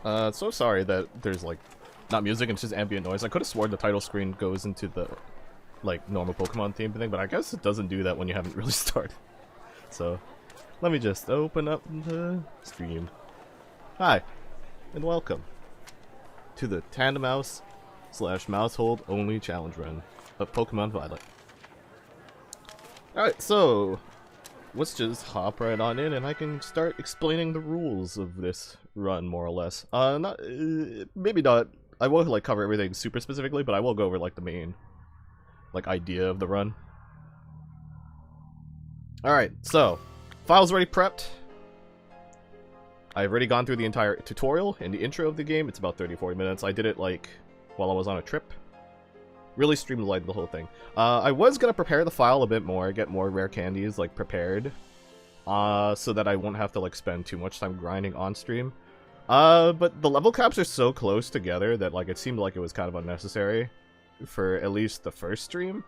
So sorry that there's like not music and it's just ambient noise. I could have sworn the title screen goes into the like normal Pokemon theme thing, but I guess it doesn't do that when you haven't really started. So let me just open up the stream. Hi, and welcome to the Tandemaus / Maushold only challenge run of Pokemon Violet. Alright, so let's just hop right on in and I can start explaining the rules of this run, more or less. Maybe not, I won't like cover everything super specifically, but I will go over like the main like idea of the run. Alright, so file's already prepped. I've already gone through the entire tutorial and the intro of the game. It's about 30-40 minutes. I did it like while I was on a trip. Really streamlined the whole thing. I was gonna prepare the file a bit more, get more rare candies like prepared, so that I won't have to like spend too much time grinding on stream. But the level caps are so close together that like it seemed like it was kind of unnecessary for at least the first stream,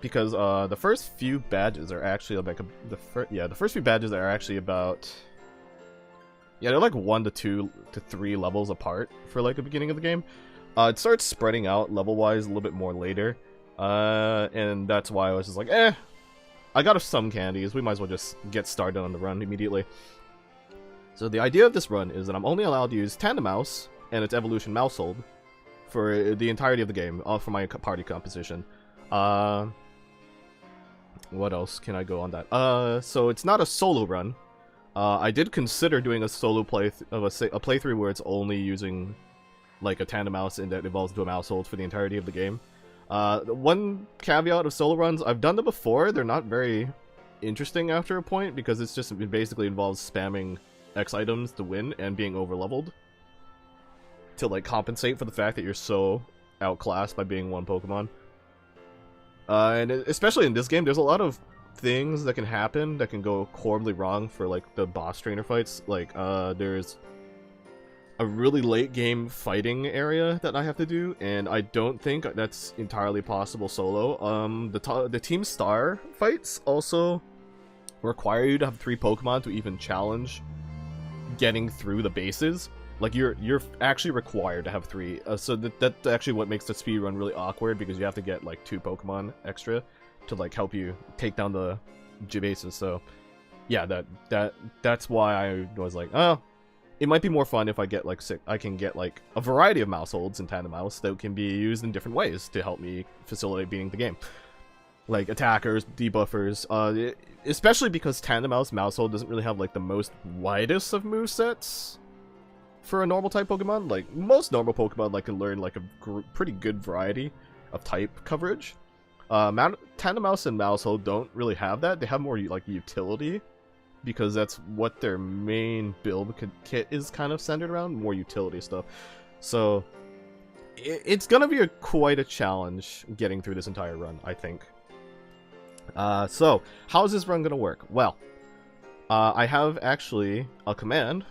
because the first few badges are actually like the first few badges are actually about they're like 1 to 2 to 3 levels apart for like the beginning of the game. It starts spreading out level-wise a little bit more later, and that's why I was just like, I got some candies, we might as well just get started on the run immediately. So the idea of this run is that I'm only allowed to use Tandemaus and its evolution Maushold for the entirety of the game, for my party composition. What else can I go on that? So it's not a solo run. I did consider doing a solo a playthrough where it's only using like a Tandemaus and that evolves into a Maushold for the entirety of the game. The one caveat of solo runs, I've done them before, they're not very interesting after a point, because it basically involves spamming X items to win and being over-leveled to like compensate for the fact that you're so outclassed by being one Pokemon. And especially in this game, there's a lot of things that can happen that can go horribly wrong for like the boss trainer fights. Like there's a really late game fighting area that I have to do, and I don't think that's entirely possible solo. The Team Star fights also require you to have 3 Pokemon to even challenge getting through the bases. Like you're actually required to have 3, so that's actually what makes the speed run really awkward, because you have to get like 2 Pokemon extra to like help you take down the bases. So yeah, that's why I was like, oh, it might be more fun if I get like I can get like a variety of Mausholds in Tandemaus that can be used in different ways to help me facilitate beating the game. Like attackers, debuffers, especially because Tandemaus Maushold doesn't really have like the most widest of movesets for a normal type Pokemon. Like most normal Pokemon like can learn like a pretty good variety of type coverage. Tandemaus and Maushold don't really have that. They have more like utility, because that's what their main build kit is kind of centered around, more utility stuff. So it's gonna be quite a challenge getting through this entire run, I think. So how's this run gonna work? Well, I have actually a command,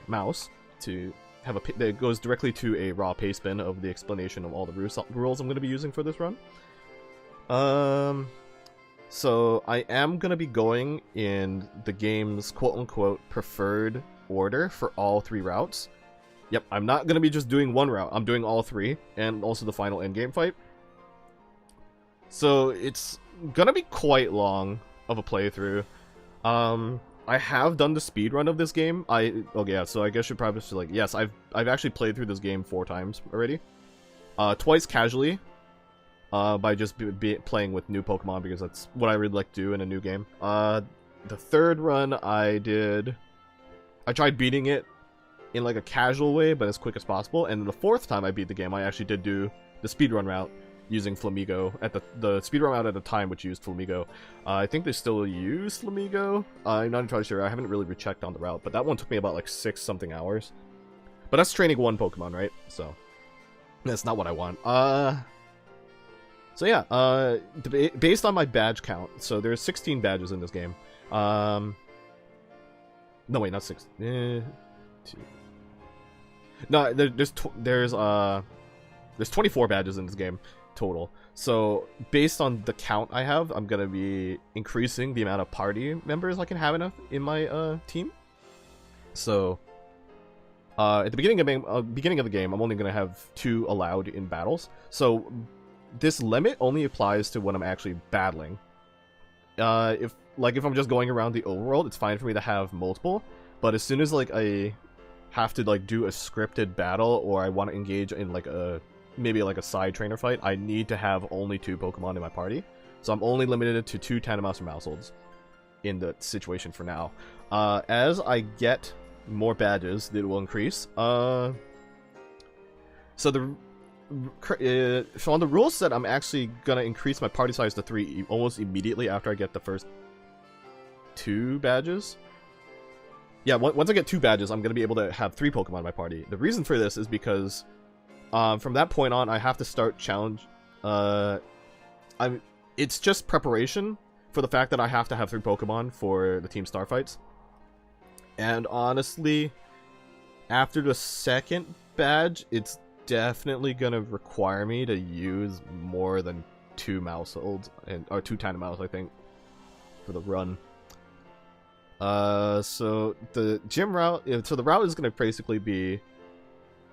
!mouse, to have that goes directly to a raw paste bin of the explanation of all the rules I'm gonna be using for this run. So I am going to be going in the game's quote-unquote preferred order for all 3 routes. Yep, I'm not going to be just doing one route. I'm doing all 3, and also the final endgame fight. So it's going to be quite long of a playthrough. I have done the speedrun of this game. So I guess you should probably say, like, yes, I've actually played through this game 4 times already. Twice casually. By just playing with new Pokemon, because that's what I really like to do in a new game. The 3rd run I tried beating it in like a casual way, but as quick as possible. And the 4th time I beat the game, I actually did do the speedrun route using Flamigo. At the speedrun route at the time, which used Flamigo. I think they still use Flamigo. I'm not entirely sure. I haven't really rechecked on the route, but that one took me about like 6 something hours. But that's training 1 Pokemon, right? So that's not what I want. So yeah, based on my badge count, so there's 16 badges in this game. No wait, not 6. 2. No, there's 24 badges in this game total. So based on the count I have, I'm gonna be increasing the amount of party members I can have in my team. So At the beginning of the game, I'm only gonna have 2 allowed in battles. So this limit only applies to when I'm actually battling. If I'm just going around the overworld, it's fine for me to have multiple. But as soon as like I have to like do a scripted battle, or I want to engage in like maybe like a side trainer fight, I need to have only 2 Pokemon in my party. So I'm only limited to 2 Tandemaus or Mausholds in the situation for now. As I get more badges, it will increase. So on the rule set, I'm actually gonna increase my party size to 3 almost immediately after I get the first 2 badges. Yeah, once I get 2 badges, I'm gonna be able to have 3 Pokemon in my party. The reason for this is because from that point on, I have to start challenge. It's just preparation for the fact that I have to have 3 Pokemon for the Team Star fights. And honestly, after the second badge, it's definitely gonna require me to use more than 2 Mausholds or 2 Tandemaus, I think, for the run. So the gym route. So the route is gonna basically be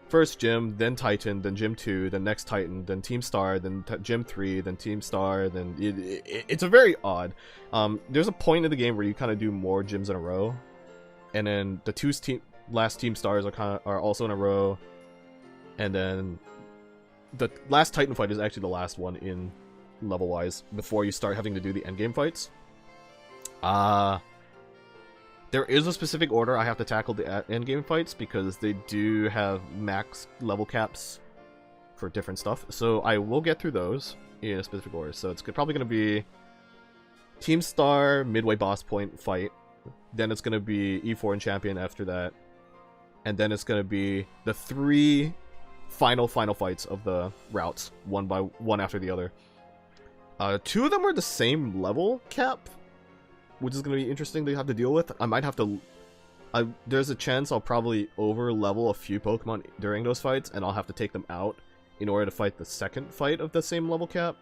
first Gym, then Titan, then Gym 2, then next Titan, then Team Star, then Gym 3, then Team Star. Then it's a very odd. There's a point in the game where you kind of do more gyms in a row, and then the last Team Stars are also in a row. And then the last Titan fight is actually the last one in level-wise before you start having to do the endgame fights. There is a specific order I have to tackle the endgame fights because they do have max level caps for different stuff. So I will get through those in a specific order. So it's probably going to be Team Star midway boss point fight. Then it's going to be E4 and Champion after that. And then it's going to be the 3 final fights of the routes, one by one after the other. 2 of them are the same level cap, which is going to be interesting to have to deal with. I might have to... there's a chance I'll probably over-level a few Pokemon during those fights, and I'll have to take them out in order to fight the second fight of the same level cap.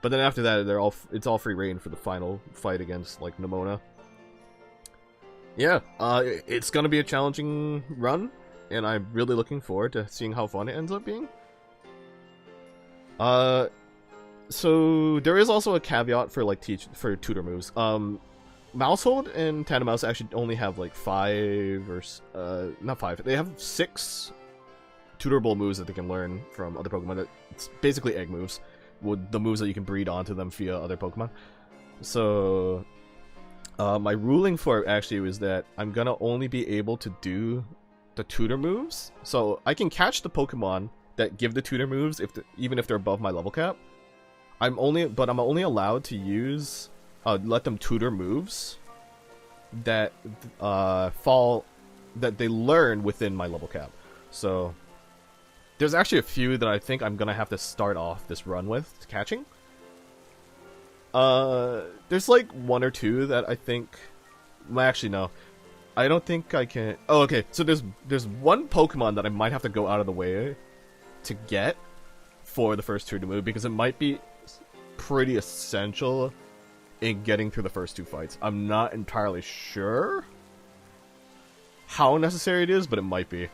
But then after that, it's all free reign for the final fight against, like, Nemona. Yeah, it's going to be a challenging run, and I'm really looking forward to seeing how fun it ends up being. So there is also a caveat for like tutor moves. Maushold and Tandemaus actually only have like 5 or not 5. They have 6 tutorable moves that they can learn from other Pokemon. It's basically egg moves, with the moves that you can breed onto them via other Pokemon. So my ruling for it actually was that I'm gonna only be able to do the tutor moves. So I can catch the Pokemon that give the tutor moves even if they're above my level cap. I'm only allowed to use let them tutor moves that that they learn within my level cap. So there's actually a few that I think I'm gonna have to start off this run with catching. There's like 1 or 2 that I think. Well, actually, no. I don't think I can. Oh, okay. So there's 1 Pokemon that I might have to go out of the way to get for the first tutor move because it might be pretty essential in getting through the first 2 fights. I'm not entirely sure how necessary it is, but it might be.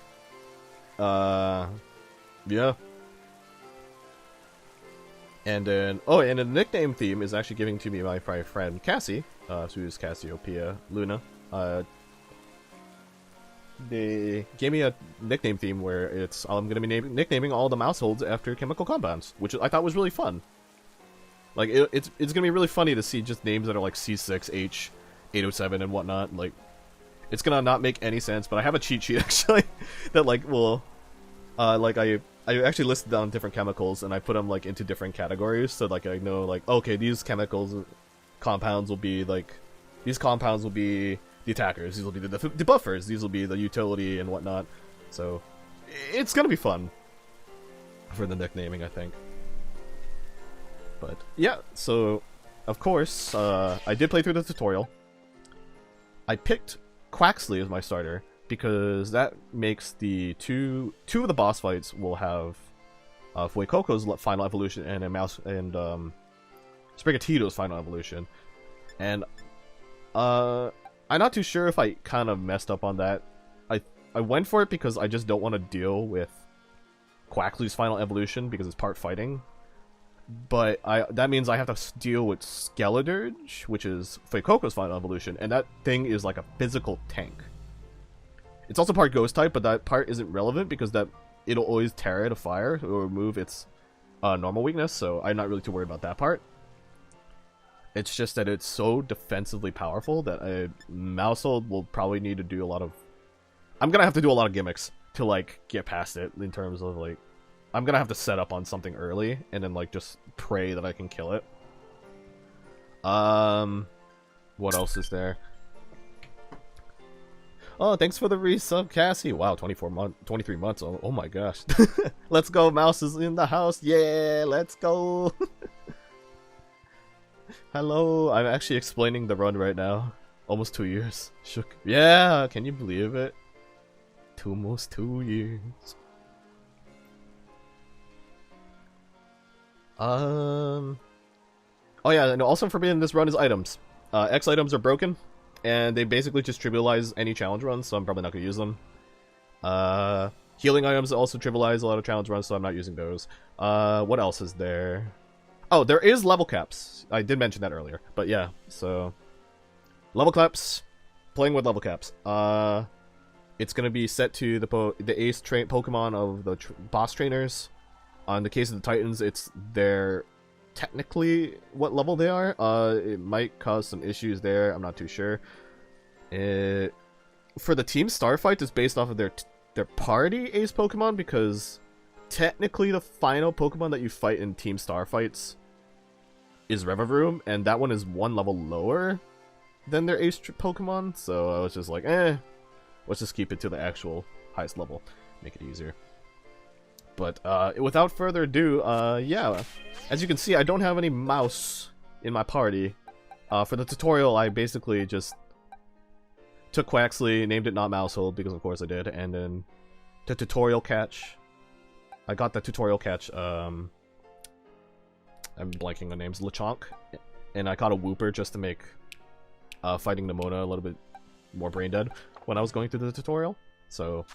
Yeah. And then, and the nickname theme is actually given to me by my friend Cassie, who's Cassiopeia Luna. They gave me a nickname theme where I'm going to be nicknaming all the Mausholds after chemical compounds, which I thought was really fun. Like, it's going to be really funny to see just names that are like C6, H807, and whatnot. Like, it's going to not make any sense, but I have a cheat sheet, actually, that, like, will... like, I actually listed down different chemicals, and I put them, like, into different categories, so, like, I know, like, okay, these compounds will be, like... These compounds will be the attackers, these will be the debuffers, these will be the utility and whatnot. So, it's going to be fun for the nicknaming, I think. But, yeah, so, of course, I did play through the tutorial. I picked Quaxley as my starter, because that makes the two of the boss fights will have Fuecoco's final evolution and Sprigatito's final evolution. And, I'm not too sure if I kind of messed up on that. I went for it because I just don't want to deal with Quaxly's final evolution because it's part fighting. But that means I have to deal with Skeledirge, which is Fuecoco's final evolution, and that thing is like a physical tank. It's also part ghost type, but that part isn't relevant because it'll always tear it of fire or remove its normal weakness, so I'm not really too worried about that part. It's just that it's so defensively powerful that Maushold will probably need to do a lot of... I'm gonna have to do a lot of gimmicks to, like, get past it in terms of, like... I'm gonna have to set up on something early and then, like, just pray that I can kill it. What else is there? Oh, thanks for the resub, Cassie. Wow, 23 months. Oh my gosh. Let's go, Mouse is in the house. Yeah, let's go. Hello, I'm actually explaining the run right now. Almost 2 years. Shook. Yeah, can you believe it? Almost 2 years. Oh yeah, and also forbidden in this run is items. X items are broken, and they basically just trivialize any challenge runs, so I'm probably not gonna use them. Healing items also trivialize a lot of challenge runs, so I'm not using those. What else is there? Oh, there is level caps. I did mention that earlier, but yeah, so... Level caps. Playing with level caps. It's gonna be set to the ace Pokemon of the boss trainers. In the case of the Titans, it's their... technically what level they are. It might cause some issues there, I'm not too sure. For the Team Starfight, it's based off of their party ace Pokemon, because... technically, the final Pokemon that you fight in Team Starfights is Revavroom, and that one is one level lower than their ace Pokemon, so I was just like, let's just keep it to the actual highest level. Make it easier. But, without further ado, yeah. As you can see, I don't have any mouse in my party. For the tutorial, I basically just took Quaxly, named it not Maushold, because of course I did, and then the tutorial catch... I got the tutorial catch, I'm blanking on names, Lechonk, and I caught a Wooper just to make fighting Nemona a little bit more brain dead when I was going through the tutorial. So,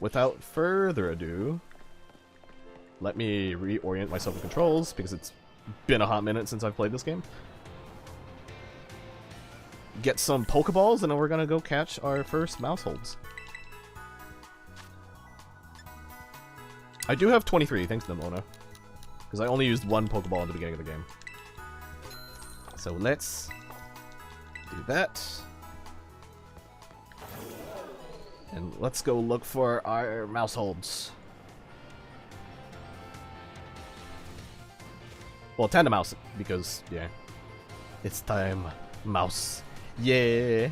without further ado, let me reorient myself in controls, because it's been a hot minute since I've played this game. Get some Pokeballs, and then we're gonna go catch our first Mausholds. I do have 23, thanks Nemona. Because I only used one Pokeball at the beginning of the game. So let's do that. And let's go look for our Mausholds. Well, Tandemaus, because, yeah. It's time, mouse. Yeah!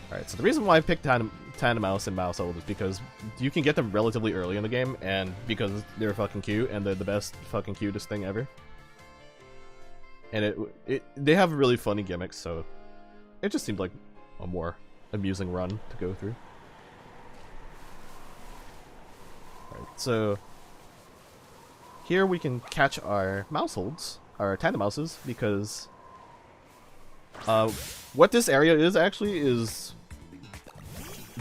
Alright, so the reason why I picked Tandemaus and Maushold is because you can get them relatively early in the game, and because they're fucking cute, and they're the best fucking cutest thing ever. And they have really funny gimmicks, so it just seemed like a more amusing run to go through. Alright, so here we can catch our Mausholds, our Tandemauses, because what this area is actually is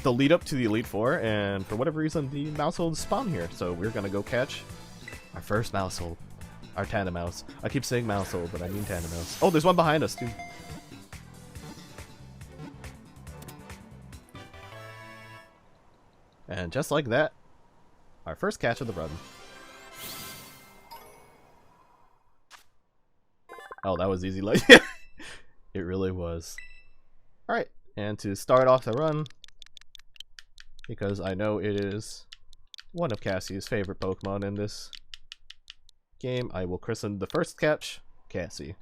the lead up to the Elite Four, and for whatever reason the Mausholds spawn here, so we're gonna go catch our first Maushold, our Tandemaus. I keep saying Maushold, but I mean Tandemaus. Oh, there's one behind us too. And just like that, our first catch of the run. Oh, that was easy, like it really was. Alright, and to start off the run, because I know it is one of Cassie's favorite Pokemon in this game, I will christen the first catch, Cassie.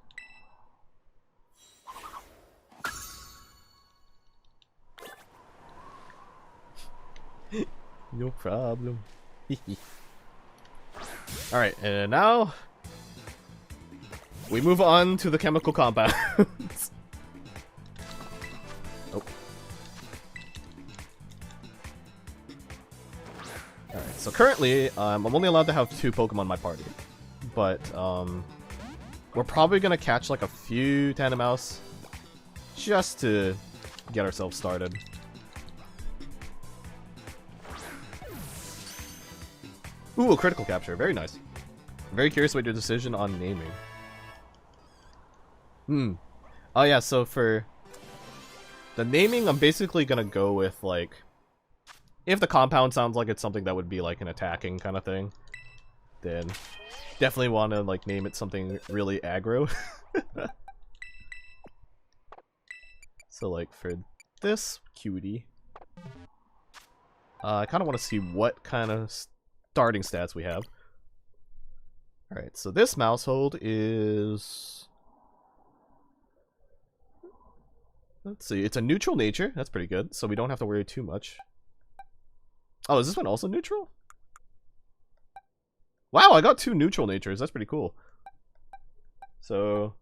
No problem. Alright, and now we move on to the chemical compounds. Oh. Alright, so currently, I'm only allowed to have 2 Pokemon in my party. But, we're probably gonna catch like a few Tandemaus just to get ourselves started. Ooh, a critical capture. Very nice. I'm very curious about your decision on naming. Oh yeah, so for the naming, I'm basically gonna go with, like, if the compound sounds like it's something that would be like an attacking kind of thing, then definitely want to like name it something really aggro. So like for this cutie, I kind of want to see what kind of starting stats we have. Alright, so this Maushold is... Let's see, it's a neutral nature. That's pretty good, so we don't have to worry too much. Oh, is this one also neutral? Wow, I got 2 neutral natures. That's pretty cool. So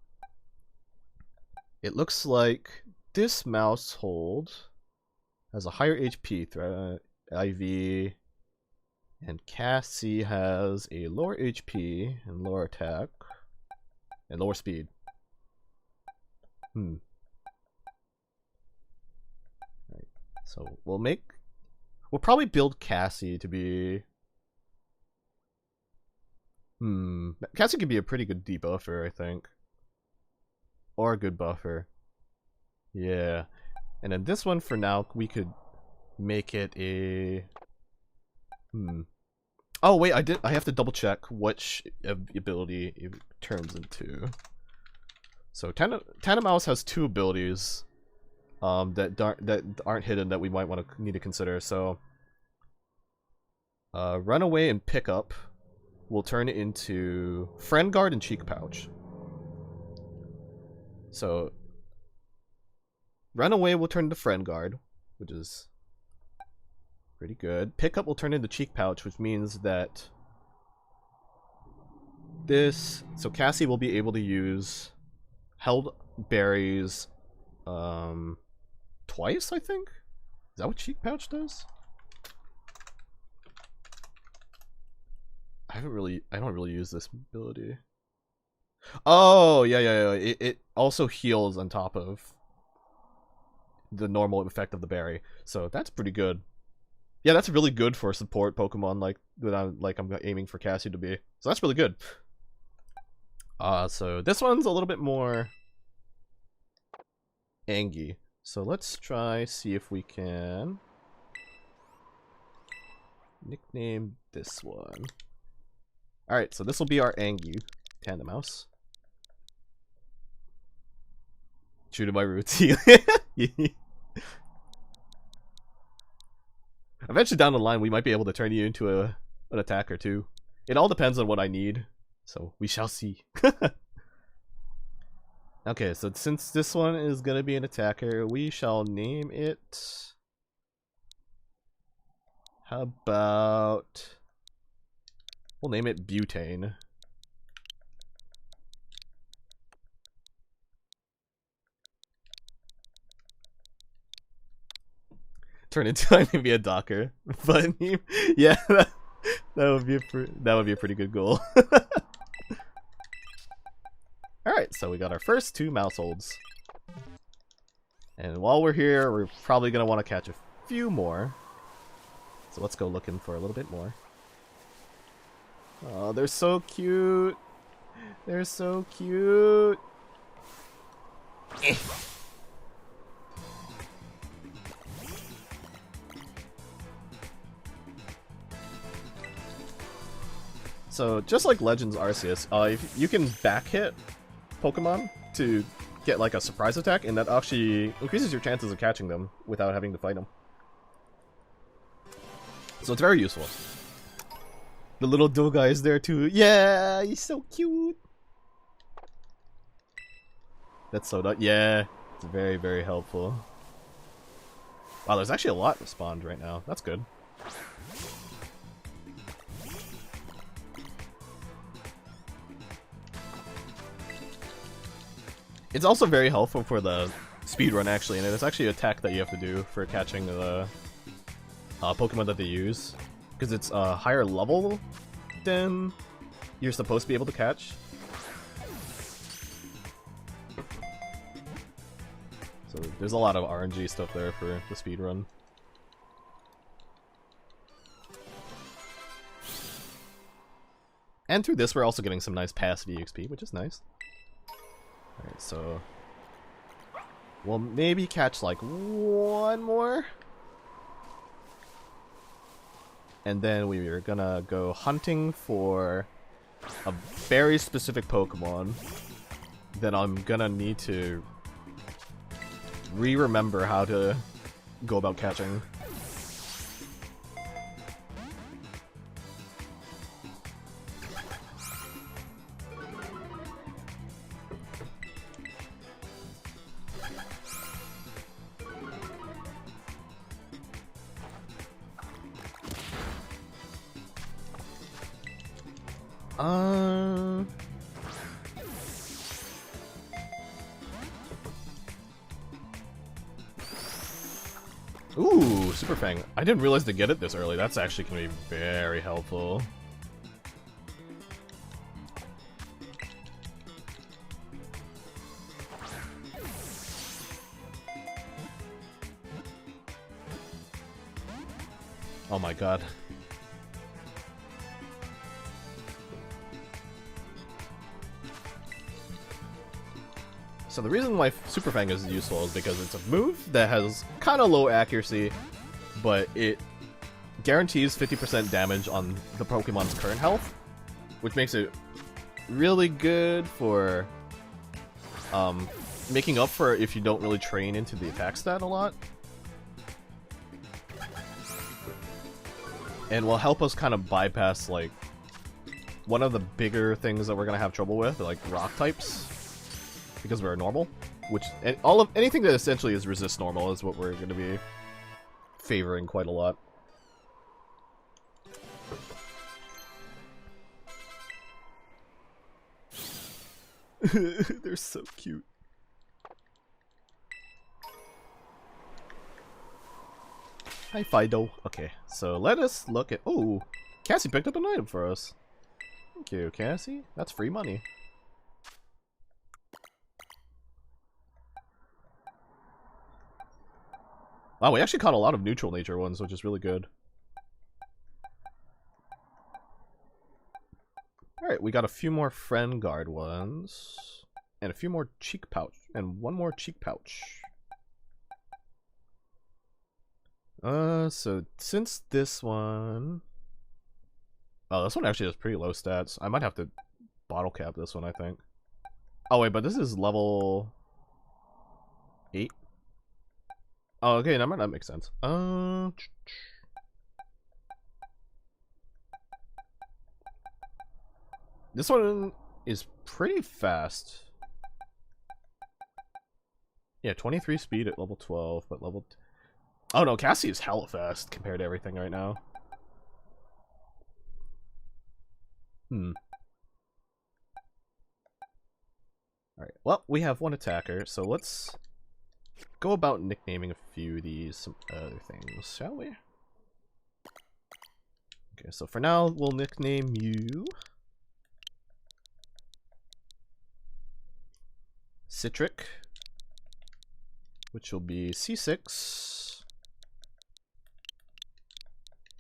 it looks like this Maushold has a higher HP threat, IV, and Cassie has a lower HP and lower attack and lower speed. Right. So we'll probably build Cassie to be... Cassie could be a pretty good debuffer, I think. Or a good buffer. Yeah. And then this one, for now, we could make it a... Oh, wait, I have to double check which ability it turns into. So, Tandemaus has 2 abilities that aren't hidden that we might need to consider. So, Runaway and Pickup will turn into Friend Guard and Cheek Pouch. So, Runaway will turn into Friend Guard, which is pretty good. Pickup will turn into Cheek Pouch, which means that so Cassie will be able to use held berries twice, I think? Is that what Cheek Pouch does? I don't really use this ability. Oh, yeah. It also heals on top of the normal effect of the berry. So that's pretty good. Yeah, that's really good for a support Pokemon like I'm aiming for Cassie to be. So that's really good. So this one's a little bit more Angie. So let's see if we can nickname this one. Alright, so this will be our Angie Tandemaus. True to my roots. Eventually down the line, we might be able to turn you into an attacker too. It all depends on what I need, so we shall see. Okay, so since this one is gonna be an attacker, we shall name it... How about... We'll name it Butane. Turn into maybe a Docker, but yeah, that would be a pretty good goal. All right, so we got our first 2 Mausholds, and while we're here, we're probably gonna want to catch a few more. So let's go looking for a little bit more. Oh, they're so cute. They're so cute. So, just like Legends Arceus, if you can back hit Pokemon to get like a surprise attack, and that actually increases your chances of catching them without having to fight them. So it's very useful. The little Doga is there too. Yeah, he's so cute. That's so nice. Yeah, it's very, very helpful. Wow, there's actually a lot respawned right now. That's good. It's also very helpful for the speedrun, actually, and it's actually a tech that you have to do for catching the Pokemon that they use, because it's a higher level than you're supposed to be able to catch. So there's a lot of RNG stuff there for the speedrun. And through this, we're also getting some nice passive EXP, which is nice. Alright, so... we'll maybe catch, like, one more. And then we are gonna go hunting for a very specific Pokemon that I'm gonna need to remember how to go about catching. Ooh, Super Fang. I didn't realize to get it this early. That's actually going to be very helpful. Oh my god. So the reason why Super Fang is useful is because it's a move that has kind of low accuracy, but it guarantees 50% damage on the Pokemon's current health, which makes it really good for making up for if you don't really train into the attack stat a lot. And will help us kind of bypass, like, one of the bigger things that we're going to have trouble with, like rock types. Because we're normal, which anything that essentially is resist normal is what we're going to be favoring quite a lot. They're so cute. Hi, Fido. Okay, so let us look at... Oh, Cassie picked up an item for us. Thank you, Cassie. That's free money. Wow, we actually caught a lot of neutral nature ones, which is really good. Alright, we got a few more friend guard ones. And a few more cheek pouch. And one more cheek pouch. So since this one... Oh, this one actually has pretty low stats. I might have to bottle cap this one, I think. Oh wait, but this is level... 8? Oh, okay, that makes sense. This one is pretty fast. Yeah, 23 speed at level 12, but level... Oh no, Cassie is hella fast compared to everything right now. Alright, well, we have one attacker, so let's go about nicknaming a few of these some other things, shall we? Okay, so for now, we'll nickname you Citric, which will be C6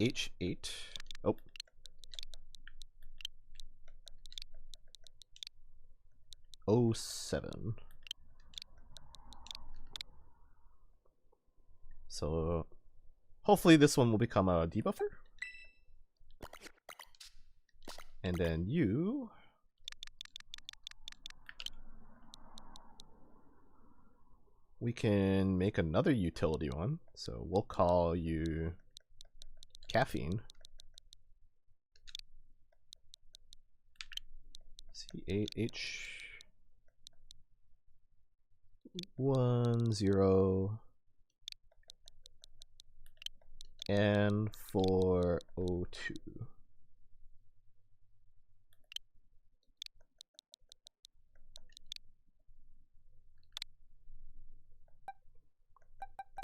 H8. Oh. O7. So hopefully this one will become a debuffer. And then you we can make another utility one. So we'll call you Caffeine. C8H10 and 402.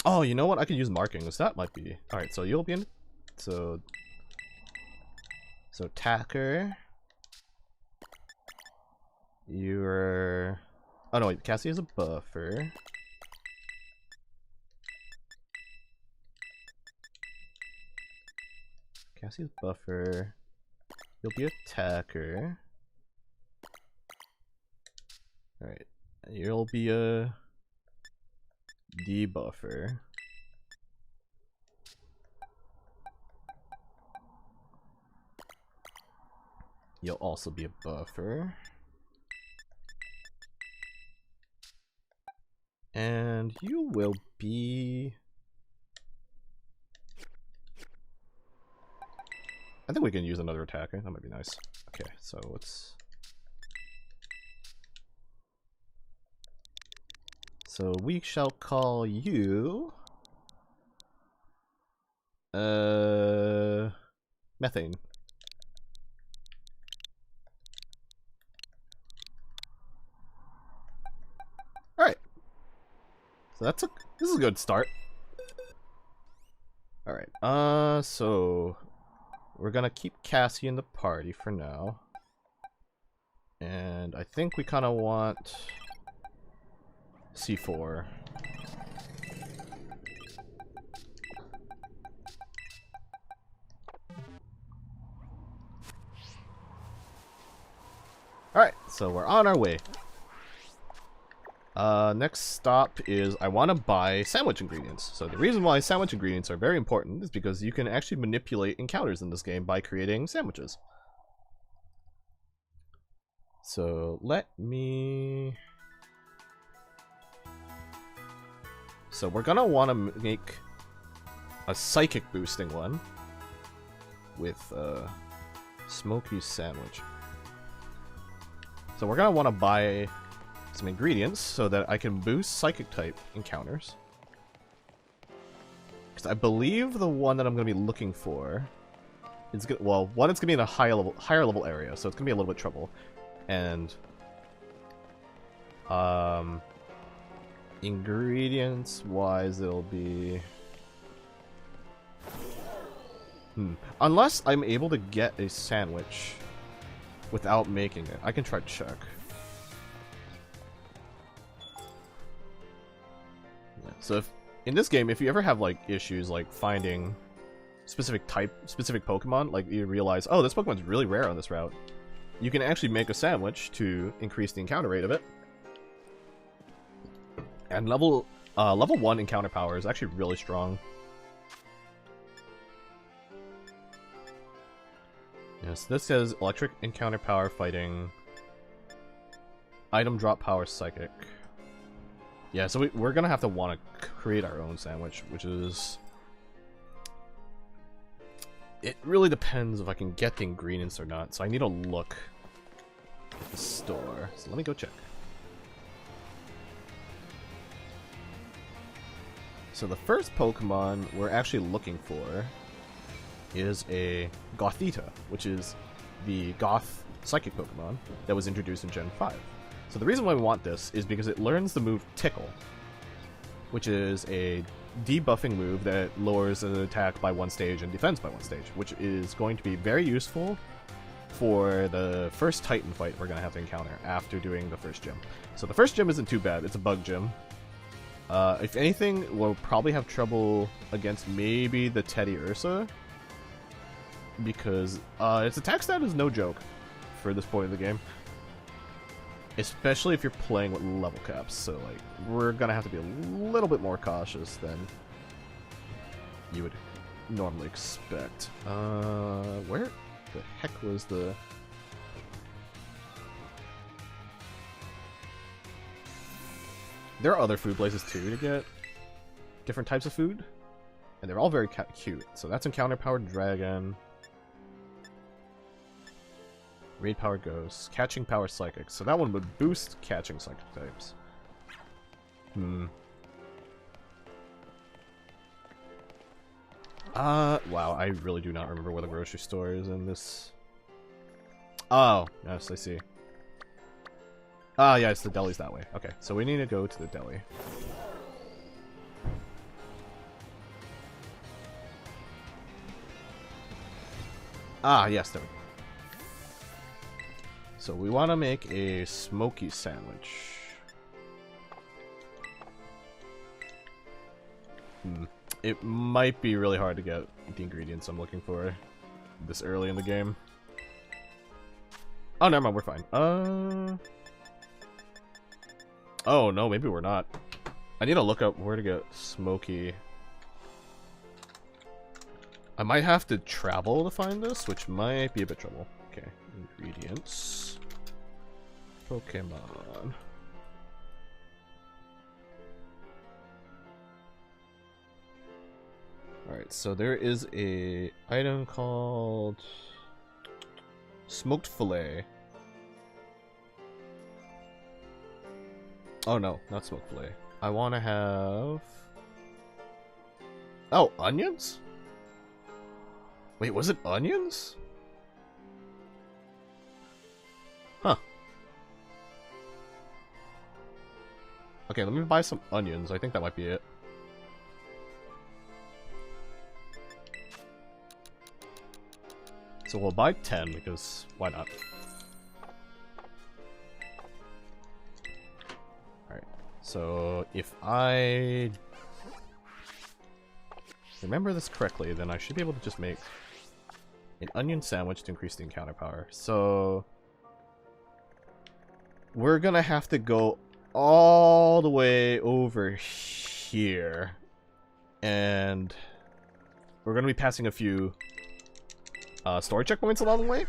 Oh, you know what? I could use markings. That might be... Alright, so you'll be in... So Tacker. You're... Oh no, wait. Cassie is a buffer. Cassie's buffer. You'll be attacker. Alright. You'll be a debuffer. You'll also be a buffer. And you will be... I think we can use another attacker. That might be nice. Okay, so let's... So we shall call you... Methane. Alright. So this is a good start. Alright, so... We're gonna keep Cassie in the party for now. And I think we kinda want... C4. Alright, so we're on our way. Next stop is I want to buy sandwich ingredients. So the reason why sandwich ingredients are very important is because you can actually manipulate encounters in this game by creating sandwiches. So let me... So we're gonna want to make a psychic boosting one with smoky sandwich. So we're gonna want to buy some ingredients so that I can boost psychic type encounters. Because I believe the one that I'm gonna be looking for is good. Well, one, it's gonna be in a higher level area, so it's gonna be a little bit trouble. And ingredients wise, it'll be unless I'm able to get a sandwich without making it. I can try to check. Yeah. So if in this game, if you ever have like issues like finding specific Pokemon, like you realize, oh, this Pokemon's really rare on this route, you can actually make a sandwich to increase the encounter rate of it. And level 1 encounter power is actually really strong. Yes, this says electric encounter power fighting, item drop power psychic. Yeah, so we're gonna have to want to create our own sandwich, which is... It really depends if I can get the ingredients or not, so I need to look at the store. So let me go check. So the first Pokemon we're actually looking for is a Gothita, which is the Goth Psychic Pokemon that was introduced in Gen 5. So the reason why we want this is because it learns the move Tickle, which is a debuffing move that lowers an attack by 1 stage and defense by 1 stage, which is going to be very useful for the first Titan fight we're going to have to encounter after doing the first gym. So the first gym isn't too bad, it's a bug gym. If anything, we'll probably have trouble against maybe the Teddy Ursa, because its attack stat is no joke for this point of the game. Especially if you're playing with level caps, so like we're gonna have to be a little bit more cautious than you would normally expect. Where the heck was the... There are other food places too to get different types of food, and they're all very cute. So that's Encounter Powered Dragon, Raid Powered Ghost, Catching Power Psychic. So that one would boost catching psychic types. Wow, I really do not remember where the grocery store is in this. Oh, yes, I see. Ah, yeah, it's the deli's that way. Okay, so we need to go to the deli. Ah, yes, there we go. So we want to make a smoky sandwich. It might be really hard to get the ingredients I'm looking for this early in the game. Oh, never mind, we're fine. Oh, no, maybe we're not. I need to look up where to get smoky. I might have to travel to find this, which might be a bit trouble. Okay, ingredients. Pokemon. Alright, so there is a item called smoked fillet. Oh no, not smoked fillet. I want to have... Oh, onions? Wait, was it onions? Huh. Okay, let me buy some onions. I think that might be it. So we'll buy 10 because why not? Alright, so if I remember this correctly, then I should be able to just make an onion sandwich to increase the encounter power. So we're gonna have to go all the way over here, and we're gonna be passing a few story checkpoints along the way,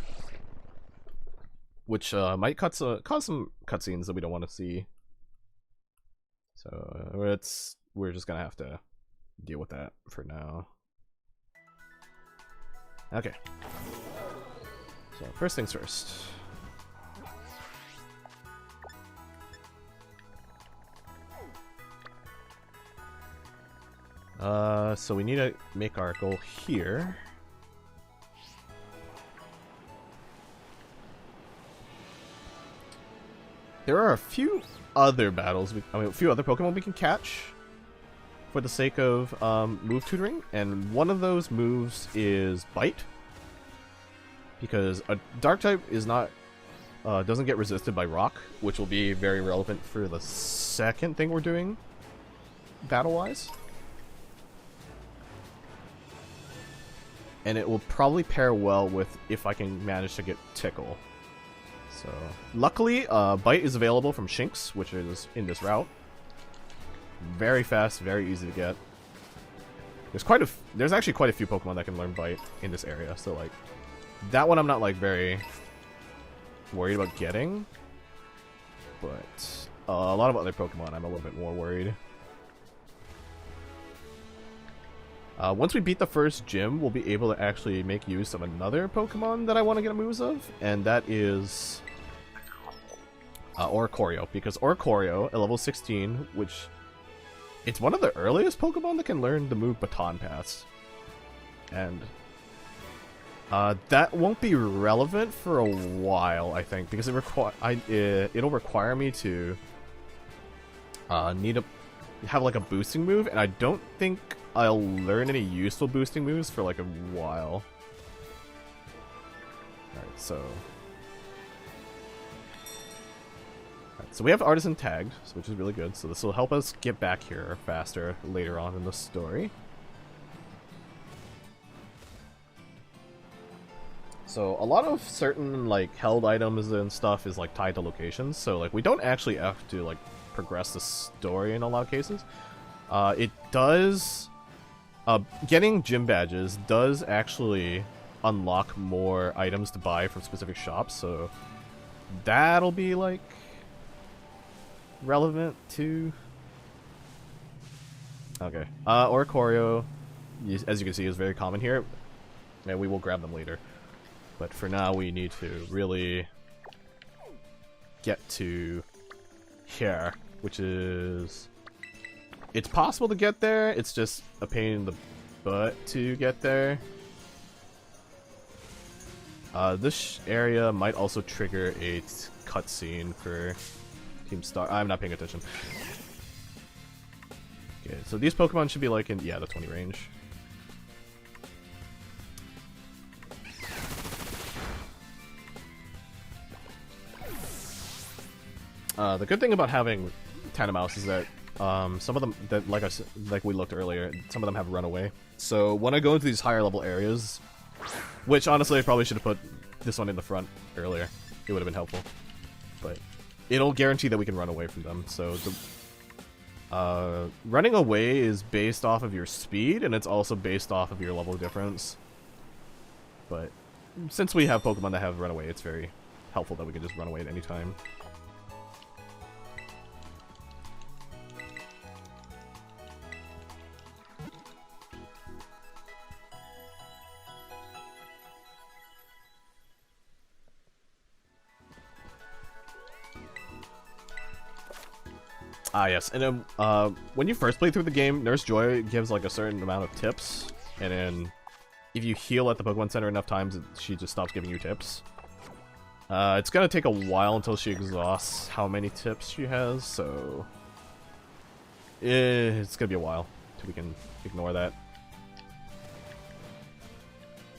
which might cause some cutscenes that we don't want to see. So we're just gonna have to deal with that for now. Okay. So first things first. So we need to make our goal here. There are a few other battles, a few other Pokemon we can catch for the sake of move tutoring, and one of those moves is Bite, because a Dark type is not doesn't get resisted by Rock, which will be very relevant for the second thing we're doing battle-wise. And it will probably pair well with if I can manage to get Tickle. So, luckily, Bite is available from Shinx, which is in this route. Very fast, very easy to get. There's actually quite a few Pokemon that can learn Bite in this area, so like that one I'm not like very worried about getting, but a lot of other Pokemon I'm a little bit more worried. Once we beat the first gym, we'll be able to actually make use of another Pokemon that I want to get moves of, and that is Oricorio, because Oricorio at level 16, which it's one of the earliest Pokemon that can learn the move Baton Pass, and that won't be relevant for a while, I think, because it'll require me to need to have like a boosting move, and I don't think I'll learn any useful boosting moves for like a while. Alright, so we have Artisan tagged, which is really good, so this will help us get back here faster later on in the story. So a lot of certain like held items and stuff is like tied to locations, so like we don't actually have to like progress the story in a lot of cases. It does getting gym badges does actually unlock more items to buy from specific shops, so that'll be like relevant to... Okay. Oricorio, as you can see, is very common here, and we will grab them later. But for now, we need to really get to here, which is... It's possible to get there, it's just a pain in the butt to get there. This area might also trigger a cutscene for Team Star. I'm not paying attention. Okay, so these Pokemon should be like in, yeah, the 20 range. The good thing about having Tandemaus is that some of them, that like we looked earlier, some of them have runaway. So when I go into these higher level areas, which honestly I probably should have put this one in the front earlier, it would have been helpful. But it'll guarantee that we can run away from them. So the running away is based off of your speed, and it's also based off of your level difference. But since we have Pokemon that have run away, it's very helpful that we can just run away at any time. Ah, yes, and then when you first play through the game, Nurse Joy gives like a certain amount of tips, and then if you heal at the Pokemon Center enough times, she just stops giving you tips. It's gonna take a while until she exhausts how many tips she has, so it's gonna be a while till we can ignore that.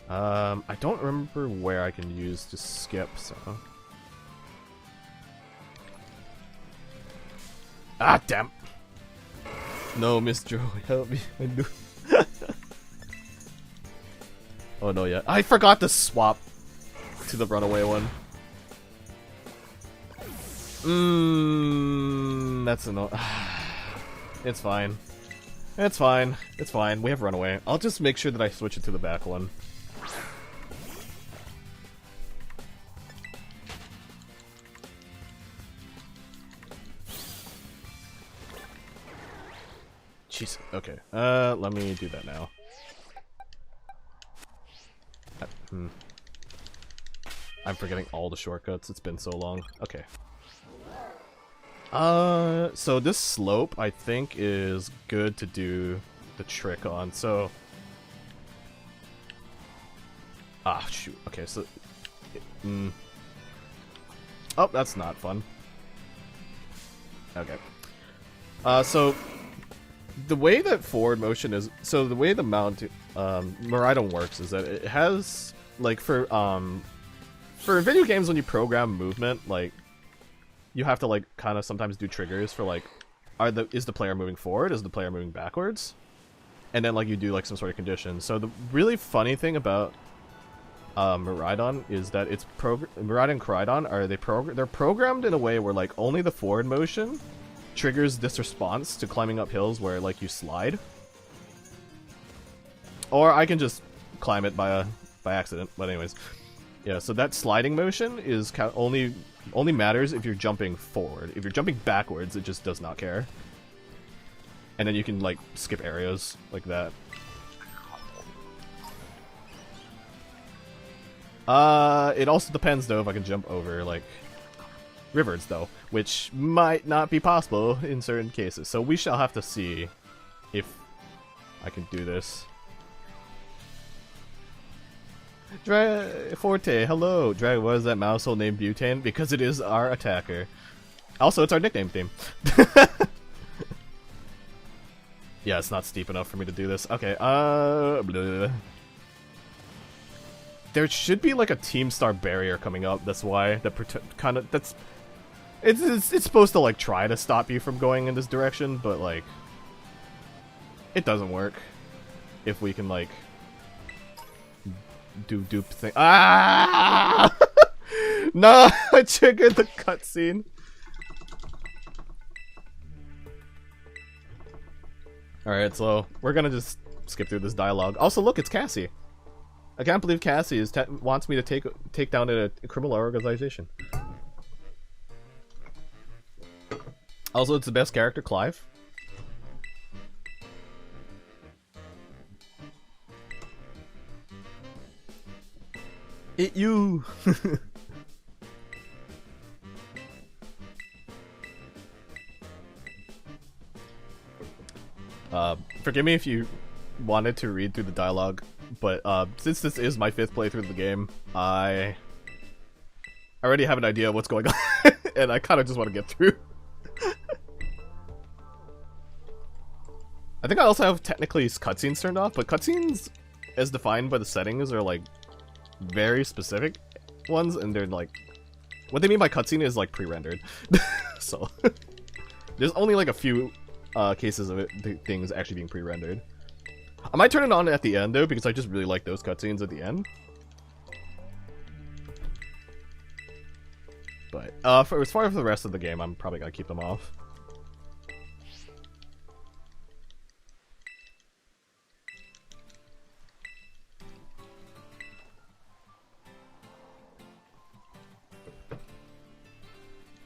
I don't remember where I can use to skip, so... Ah, damn! No, Miss Joy, help me. I knew. Oh no, yeah. I forgot to swap to the runaway one. That's annoying. It's fine. It's fine. It's fine. We have runaway. I'll just make sure that I switch it to the back one. Jeez. Okay. Let me do that now. I'm forgetting all the shortcuts. It's been so long. Okay. So this slope, I think, is good to do the trick on. So... Ah, shoot. Okay, so... Oh, that's not fun. Okay. So... The way that forward motion is... So the way the mount... Miraidon works is that it has... Like, for video games when you program movement, like... You have to, like, kind of sometimes do triggers for, like... Is the player moving forward? Is the player moving backwards? And then, like, you do, like, some sort of condition. So the really funny thing about... Miraidon is that it's... Miraidon and Koraidon are... They're programmed in a way where, like, only the forward motion... triggers this response to climbing up hills where, like, you slide. Or I can just climb it by accident, but anyways. Yeah, so that sliding motion is only matters if you're jumping forward. If you're jumping backwards, it just does not care. And then you can, like, skip areas like that. It also depends, though, if I can jump over, like... rivers, though, which might not be possible in certain cases. So we shall have to see if I can do this. Forte, hello. Drag, what is that Maushold named Butane? Because it is our attacker. Also, it's our nickname theme. Yeah, it's not steep enough for me to do this. Okay, blah. There should be like a Team Star barrier coming up. That's why that It's supposed to, like, try to stop you from going in this direction, but, like, it doesn't work if we can, like, do dupe thing. Ah! No, I triggered the cutscene. Alright, so we're gonna just skip through this dialogue. Also, look, it's Cassie. I can't believe Cassie wants me to take down a criminal organization. Also, it's the best character, Clive. It you. Forgive me if you wanted to read through the dialogue, but since this is my 5th playthrough of the game, I already have an idea of what's going on, and I kind of just want to get through. I think I also have technically cutscenes turned off, but cutscenes, as defined by the settings, are like very specific ones, and they're like, what they mean by cutscene is like pre-rendered. So there's only like a few cases of things actually being pre-rendered. I might turn it on at the end though, because I just really like those cutscenes at the end. But for as far as the rest of the game, I'm probably gonna keep them off.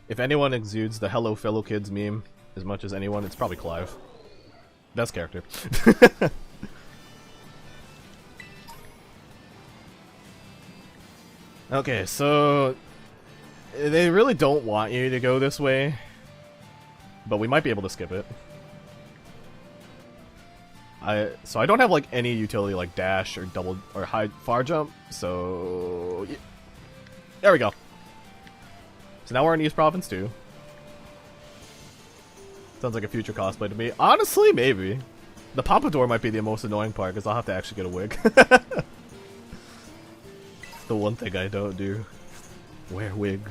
If anyone exudes the "Hello fellow kids" meme as much as anyone, it's probably Clive. Best character. Okay, so they really don't want you to go this way, but we might be able to skip it. So I don't have like any utility like dash or double or high far jump, so yeah. There we go. So now we're in East Province too. Sounds like a future cosplay to me. Honestly, maybe. The pompadour might be the most annoying part because I'll have to actually get a wig. The one thing I don't do. Wear wig.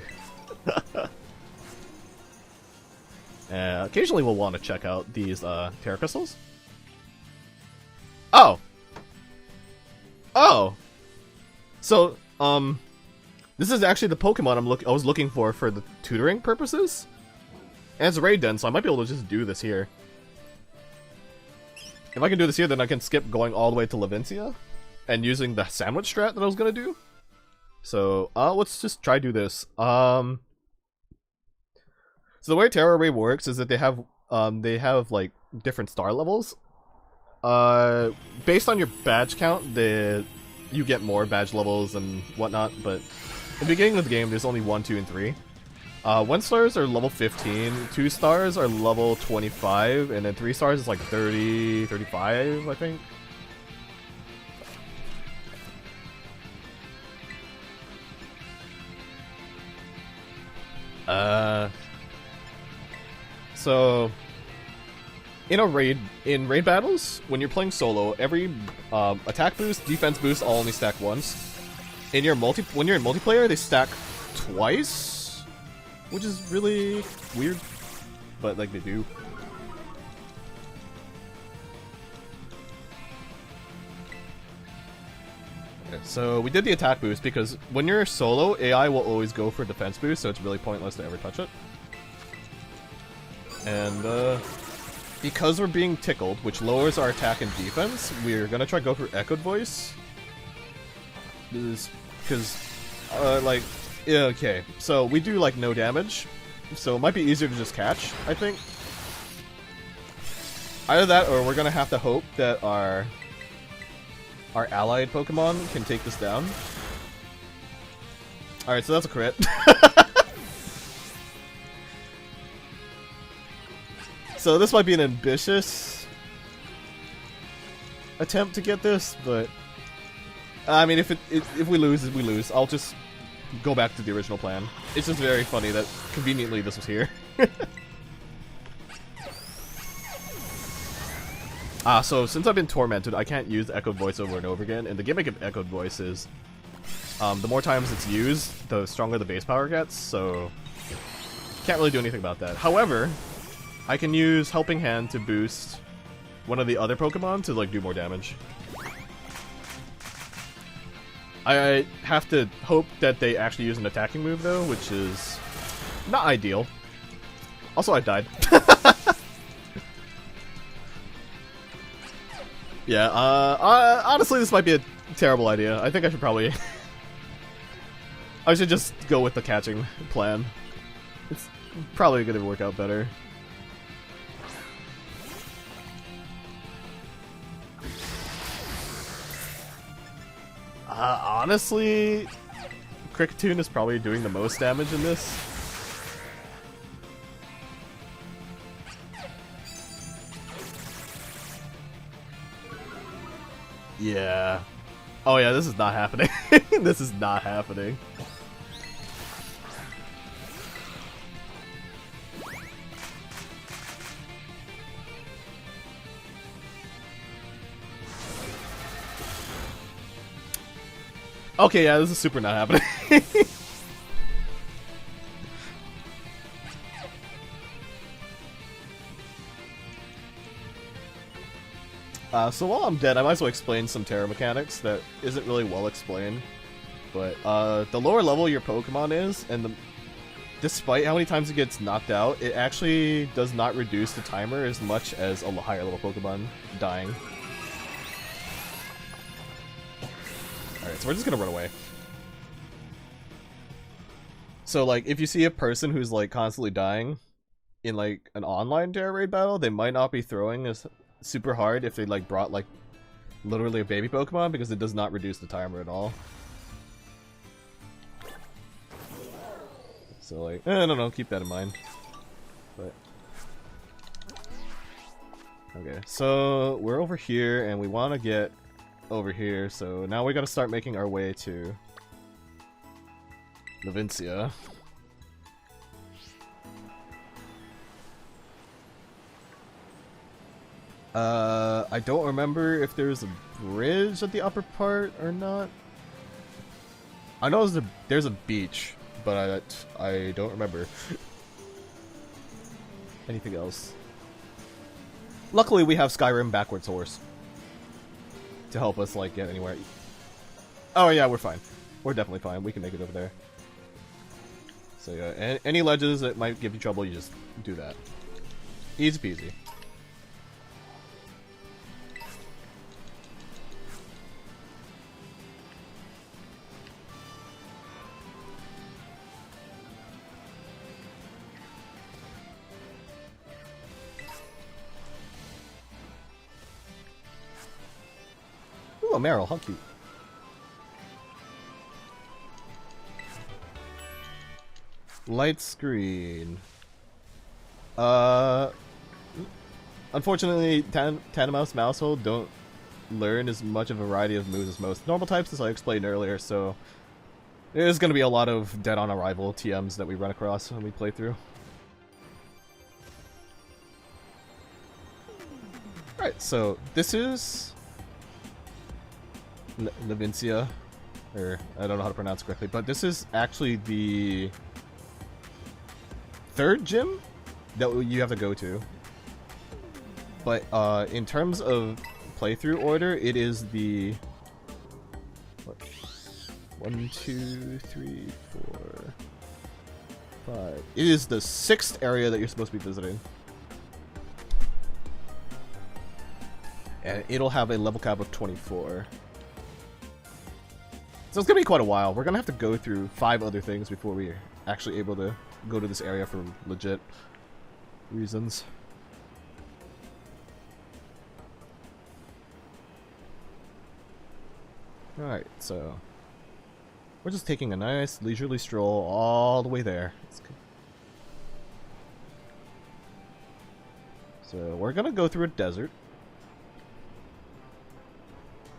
Occasionally we'll want to check out these terra crystals. Oh! Oh! So, this is actually the Pokemon I was looking for the tutoring purposes. And it's a raid den, so I might be able to just do this here. If I can do this here, then I can skip going all the way to Levincia and using the sandwich strat that I was gonna do. So, let's just try do this. So the way Terra Raid works is that they have like different star levels. Based on your badge count, you get more badge levels and whatnot, but in the beginning of the game, there's only 1, 2, and 3. 1 stars are level 15, 2 stars are level 25, and then 3 stars is like 30, 35, I think. So in raid battles, when you're playing solo, every attack boost, defense boost all only stack once. When you're in multiplayer, they stack twice, which is really weird, but like they do. Okay, so we did the attack boost because when you're solo, AI will always go for defense boost, so it's really pointless to ever touch it. And because we're being tickled, which lowers our attack and defense, we're gonna try to go for Echoed Voice. Because, like, yeah, okay, so we do, like, no damage, so it might be easier to just catch, I think. Either that, or we're gonna have to hope that our allied Pokemon can take this down. Alright, so that's a crit. So this might be an ambitious attempt to get this, but I mean, if we lose, we lose. I'll just go back to the original plan. It's just very funny that conveniently this was here. So since I've been tormented, I can't use Echoed Voice over and over again, and the gimmick of Echoed Voice is the more times it's used, the stronger the base power gets, so can't really do anything about that. However, I can use Helping Hand to boost one of the other Pokemon to, like, do more damage. I have to hope that they actually use an attacking move, though, which is not ideal. Also, I died. Yeah, honestly, this might be a terrible idea. I think I should probably... I should just go with the catching plan. It's probably gonna work out better. Honestly, Kricketune is probably doing the most damage in this. Yeah. Oh yeah, this is not happening. This is not happening. Okay, yeah, this is super not happening. So while I'm dead, I might as well explain some Terra mechanics that isn't really well explained. But the lower level your Pokemon is, and despite how many times it gets knocked out, it actually does not reduce the timer as much as a higher level Pokemon dying. Alright, so we're just gonna run away. So, like, if you see a person who's, like, constantly dying in, like, an online Terra Raid battle, they might not be throwing as super hard if they, like, brought, like, literally a baby Pokemon, because it does not reduce the timer at all. So, like, I don't know, keep that in mind. But okay, so we're over here, and we want to get over here, so now we gotta start making our way to Levincia. I don't remember if there's a bridge at the upper part or not. I know there's a beach, but I don't remember. Anything else? Luckily, we have Skyrim backwards horse to help us, like, get anywhere. Oh yeah, we're fine. We're definitely fine. We can make it over there. So yeah, any ledges that might give you trouble, you just do that. Easy peasy. Ooh, a Meryl, how cute. Light screen. Unfortunately, Tandemaus Maushold don't learn as much of a variety of moves as most normal types, as I explained earlier, so there's going to be a lot of dead on arrival TMs that we run across when we play through. Alright, so this is Levincia, or I don't know how to pronounce it correctly, but this is actually the third gym that you have to go to. But in terms of playthrough order, it is the 1, 2, 3, 4, 5. It is the 6th area that you're supposed to be visiting. And it'll have a level cap of 24. So it's gonna be quite a while. We're gonna have to go through 5 other things before we're actually able to go to this area for legit reasons. Alright, so we're just taking a nice leisurely stroll all the way there. So we're gonna go through a desert,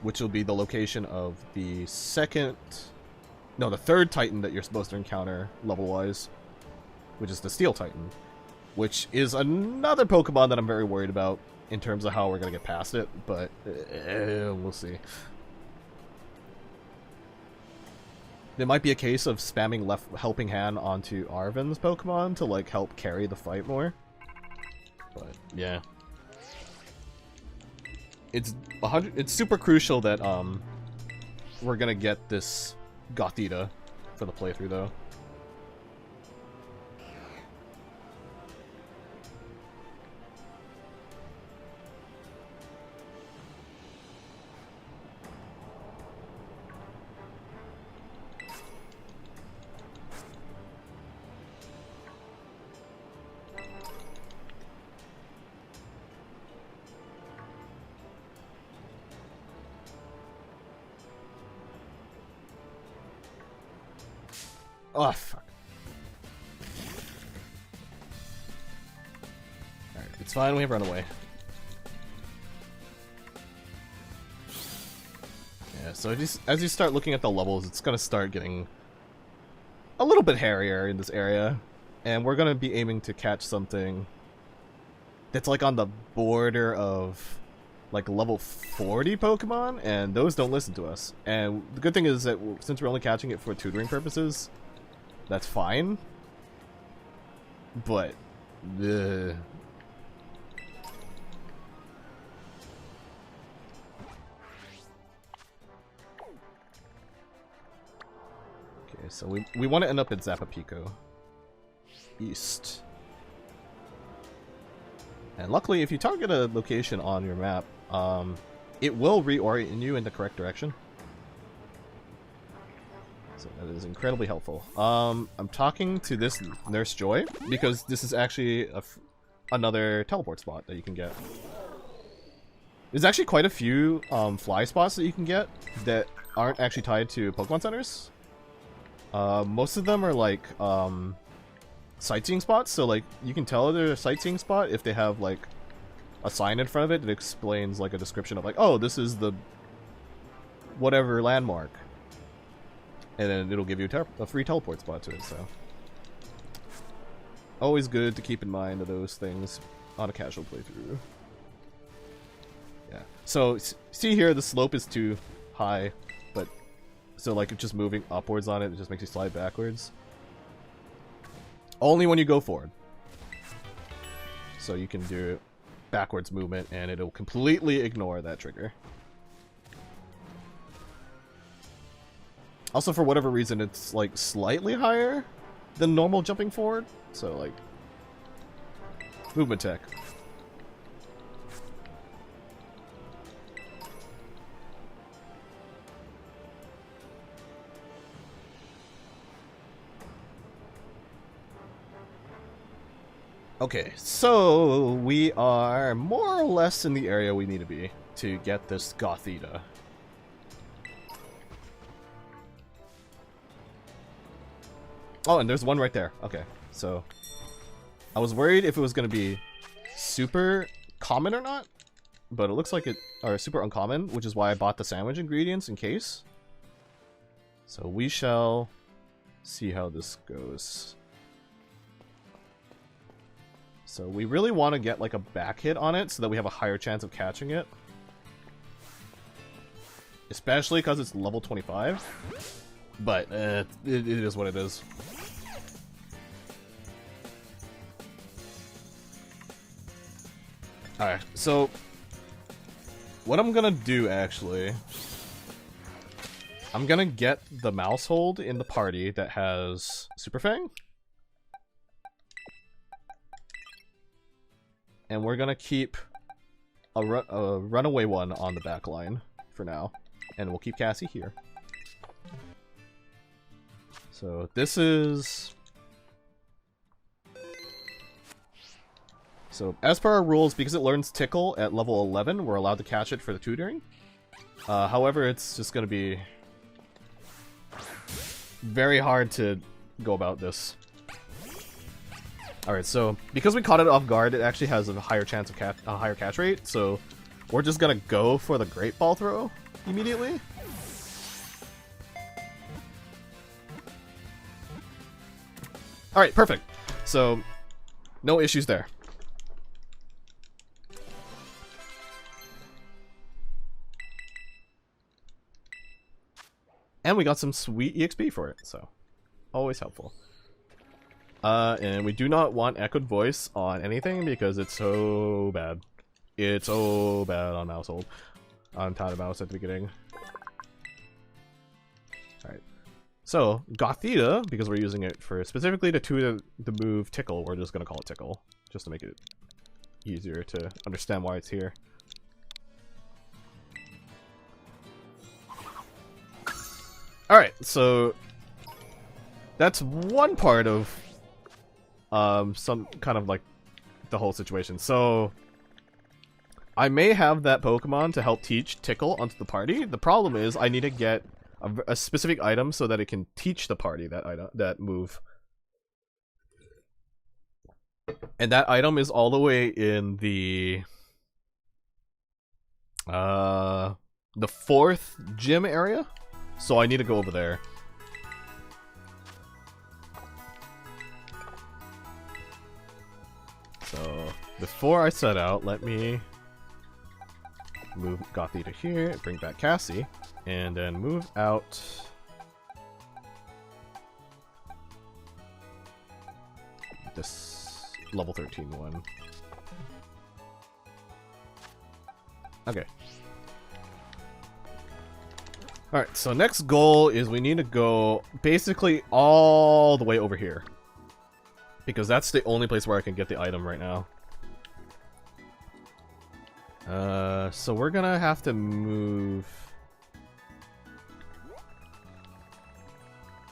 which will be the location of the third Titan that you're supposed to encounter level-wise, which is the Steel Titan, which is another Pokemon that I'm very worried about in terms of how we're gonna get past it, but we'll see. There might be a case of spamming left helping hand onto Arven's Pokemon to, like, help carry the fight more. But yeah, it's super crucial that we're gonna get this Gothita for the playthrough though. Oh, fuck. Alright, it's fine, we have run away. Yeah, so as you start looking at the levels, it's gonna start getting a little bit hairier in this area. And we're gonna be aiming to catch something that's, like, on the border of, like, level 40 Pokemon, and those don't listen to us. And the good thing is that since we're only catching it for tutoring purposes, that's fine, but okay, so we want to end up at Zapapico. east. And luckily, if you target a location on your map, it will reorient you in the correct direction. So that is incredibly helpful. I'm talking to this Nurse Joy because this is actually another teleport spot that you can get. There's actually quite a few fly spots that you can get that aren't actually tied to Pokemon centers. Most of them are like sightseeing spots, so like you can tell they're a sightseeing spot if they have like a sign in front of it that explains like a description of like, oh, this is the whatever landmark. And then it'll give you a free teleport spot to it, so. Always good to keep in mind of those things on a casual playthrough. Yeah. So, see here, the slope is too high, but... So, like, just moving upwards on it just makes you slide backwards. Only when you go forward. So you can do backwards movement, and it'll completely ignore that trigger. Also, for whatever reason, it's like slightly higher than normal jumping forward. So, like, movement tech. Okay, so we are more or less in the area we need to be to get this Gothita. Oh, and there's one right there. Okay, so I was worried if it was going to be super common or not, but it looks like it are super uncommon, which is why I bought the sandwich ingredients in case. So we shall see how this goes. So we really want to get like a back hit on it so that we have a higher chance of catching it. Especially because it's level 25. But it is what it is. Alright, so what I'm gonna do actually, I'm gonna get the Maushold in the party that has Super Fang. And we're gonna keep a runaway one on the back line for now. And we'll keep Cassie here. So this is... So as per our rules, because it learns Tickle at level 11, we're allowed to catch it for the tutoring. However, it's just going to be very hard to go about this. Alright, so because we caught it off guard, it actually has a higher chance of a higher catch rate, so we're just going to go for the Great Ball Throw immediately. Alright, perfect. So, no issues there. And we got some sweet EXP for it, so always helpful. And we do not want echoed voice on anything because it's so bad. It's so bad on Maushold. On Tandemaus at the beginning. Alright. So, Gothita, because we're using it for specifically to tutor the move Tickle, we're just going to call it Tickle, just to make it easier to understand why it's here. Alright, so that's one part of some kind of like the whole situation. So I may have that Pokemon to help teach Tickle onto the party. The problem is I need to get a specific item so that it can teach the party that move. And that item is all the way in the 4th gym area. So I need to go over there. So before I set out, let me move Gothita here, bring back Cassie, and then move out this level 13 one. Okay. Alright, so next goal is we need to go basically all the way over here. Because that's the only place where I can get the item right now. So we're gonna have to move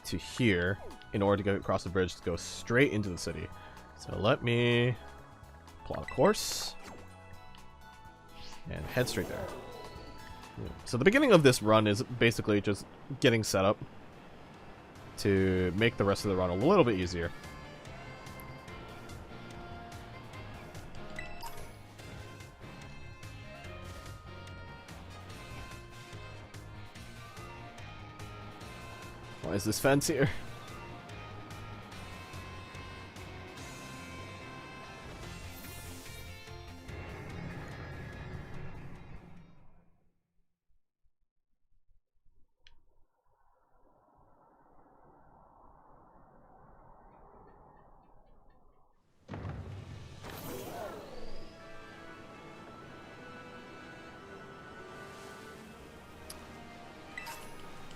to here in order to get across the bridge to go straight into the city. So let me plot a course and head straight there. So the beginning of this run is basically just getting set up to make the rest of the run a little bit easier. Why is this fence here?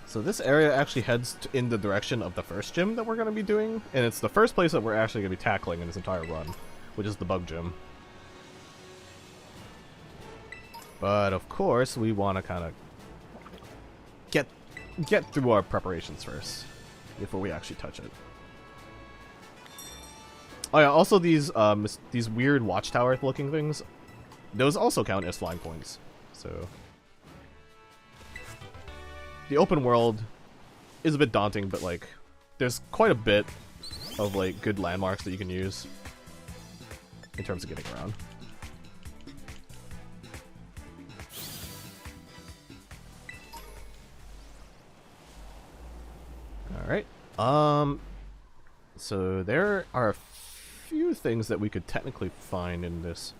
So this area actually heads in the direction of the first gym that we're going to be doing, and it's the first place that we're actually going to be tackling in this entire run, which is the bug gym. But of course, we want to kind of get through our preparations first before we actually touch it. Oh yeah, also these weird watchtower-looking things, those also count as flying points. So the open world is a bit daunting, but like there's quite a bit of like good landmarks that you can use in terms of getting around. Alright. So there are a few things that we could technically find in this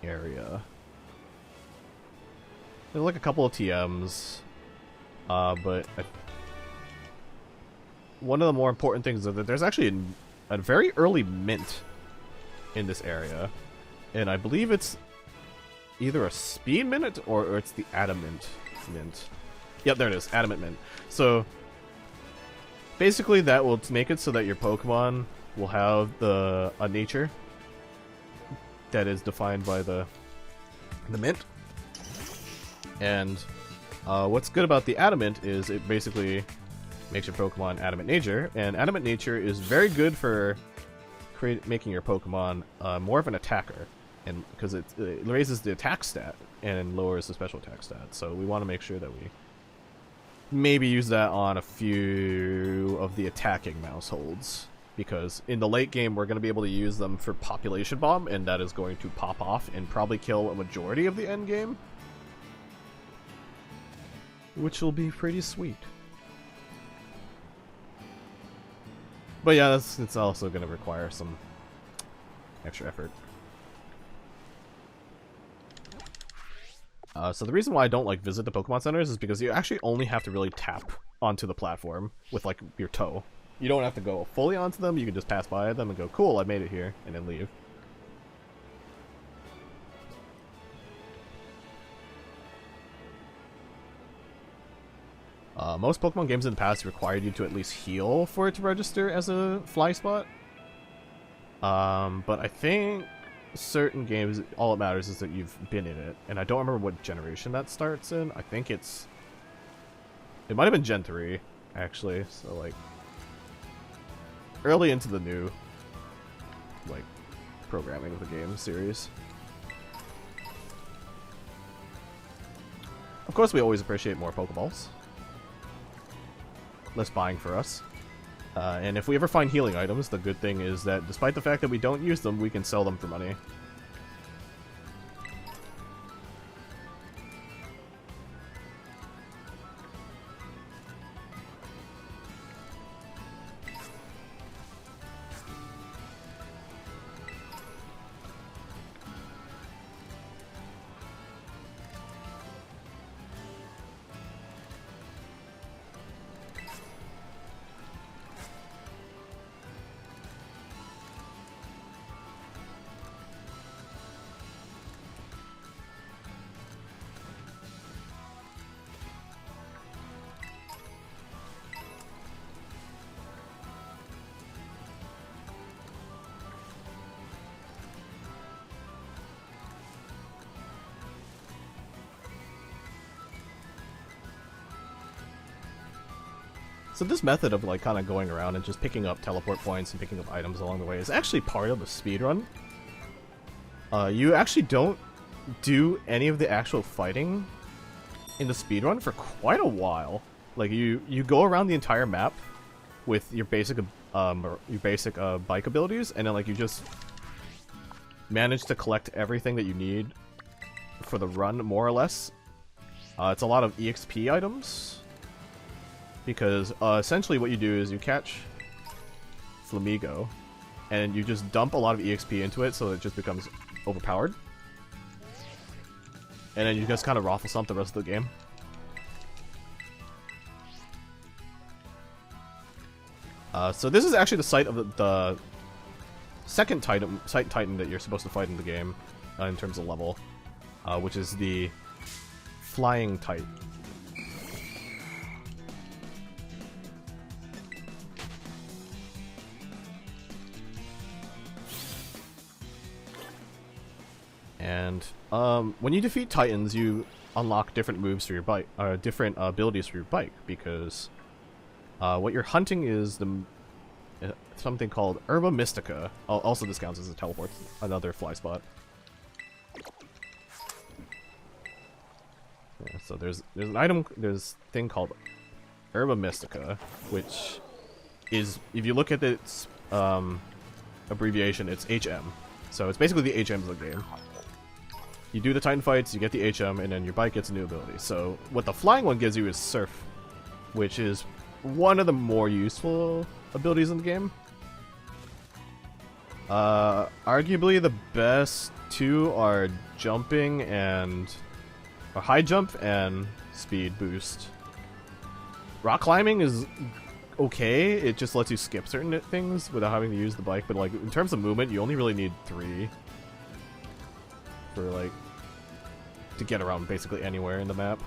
area. There's like a couple of TMs. But one of the more important things is that there's actually a very early mint in this area. And I believe it's either a speed mint or it's the adamant mint. Yep, there it is, adamant mint. So basically that will make it so that your Pokemon will have a nature that is defined by the mint. And what's good about the adamant is it basically makes your Pokemon adamant nature, and adamant nature is very good for making your Pokemon more of an attacker, and because it raises the attack stat and lowers the special attack stat. So we want to make sure that we maybe use that on a few of the attacking Mausholds, because in the late game we're going to be able to use them for population bomb, and that is going to pop off and probably kill a majority of the end game, which will be pretty sweet. But yeah, it's also going to require some extra effort. So the reason why I don't like visit the Pokemon centers is because you actually only have to really tap onto the platform with like your toe. You don't have to go fully onto them, you can just pass by them and go, cool, I made it here, and then leave. Most Pokemon games in the past required you to at least heal for it to register as a fly spot. But I think certain games, all it matters is that you've been in it. And I don't remember what generation that starts in. I think it might have been Gen 3, actually. So, like, early into the new, like, programming of the game series. Of course, we always appreciate more Pokeballs. Less buying for us. And if we ever find healing items, the good thing is that despite the fact that we don't use them, we can sell them for money. So this method of like kind of going around and just picking up teleport points and picking up items along the way is actually part of the speedrun. You actually don't do any of the actual fighting in the speedrun for quite a while. Like you go around the entire map with your basic bike abilities, and then like you just manage to collect everything that you need for the run, more or less. It's a lot of EXP items. Because essentially what you do is you catch Flamigo, and you just dump a lot of EXP into it so it just becomes overpowered. And then you just kind of raffle stomp the rest of the game. So this is actually the site of the second Titan that you're supposed to fight in the game, in terms of level, which is the Flying Titan. And when you defeat Titans, you unlock different moves for your bike, different abilities for your bike, because what you're hunting is something called Herba Mystica. Also, this counts as a teleport, another fly spot. Yeah, so there's a thing called Herba Mystica, which is, if you look at its abbreviation, it's HM. So it's basically the HMs of the game. You do the Titan fights, you get the HM, and then your bike gets a new ability. So what the flying one gives you is Surf, which is one of the more useful abilities in the game. Arguably the best two are jumping and high jump and speed boost. Rock climbing is okay, it just lets you skip certain things without having to use the bike, but like in terms of movement, you only really need 3 for like to get around basically anywhere in the map.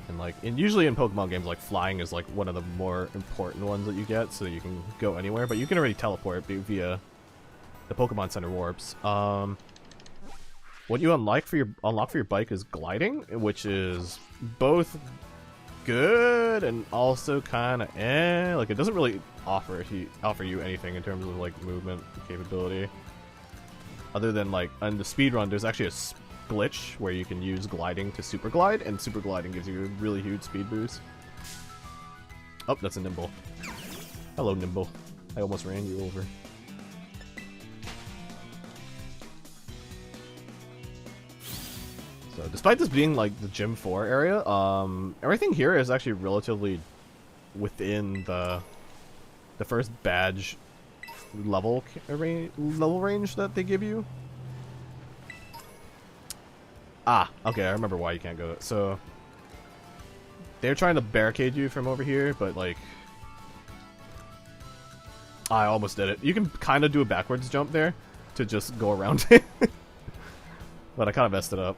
And like, usually in Pokemon games, like flying is like one of the more important ones that you get, so you can go anywhere. But you can already teleport via the Pokemon Center warps. What you unlock for your bike is gliding, which is both good and also kind of like it doesn't really offer you anything in terms of like movement capability, other than like on the speedrun there's actually a glitch where you can use gliding to super glide, and super gliding gives you a really huge speed boost. Oh, that's a Nimble. Hello, Nimble. I almost ran you over. So despite this being like the Gym 4 area, everything here is actually relatively within the first badge level range that they give you. Ah, okay, I remember why you can't go. So they're trying to barricade you from over here, but like I almost did it. You can kind of do a backwards jump there to just go around it. But I kind of messed it up.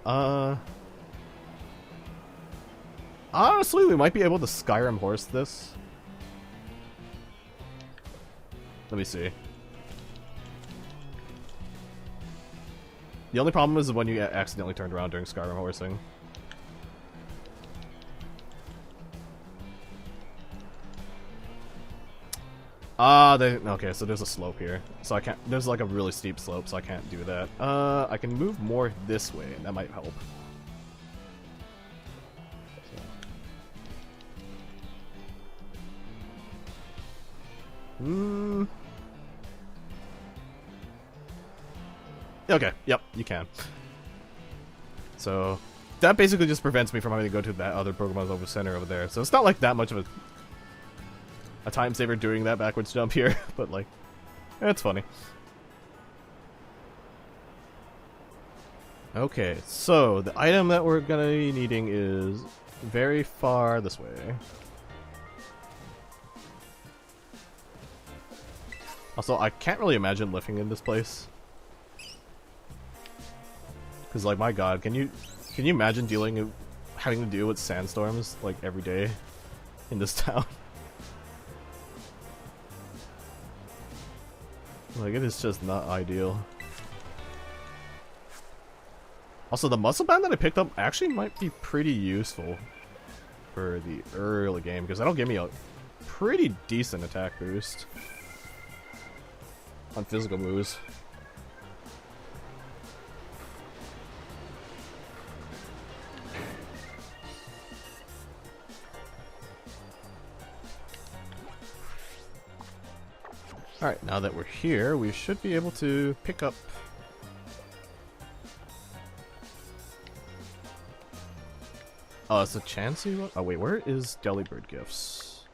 Honestly, we might be able to Skyrim horse this. Let me see. The only problem is when you get accidentally turned around during Skyrim horsing. Okay, so there's a slope here. So I can't, there's like a really steep slope, so I can't do that. I can move more this way, and that might help. Okay, yep, you can. So that basically just prevents me from having to go to that other Pokemon's over center over there. So it's not like that much of a time saver doing that backwards jump here, but like, it's funny. Okay, so the item that we're gonna be needing is very far this way. Also, I can't really imagine living in this place. Cause like, my god, can you imagine having to deal with sandstorms like every day in this town? Like, it is just not ideal. Also, the muscle band that I picked up actually might be pretty useful for the early game, because that'll give me a pretty decent attack boost on physical moves. Alright, now that we're here, we should be able to pick up... Oh, it's a Chansey one? Oh wait, where is Delibird Gifts?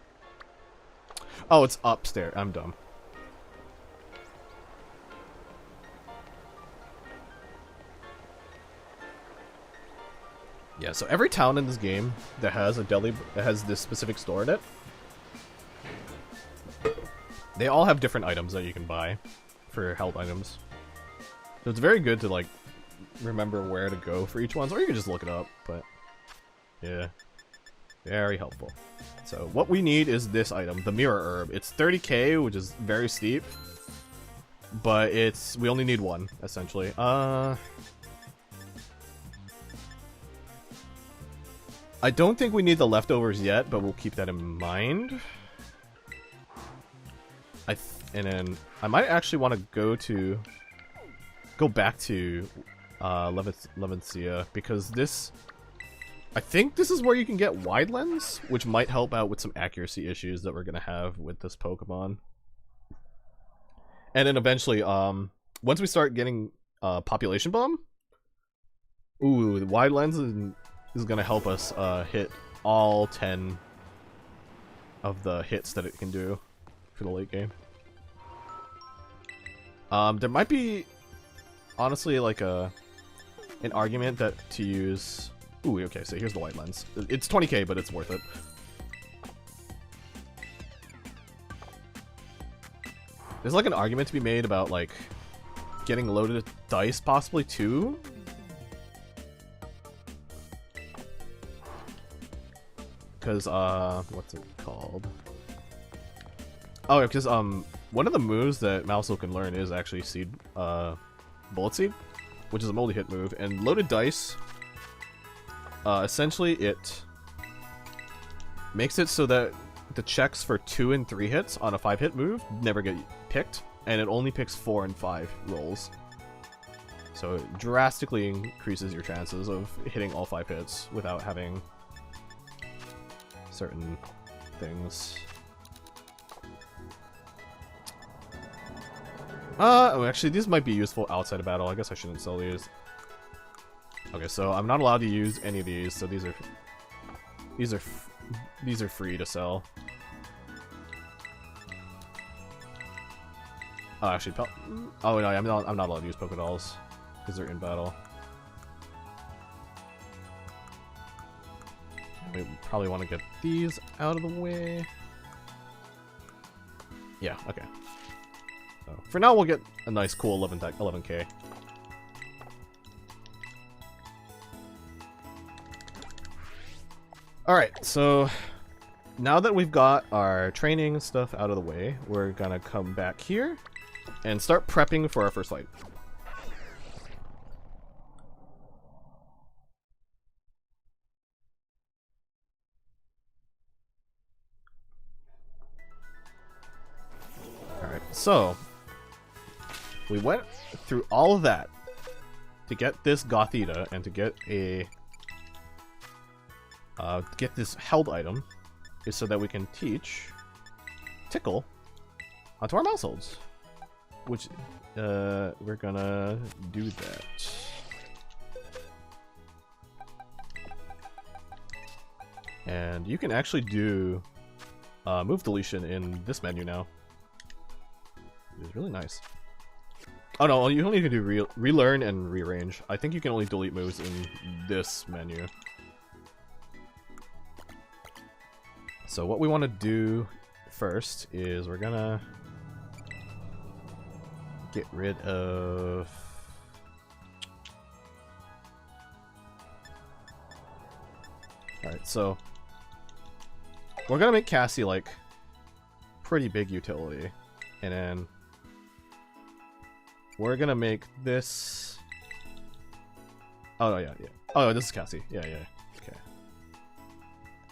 Oh, it's upstairs. I'm dumb. Yeah, so every town in this game that has a that has this specific store in it, they all have different items that you can buy for health items. So it's very good to, like, remember where to go for each one, or you can just look it up, but yeah, very helpful. So what we need is this item, the Mirror Herb. It's 30k, which is very steep, but we only need one, essentially. I don't think we need the leftovers yet, but we'll keep that in mind. And then I might actually want to go back to Levencia, because I think this is where you can get Wide Lens, which might help out with some accuracy issues that we're gonna have with this Pokemon. And then eventually, once we start getting Population Bomb, ooh, the Wide Lens is gonna help us hit all 10 of the hits that it can do for the late game. There might be, honestly, like an argument that to use... Ooh, okay, so here's the White Lens. It's 20k, but it's worth it. There's like an argument to be made about, like, getting loaded dice possibly too. Because, what's it called? Oh, yeah, because, one of the moves that Maushold can learn is actually Bullet Seed, which is a multi-hit move, and loaded dice, essentially it makes it so that the checks for 2 and 3 hits on a 5-hit move never get picked, and it only picks 4 and 5 rolls. So it drastically increases your chances of hitting all 5 hits without having certain things. Oh, actually, these might be useful outside of battle. I guess I shouldn't sell these. Okay, so I'm not allowed to use any of these, so these are free to sell. Oh, actually, oh no, I'm not allowed to use Poké Dolls because they're in battle. We probably want to get these out of the way. Yeah, okay. So for now, we'll get a nice, cool 11k. Alright, so now that we've got our training stuff out of the way, we're gonna come back here and start prepping for our first fight. Alright, so we went through all of that to get this Gothita and to get this held item, is so that we can teach Tickle onto our Mausholds, which we're gonna do that. And you can actually do move deletion in this menu now. It's really nice. Oh no, you only can do relearn and rearrange. I think you can only delete moves in this menu. So what we want to do first is we're gonna get rid of... Alright, so we're gonna make Cassie, like, pretty big utility. And then we're gonna make this... Oh, yeah, yeah. Oh, this is Cassie. Yeah, yeah. Okay.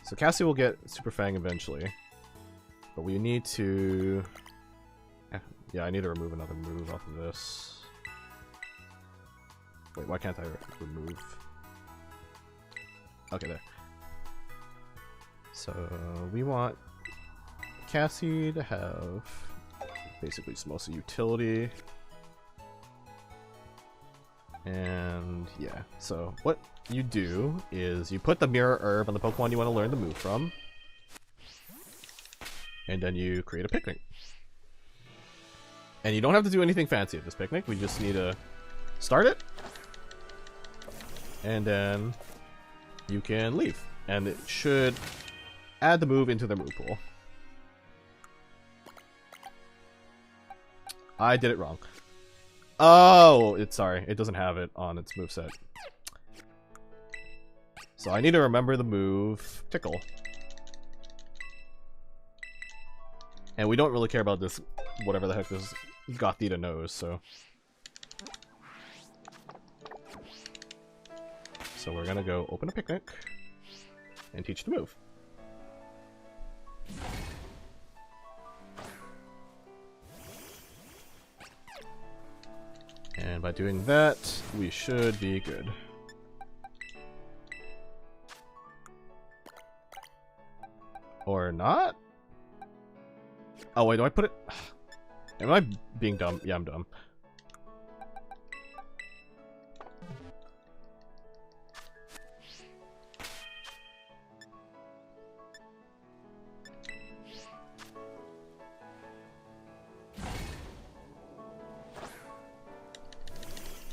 So Cassie will get Super Fang eventually. But we need to... Yeah, I need to remove another move off of this. Wait, why can't I remove? Okay, there. So we want Cassie to have basically just mostly utility. And yeah, so what you do is you put the mirror herb on the Pokemon you want to learn the move from. And then you create a picnic. And you don't have to do anything fancy at this picnic, we just need to start it. And then you can leave. And it should add the move into the move pool. I did it wrong. Oh, sorry, it doesn't have it on its moveset. So I need to remember the move Tickle. And we don't really care about this, whatever the heck this Gothita knows, so. So we're gonna go open a picnic and teach the move. And by doing that, we should be good. Or not? Oh wait, do I put it... Am I being dumb? Yeah, I'm dumb.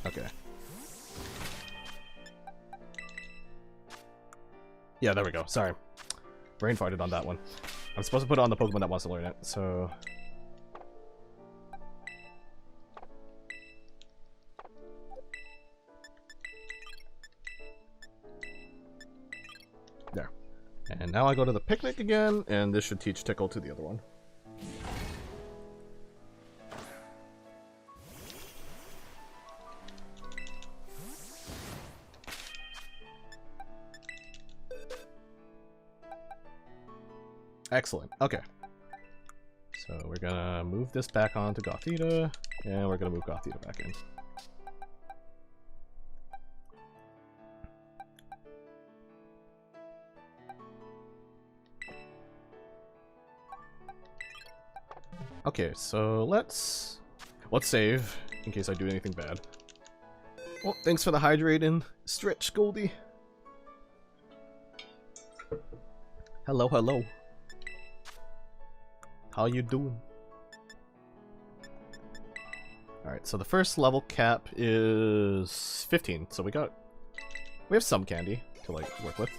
Okay. Yeah, there we go. Sorry. Brain farted on that one. I'm supposed to put it on the Pokemon that wants to learn it, so... There. And now I go to the picnic again, and this should teach Tickle to the other one. Excellent. Okay. So we're gonna move this back onto Gothita, and we're gonna move Gothita back in. Okay, so let's save in case I do anything bad. Well, thanks for the hydrate and stretch, Goldie. Hello, hello. How you doing? Alright, so the first level cap is 15, so we have some candy to like work with.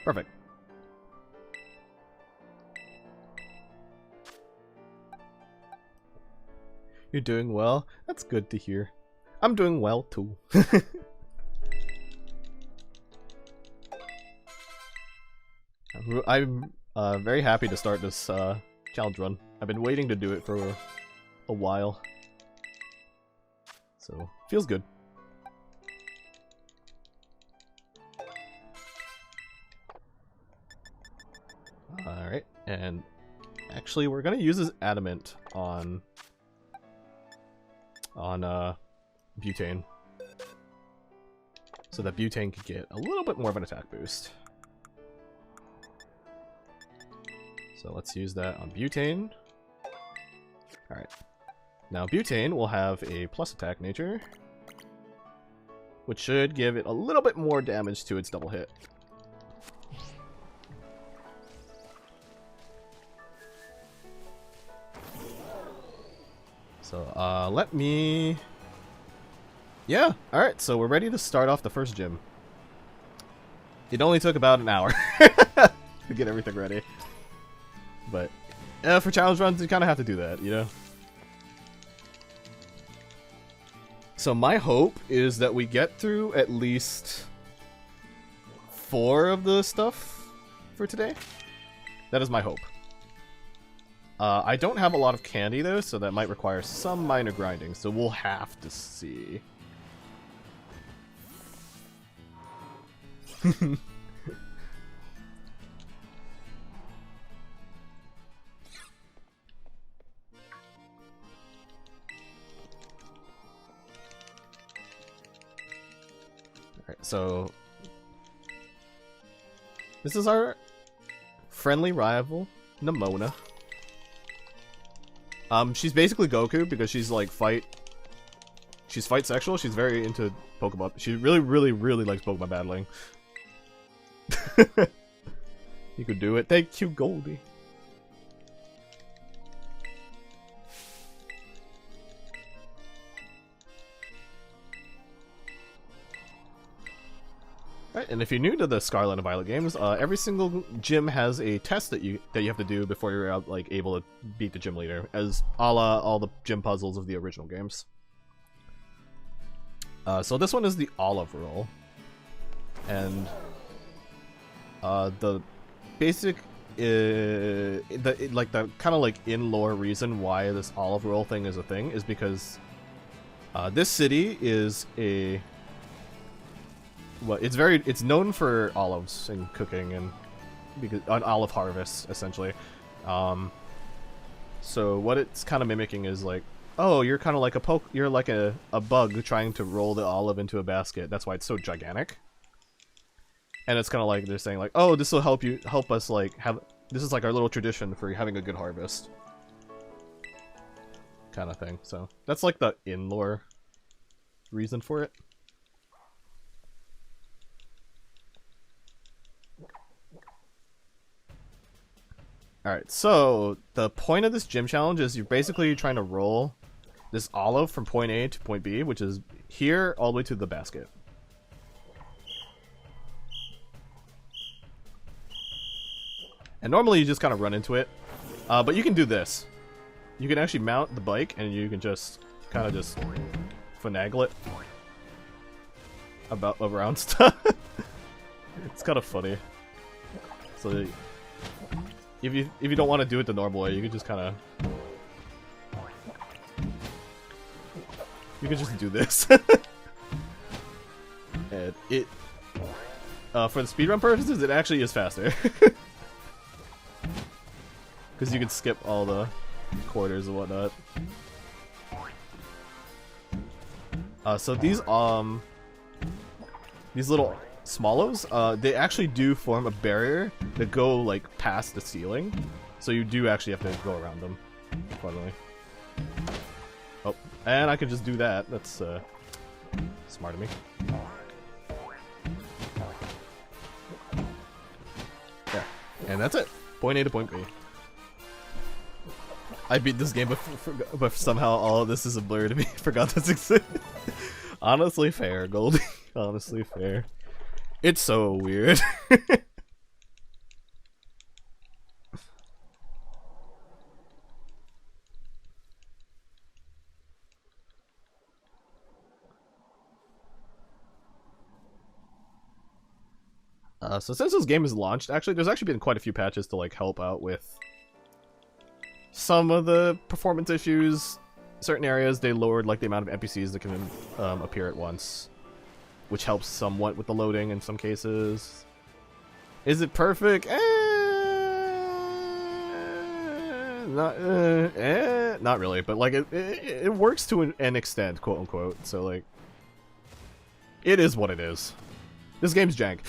Perfect. You're doing well? That's good to hear. I'm doing well too. I'm very happy to start this challenge run. I've been waiting to do it for a while. So, feels good. Alright, and actually we're gonna use this adamant on Butane. So that Butane could get a little bit more of an attack boost. So let's use that on Butane. Alright. Now Butane will have a plus attack nature, which should give it a little bit more damage to its double hit. So, let me... Yeah, alright, so we're ready to start off the first gym. It only took about an hour to get everything ready. But for challenge runs, you kind of have to do that, you know? So my hope is that we get through at least 4 of the stuff for today. That is my hope. I don't have a lot of candy though, so that might require some minor grinding, so we'll have to see. Alright, so this is our friendly rival, Nemona. She's basically Goku because she's like she's fight sexual. She's very into Pokemon. She really likes Pokemon battling. You could do it. Thank you, Goldie. Right, and if you're new to the Scarlet and Violet games, every single gym has a test that you have to do before you're like able to beat the gym leader, as a la all the gym puzzles of the original games. So this one is the olive roll, and the basic, the kind of like in-lore reason why this olive roll thing is a thing is because this city is a it's known for olives and cooking and because an olive harvest essentially. So what it's kind of mimicking is like, oh, you're kind of like you're like a bug trying to roll the olive into a basket. That's why it's so gigantic. And it's kind of like they're saying like, oh, this will help us like this is like our little tradition for having a good harvest, kind of thing. So that's like the in-lore reason for it. Alright, so the point of this gym challenge is you're basically trying to roll this olive from point A to point B, which is here all the way to the basket. And normally you just kind of run into it, but you can do this. You can actually mount the bike and you can just kind of just finagle it around stuff. It's kind of funny. So if you don't want to do it the normal way, you can just kind of just do this. And it for the speedrun purposes, it actually is faster. Because you can skip all the quarters and whatnot. So these little Swallows, they actually do form a barrier that go like past the ceiling, so you do actually have to go around them. Funnily. Oh, and I could just do that. That's smart of me. Yeah, and that's it. Point A to point B. I beat this game, but somehow all of this is a blur to me. Forgot this existed. Honestly fair, Goldie. Honestly fair. It's so weird. So since this game is launched, actually, there's actually been quite a few patches to like help out with some of the performance issues. Certain areas they lowered like the amount of NPCs that can appear at once, which helps somewhat with the loading in some cases. Is it perfect? Not really, but like it works to an extent, quote unquote. So like, it is what it is. This game's jank.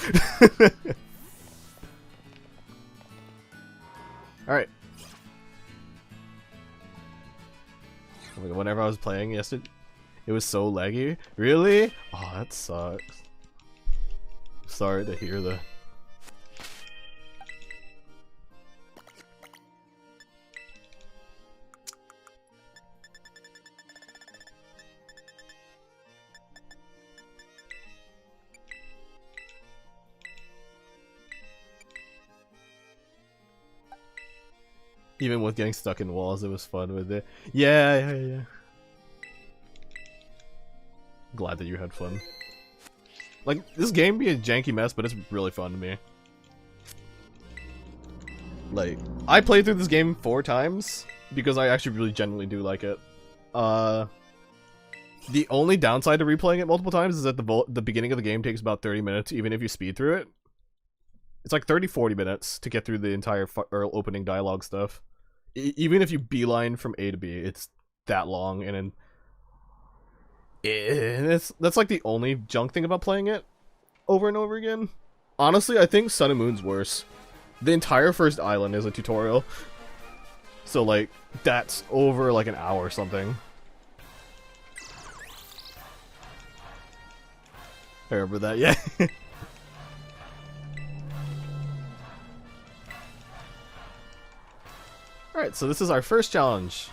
Alright. Whenever I was playing yesterday, it was so laggy. Really? Oh, that sucks. Sorry to hear that. Even with getting stuck in walls, it was fun with it. Yeah. Glad that you had fun. Like, this game be a janky mess, but it's really fun to me. Like, I played through this game 4 times because I actually really genuinely do like it. The only downside to replaying it multiple times is that the beginning of the game takes about 30 minutes, even if you speed through it. It's like 30-40 minutes to get through the entire opening dialogue stuff. Even if you beeline from A to B, it's that long, and that's like the only junk thing about playing it over and over again. Honestly, I think Sun and Moon's worse. The entire first island is a tutorial. So, like, that's over, like, an hour or something. I remember that, yeah. Alright, so this is our first challenge.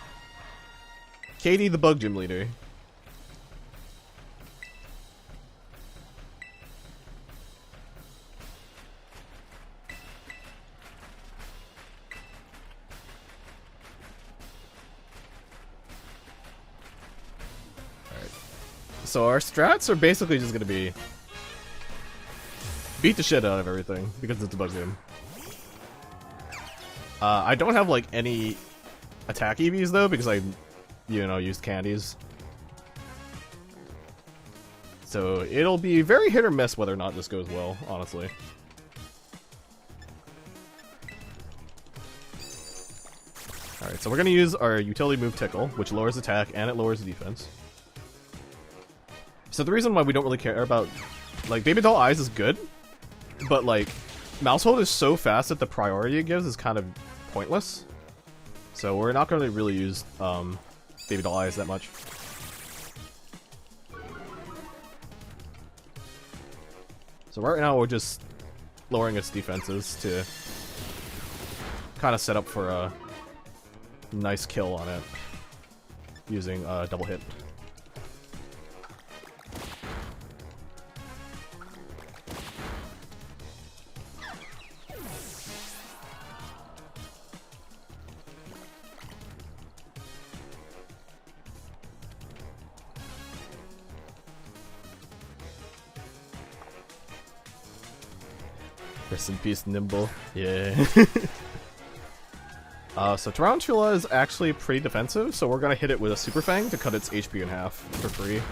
Katie the Bug Gym Leader. So our strats are basically just gonna be beat the shit out of everything because it's a bug game. I don't have like any attack EVs though because I, used candies. So it'll be very hit or miss whether or not this goes well, honestly. Alright, so we're gonna use our utility move Tickle, which lowers attack and it lowers defense. So the reason why we don't really care about, like, Baby Doll Eyes is good, but, like, Maushold is so fast that the priority it gives is kind of pointless. So we're not going to really use Baby Doll Eyes that much. So right now we're just lowering its defenses to kind of set up for a nice kill on it using double hit. Rest in peace, Nimble. Yeah. So Tarantula is actually pretty defensive, so we're gonna hit it with a Super Fang to cut its HP in half for free.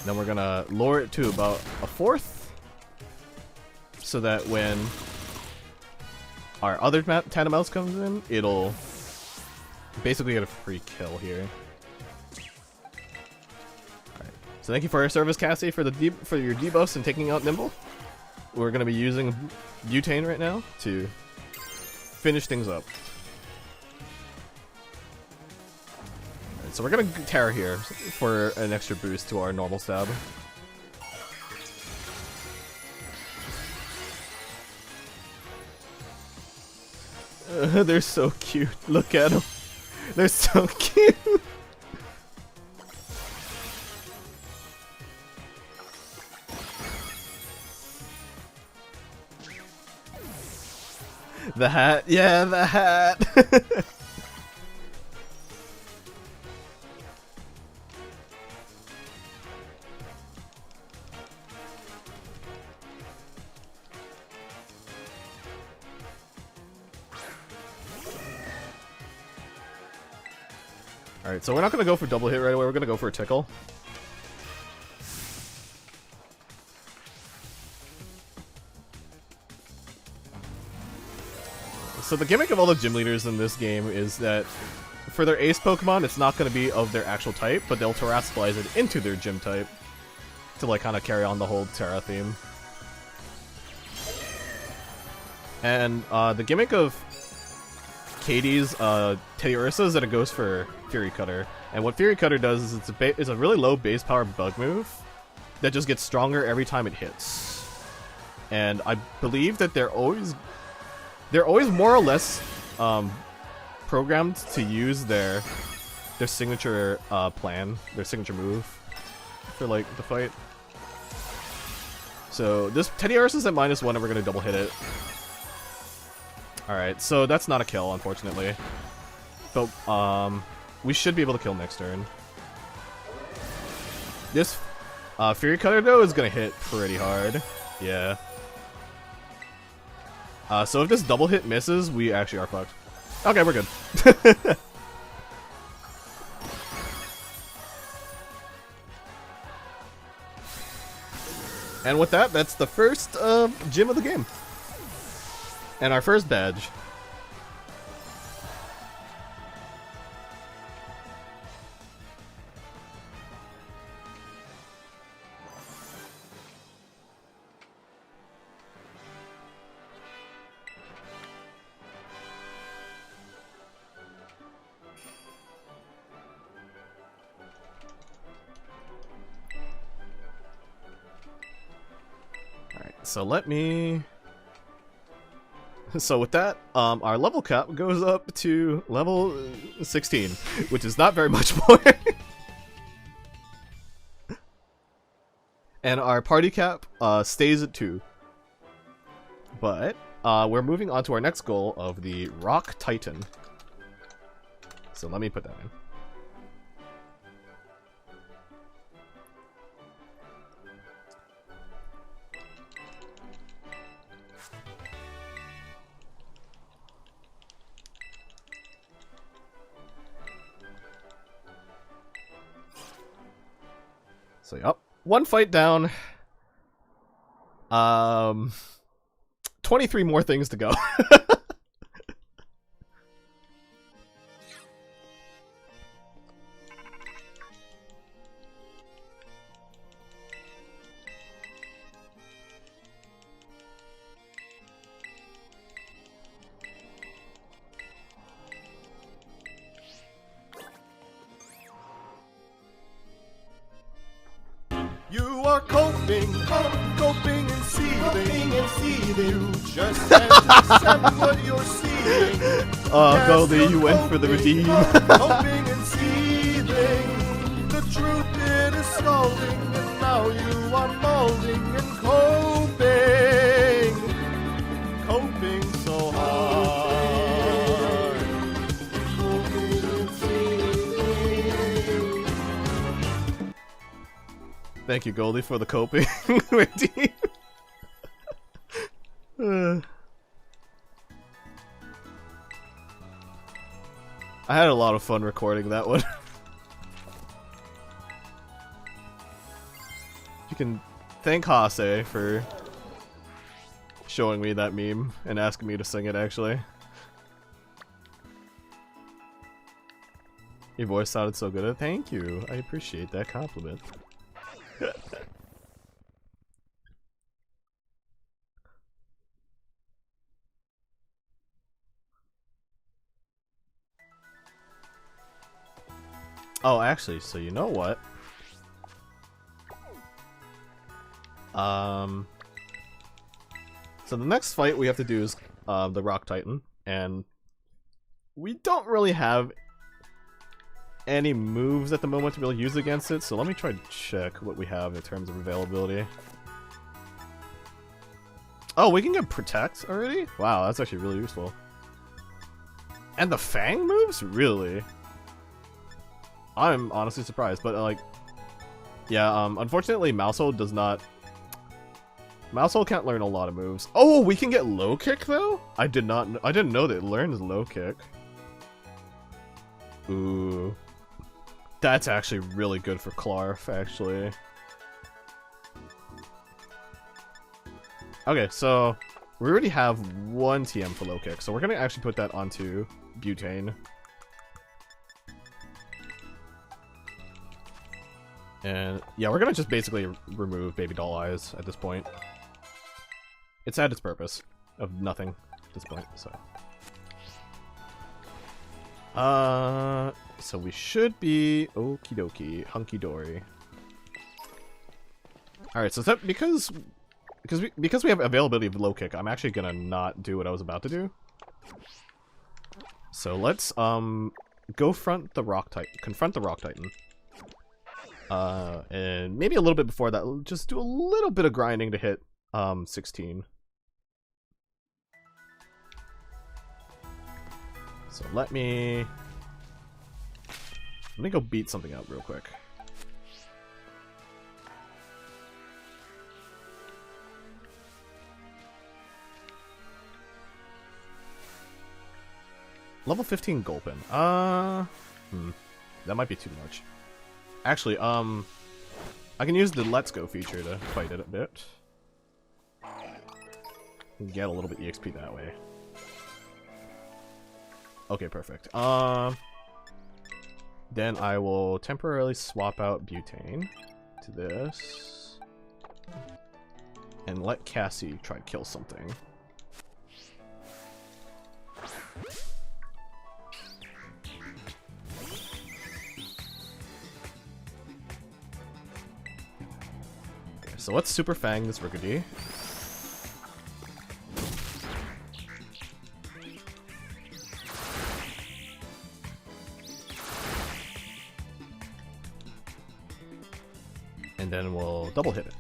Then we're gonna lower it to about a 1/4, so that when our other Tandemaus comes in, it'll basically get a free kill here. So thank you for your service, Cassie, for your debuffs and taking out Nimble. We're going to be using Butane right now to finish things up. Right, so we're going to Terra here for an extra boost to our normal stab. They're so cute. Look at them. They're so cute. The hat, yeah, the hat. Alright, so we're not gonna go for double hit right away, we're gonna go for a Tickle. So the gimmick of all the gym leaders in this game is that for their ace Pokemon, it's not going to be of their actual type, but they'll terrestrialize it into their gym type to like kind of carry on the whole Terra theme. And the gimmick of Katie's Teddiursa is that it goes for Fury Cutter. And what Fury Cutter does is it's a really low base power bug move that just gets stronger every time it hits. And I believe that they're always more or less programmed to use their signature plan, their signature move for like the fight. So this Teddiursa is at -1 and we're gonna double hit it. Alright, so that's not a kill, unfortunately. But we should be able to kill next turn. This Fury Cutter though is gonna hit pretty hard. Yeah. So if this double hit misses, we actually are fucked. Okay, we're good. And with that, that's the first gym of the game. And our first badge. So let me... So with that, our level cap goes up to level 16, which is not very much more. And our party cap stays at 2. But we're moving on to our next goal of the Rock Titan. So let me put that in. So yep, 1 fight down. 23 more things to go. You are coping and seething. You just can't accept what you're seeing. Oh, Yes, Goldie, you're you went for the redeem. Coping and seething. The truth it is scalding, and now you are molding and coping so hard. Coping and seething. Thank you, Goldie, for the coping redeem. I had a lot of fun recording that one. You can thank Hase for showing me that meme and asking me to sing it, actually. Your voice sounded so good. Thank you. I appreciate that compliment. Oh, actually, so you know what? So the next fight we have to do is the Rock Titan, and we don't really have any moves at the moment to be able to use against it, so let me try to check what we have in terms of availability. Oh, we can get Protect already? Wow, that's actually really useful. And the Fang moves? Really? I'm honestly surprised, but like, yeah, unfortunately Maushold does not... Maushold can't learn a lot of moves. Oh, we can get low kick though? I didn't know that it learns low kick. Ooh. That's actually really good for Clarf, actually. Okay, so we already have 1 TM for low kick, so we're gonna actually put that onto Butane. And yeah, we're gonna just basically remove Baby Doll Eyes at this point. It's had its purpose of nothing at this point, so. So we should be okie dokie, hunky dory. Alright, so that because we have availability of low kick, I'm actually gonna not do what I was about to do. So let's go confront the Rock Titan. And maybe a little bit before that, just do a little bit of grinding to hit 16. So let me go beat something out real quick. Level 15 Gulpin. That might be too much. Actually, I can use the Let's Go feature to fight it a bit. And get a little bit EXP that way. Okay, perfect. Then I will temporarily swap out butane to this. And let Cassie try to kill something. Okay, so let's Super Fang this Rickety. And then we'll double hit it.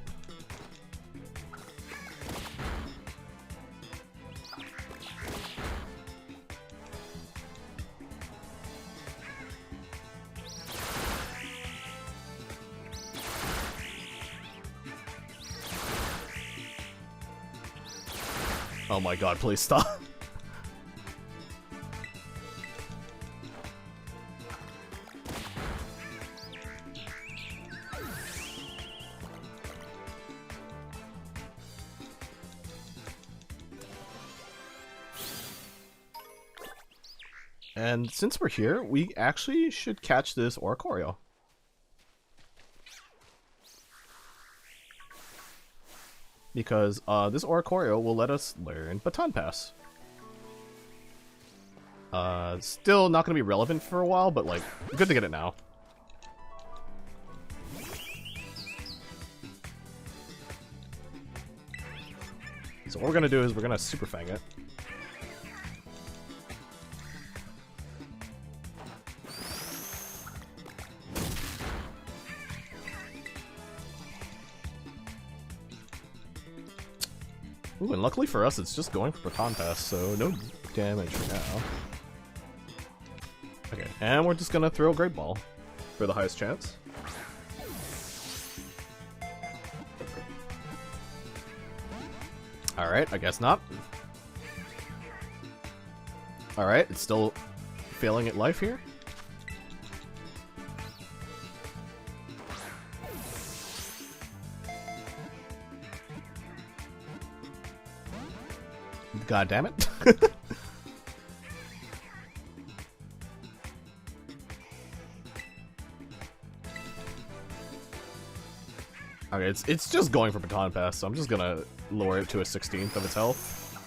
Oh my god, please stop. And since we're here, we actually should catch this Oricorio. Because this Oricorio will let us learn Baton Pass. Still not going to be relevant for a while, but like, good to get it now. So what we're going to do is we're going to Super Fang it. Ooh, and luckily for us, it's just going for Baton Pass, so no damage for now. Okay, and we're just gonna throw a Great Ball for the highest chance. Alright, I guess not. Alright, it's still failing at life here. God damn it. Okay, it's just going for Baton Pass, so I'm just gonna lower it to a 16th of its health.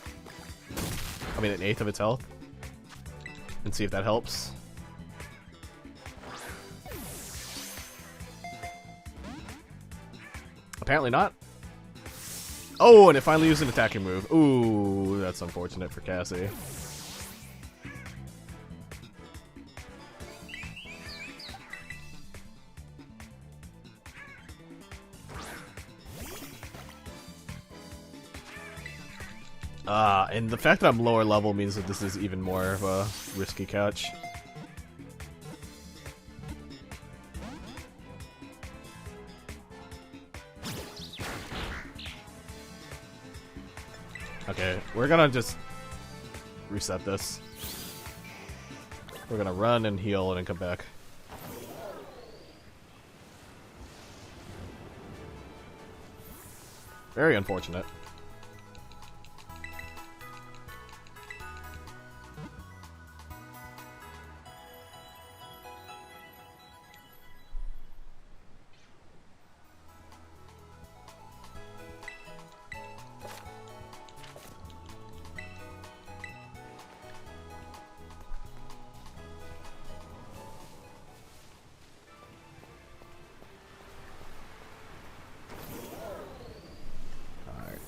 I mean, an 8th of its health. And see if that helps. Apparently not. Oh, and it finally used an attacking move. Ooh, that's unfortunate for Cassie. And the fact that I'm lower level means that this is even more of a risky catch. Okay, we're gonna just reset this. We're gonna run and heal and then come back. Very unfortunate.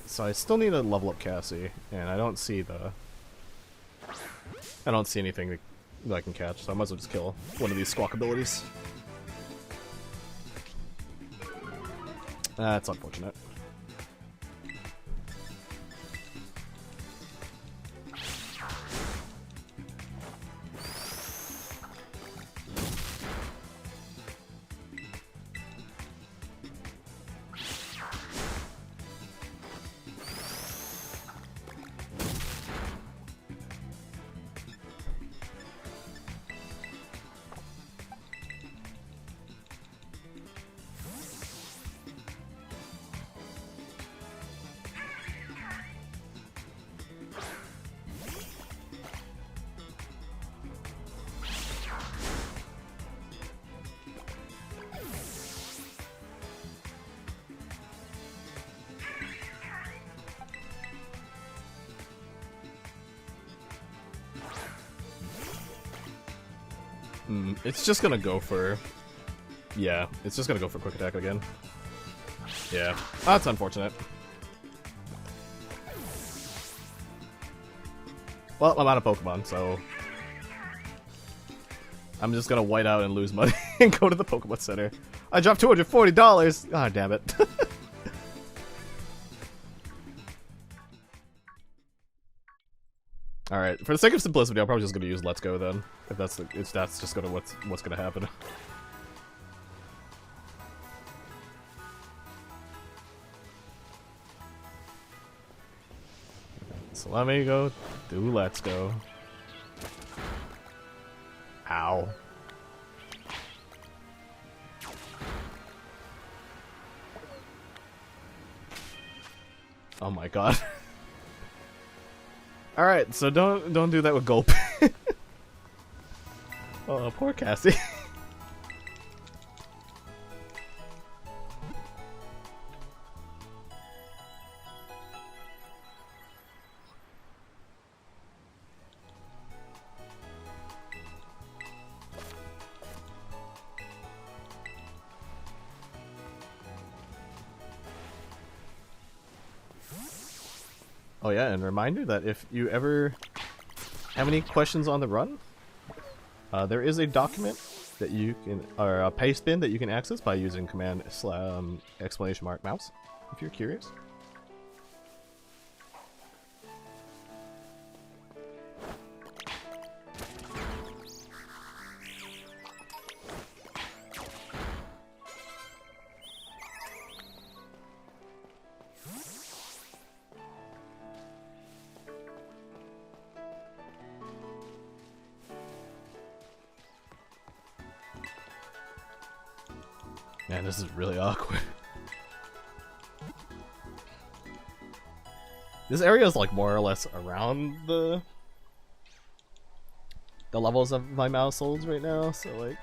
So I still need to level up Cassie, and I don't see anything that I can catch, so I might as well just kill one of these squawk abilities. That's unfortunate. It's just gonna go for... Yeah, it's just gonna go for quick attack again. Yeah, that's unfortunate. Well, I'm out of Pokemon, so... I'm just gonna white out and lose money and go to the Pokemon Center. I dropped $240! Ah, damn it. Alright, for the sake of simplicity, I'm probably just gonna use Let's Go then. If that's that's just gonna what's gonna happen. So let me go do Let's Go. Ow. Oh my god. Alright, so don't do that with Gulp. Oh, poor Cassie. Oh yeah, and reminder that if you ever have any questions on the run, there is a document that you can, or a paste bin that you can access by using command !! mouse, if you're curious. Man, this is really awkward. This area is like more or less around the levels of my Mausholds right now, so like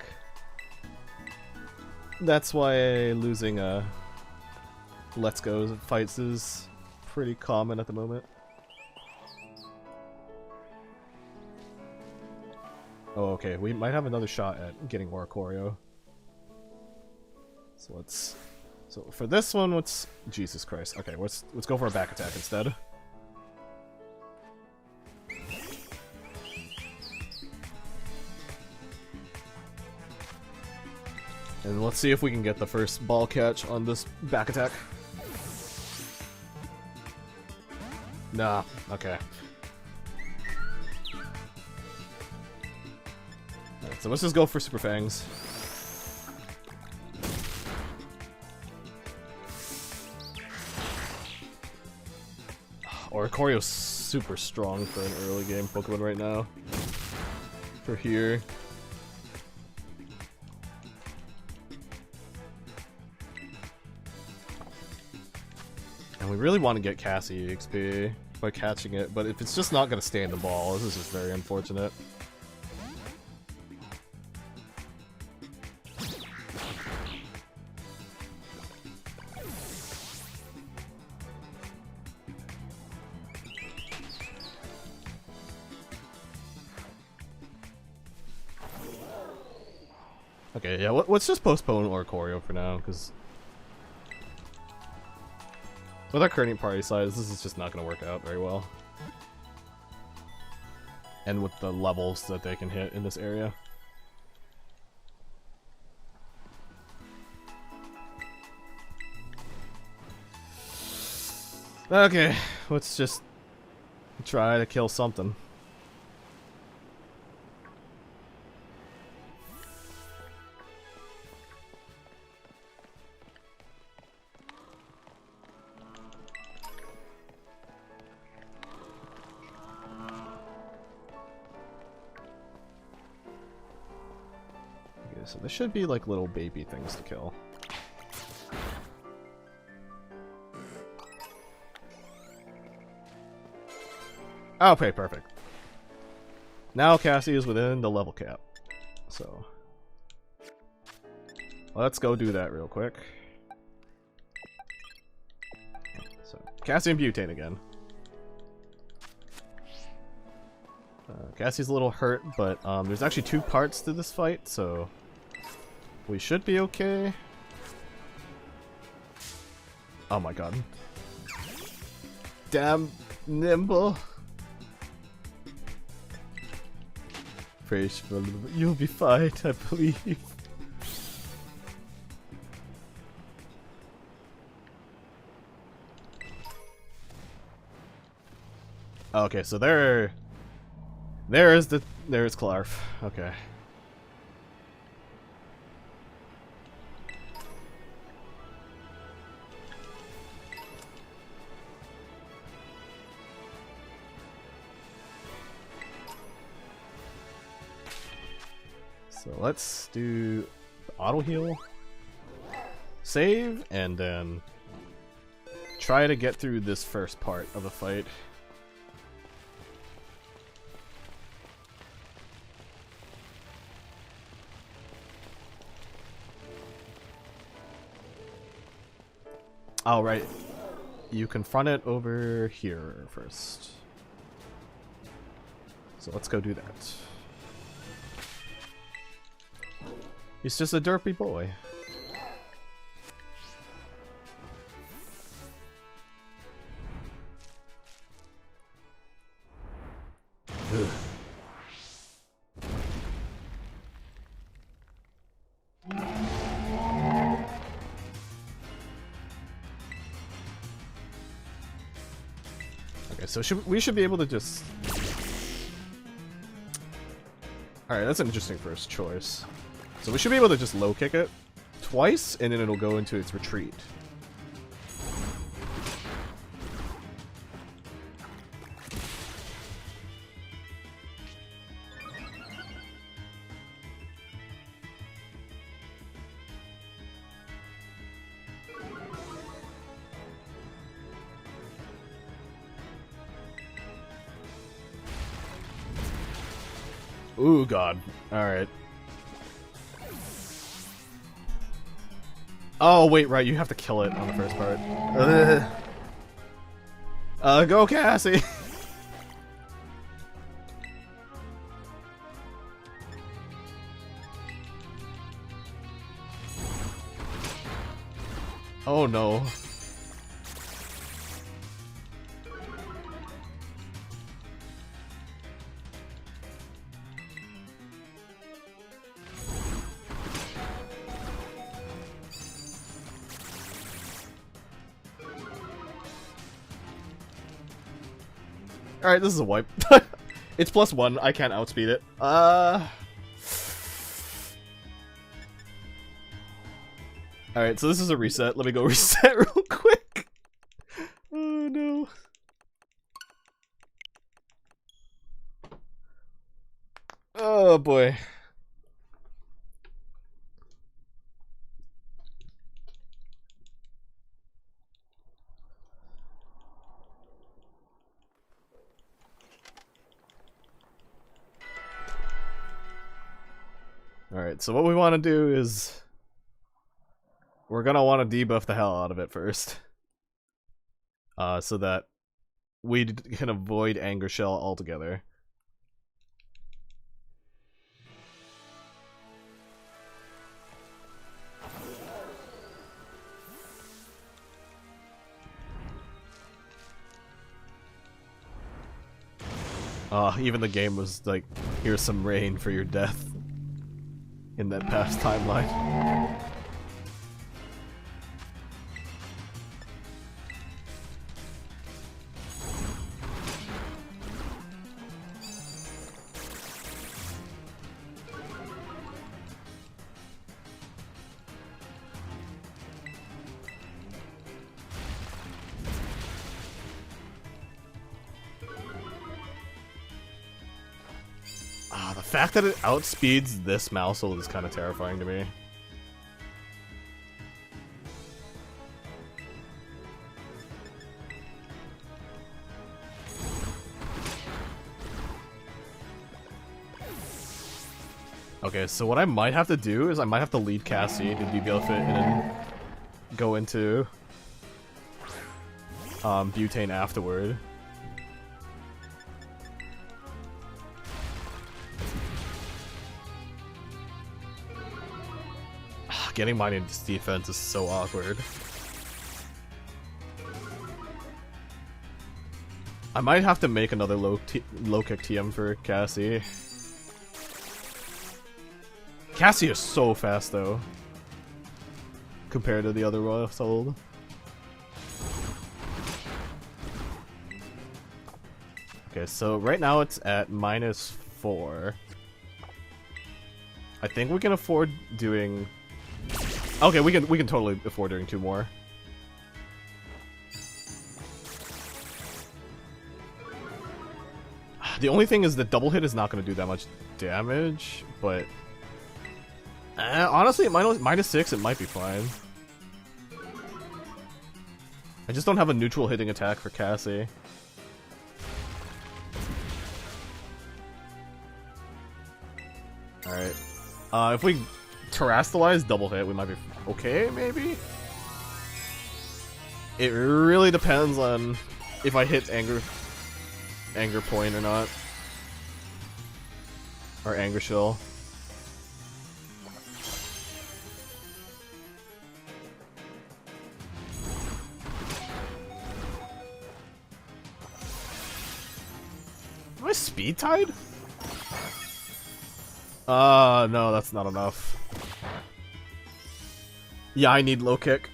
that's why losing Let's Go fights is pretty common at the moment. Oh, okay, we might have another shot at getting Oricorio. So for this one, Jesus Christ. Okay, let's go for a back attack instead. And let's see if we can get the first ball catch on this back attack. Nah, okay. Alright, so let's just go for Super Fangs. Oricorio's super strong for an early game Pokemon right now. For here. And we really want to get Cassie XP by catching it, but if it's just not going to stay in the ball, this is just very unfortunate. Okay, yeah, let's just postpone Oricorio for now, because with our current party size, this is just not going to work out very well. And with the levels that they can hit in this area. Okay, let's just try to kill something. So there should be like little baby things to kill. Okay, perfect. Now Cassie is within the level cap. So let's go do that real quick. So Cassie and Butane again. Cassie's a little hurt, but there's actually 2 parts to this fight, so we should be okay. Oh my god. Damn nimble. Fresh, you'll be fine, I believe. Okay, so there's Clarf. Okay. So let's do auto heal, save, and then try to get through this first part of the fight. Oh, right. You confront it over here first. So let's go do that. He's just a derpy boy. Ugh. Okay, so we should be able to just... Alright, that's an interesting first choice. So we should be able to just low kick it twice, and then it'll go into its retreat. Ooh, God. Alright. Oh, wait, right, you have to kill it on the first part. Go Cassie! Oh no. Alright, this is a wipe. It's +1, I can't outspeed it. Alright, so this is a reset. Let me go reset real quick. Oh no. Oh boy. Alright, so what we want to do is... we're gonna want to debuff the hell out of it first. So that we can avoid Anger Shell altogether. Even the game was like, here's some rain for your death. In that past timeline. The fact that it outspeeds this Maushold is kind of terrifying to me. Okay, so what I might have to do is I might have to lead Cassie to debuff it and then go into butane afterward. getting mine in this defense is so awkward. I might have to make another low kick TM for Cassie. Cassie is so fast though, compared to the other Maushold. Okay, so right now it's at -4. I think we can afford doing. Okay, we can totally afford doing 2 more. The only thing is the double hit is not going to do that much damage, but honestly, at -6, it might be fine. I just don't have a neutral hitting attack for Cassie. Alright. If we terrestrialize double hit, we might be okay, maybe? It really depends on if I hit anger point or not. Or anger shell. Am I speed tied? No, that's not enough. Yeah, I need low kick.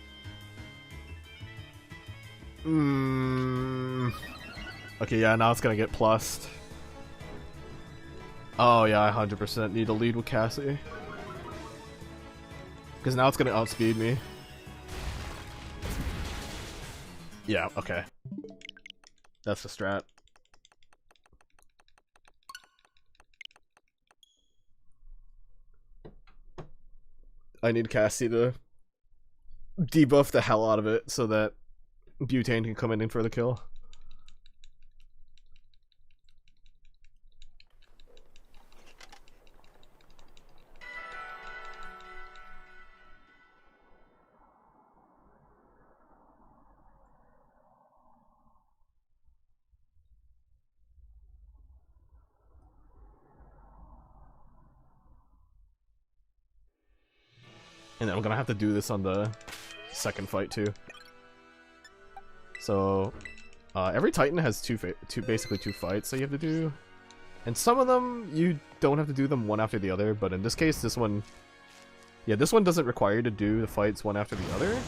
Okay, yeah, now it's gonna get plussed. Oh yeah, I 100% need to lead with Cassie. Because now it's gonna outspeed me. Yeah, okay. That's the strat. I need Cassie to debuff the hell out of it so that Butane can come in for the kill. And then I'm gonna have to do this on the second fight too. So, every Titan has basically two fights that you have to do, and some of them you don't have to do them one after the other. But in this case, this one, yeah, this one doesn't require you to do the fights one after the other.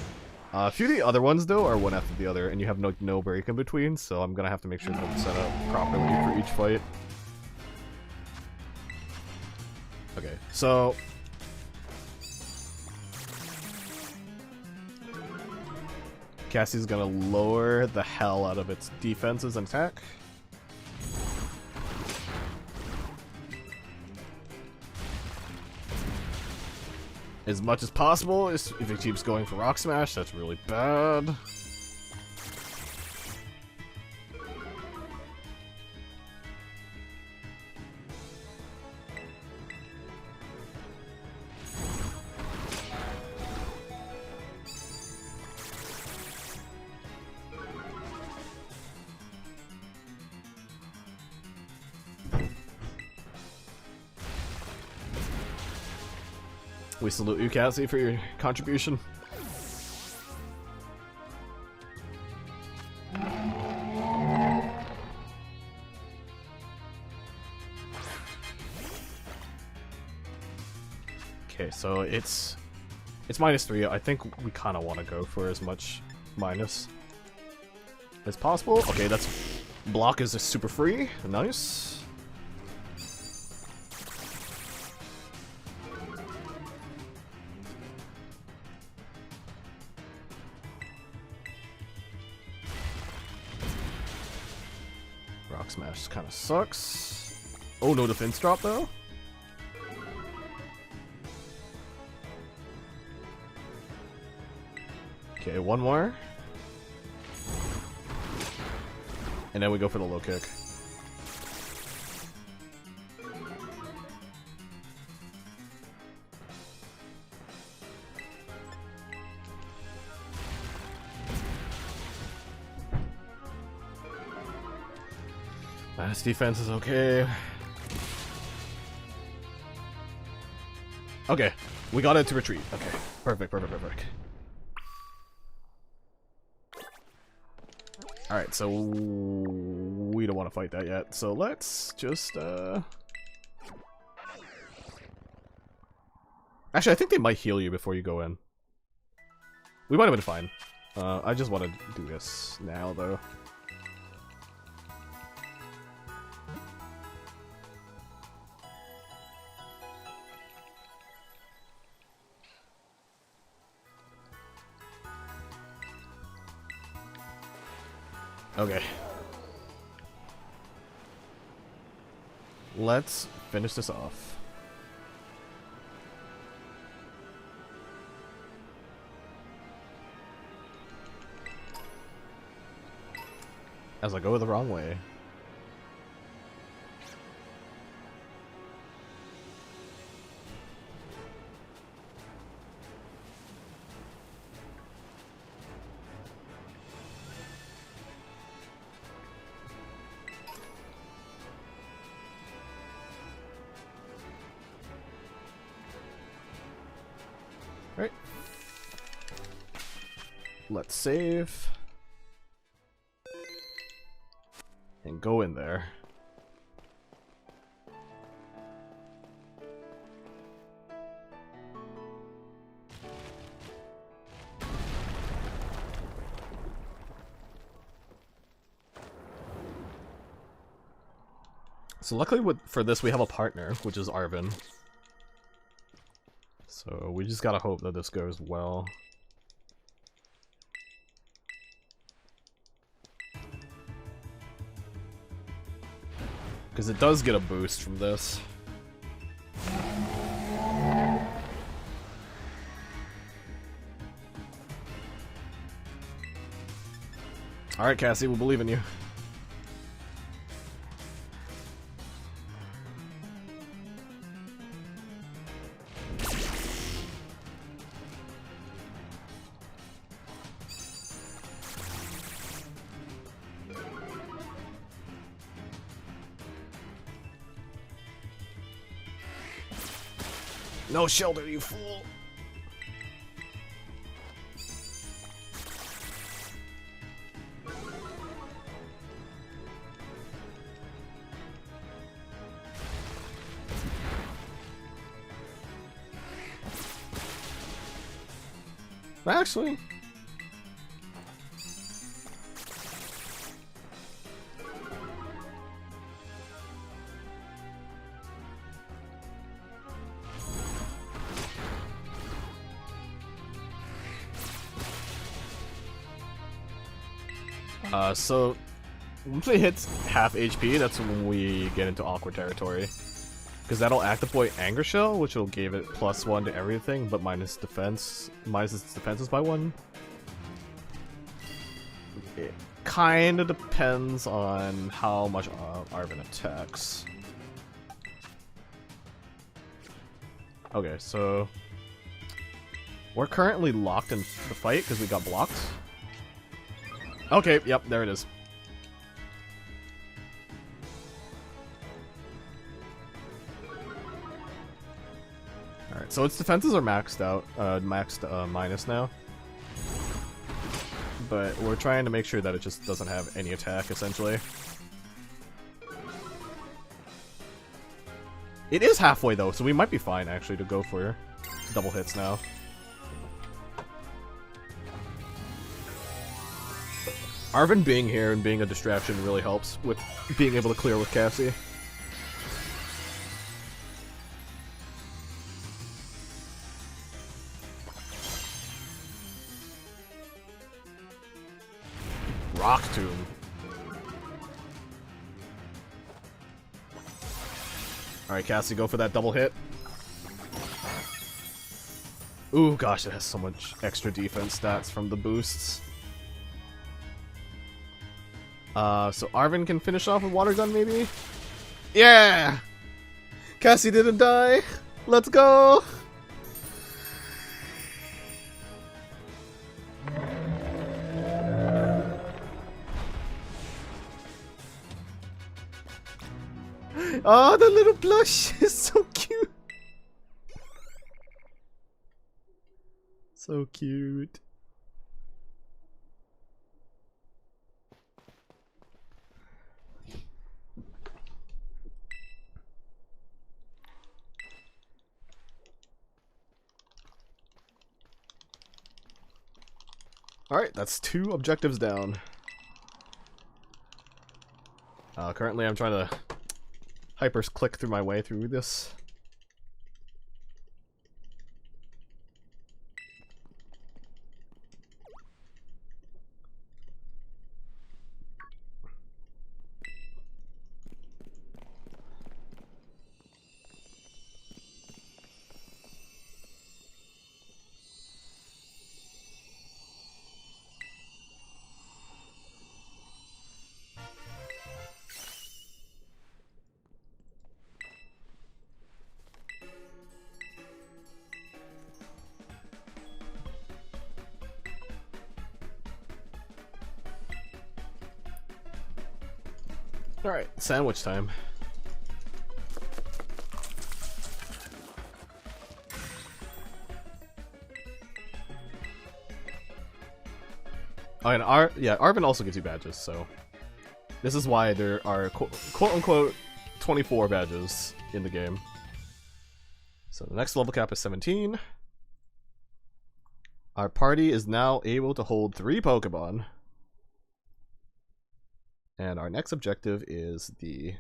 A few of the other ones though are one after the other, and you have no break in between. So I'm gonna have to make sure that I'm set up properly for each fight. Okay, so. Cassie's gonna lower the hell out of its defenses and attack. As much as possible. If it keeps going for Rock Smash, that's really bad. We salute you, Cassie, for your contribution. Okay, so it's -3. I think we kind of want to go for as much minus as possible. Okay, that's block is super free. Nice. Rock Smash kind of sucks. Oh, no defense drop though. Okay, one more. And then we go for the low kick. This defense is okay. Okay, we got it to retreat. Okay, perfect. Alright, so we don't want to fight that yet, so let's just, Actually, I think they might heal you before you go in. We might have been fine. I just want to do this now, though. Okay. Let's finish this off. As I go the wrong way. Right. Let's save. And go in there. So luckily for this we have a partner, which is Arvin. So we just gotta hope that this goes well. Because it does get a boost from this. Alright, Cassie, we believe in you. No shelter, you fool! Actually... so once it hits half HP, that's when we get into awkward territory. Because that'll activate Anger Shell, which will give it +1 to everything, but minus defense. Minus its defenses by 1. It kinda depends on how much Arvin attacks. Okay, so we're currently locked in the fight because we got blocked. Okay, yep, there it is. Alright, so its defenses are maxed out, minus now. But we're trying to make sure that it just doesn't have any attack, essentially. It is halfway though, so we might be fine actually to go for double hits now. Arvin being here and being a distraction really helps with being able to clear with Cassie. Rock Tomb. Alright, Cassie, go for that double hit. Ooh, gosh, it has so much extra defense stats from the boosts. So Arvin can finish off with Water Gun, maybe? Yeah! Cassie didn't die! Let's go! Oh, the little blush is so cute! So cute. Alright, that's 2 objectives down. Currently I'm trying to click through my way through this. Alright, sandwich time. Oh, and Arvin also gives you badges, so this is why there are quote-unquote 24 badges in the game. So the next level cap is 17. Our party is now able to hold 3 Pokemon. And our next objective is the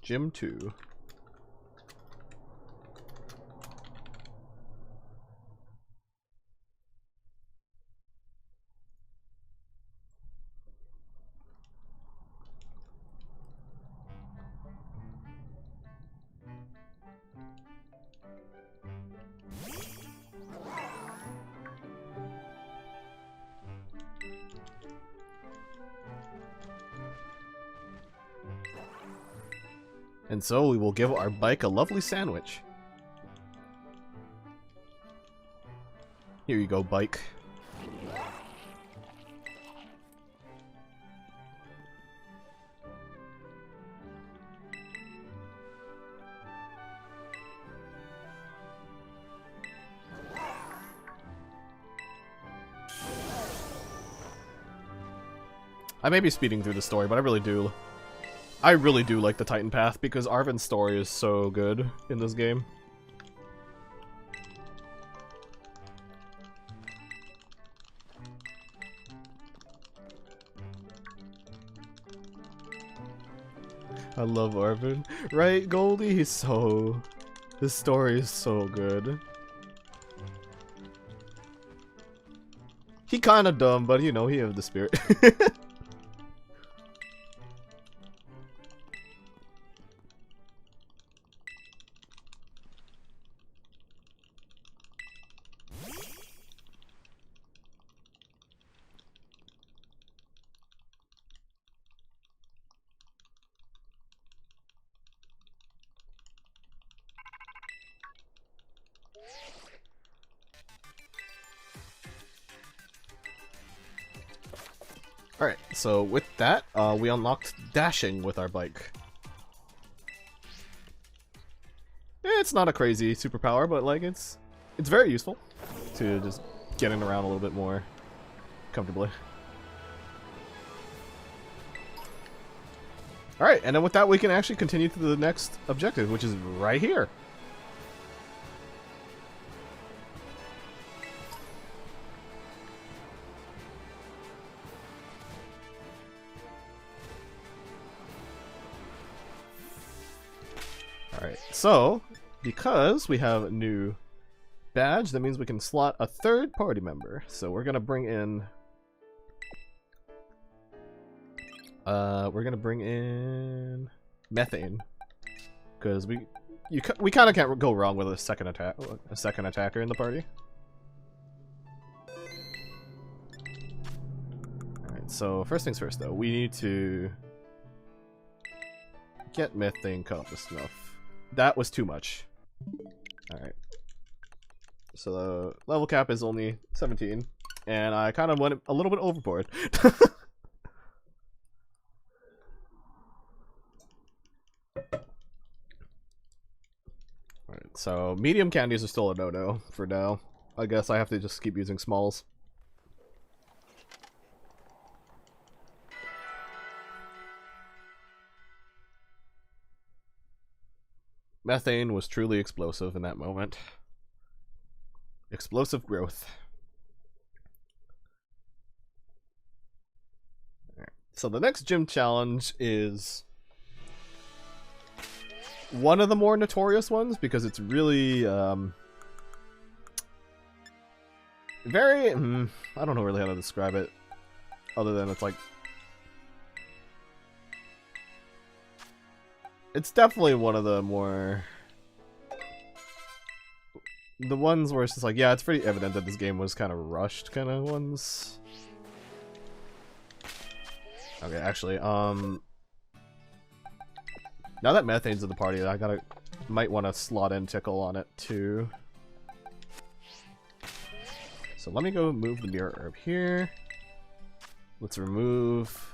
Gym 2. And so we will give our bike a lovely sandwich. Here you go, bike. I may be speeding through the story, but I really do like the Titan Path because Arvin's story is so good in this game. I love Arvin. Right, Goldie? His story is so good. He kinda dumb, but you know, he has the spirit. Alright, so with that, we unlocked dashing with our bike. It's not a crazy superpower, but like it's very useful to just getting around a little bit more comfortably. Alright, and then with that we can actually continue to the next objective, which is right here. Alright, so, because we have a new badge, that means we can slot a 3rd party member. So we're gonna bring in... Methane. Because we kinda can't go wrong with a second attacker in the party. Alright, so first things first though, we need to get Methane cut up to snuff. That was too much. Alright. So the level cap is only 17, and I kind of went a little bit overboard. Alright, so medium candies are still a no-no for now. I guess I have to just keep using smalls. Methane was truly explosive in that moment. Explosive growth. Alright, so the next gym challenge is one of the more notorious ones because it's really very I don't know really how to describe it other than it's like it's definitely one of the more the ones where it's just like, yeah, it's pretty evident that this game was kind of rushed kind of ones. Okay, actually, now that Methane's in the party, I might want to slot in Tickle on it too. So let me go move the mirror herb here. Let's remove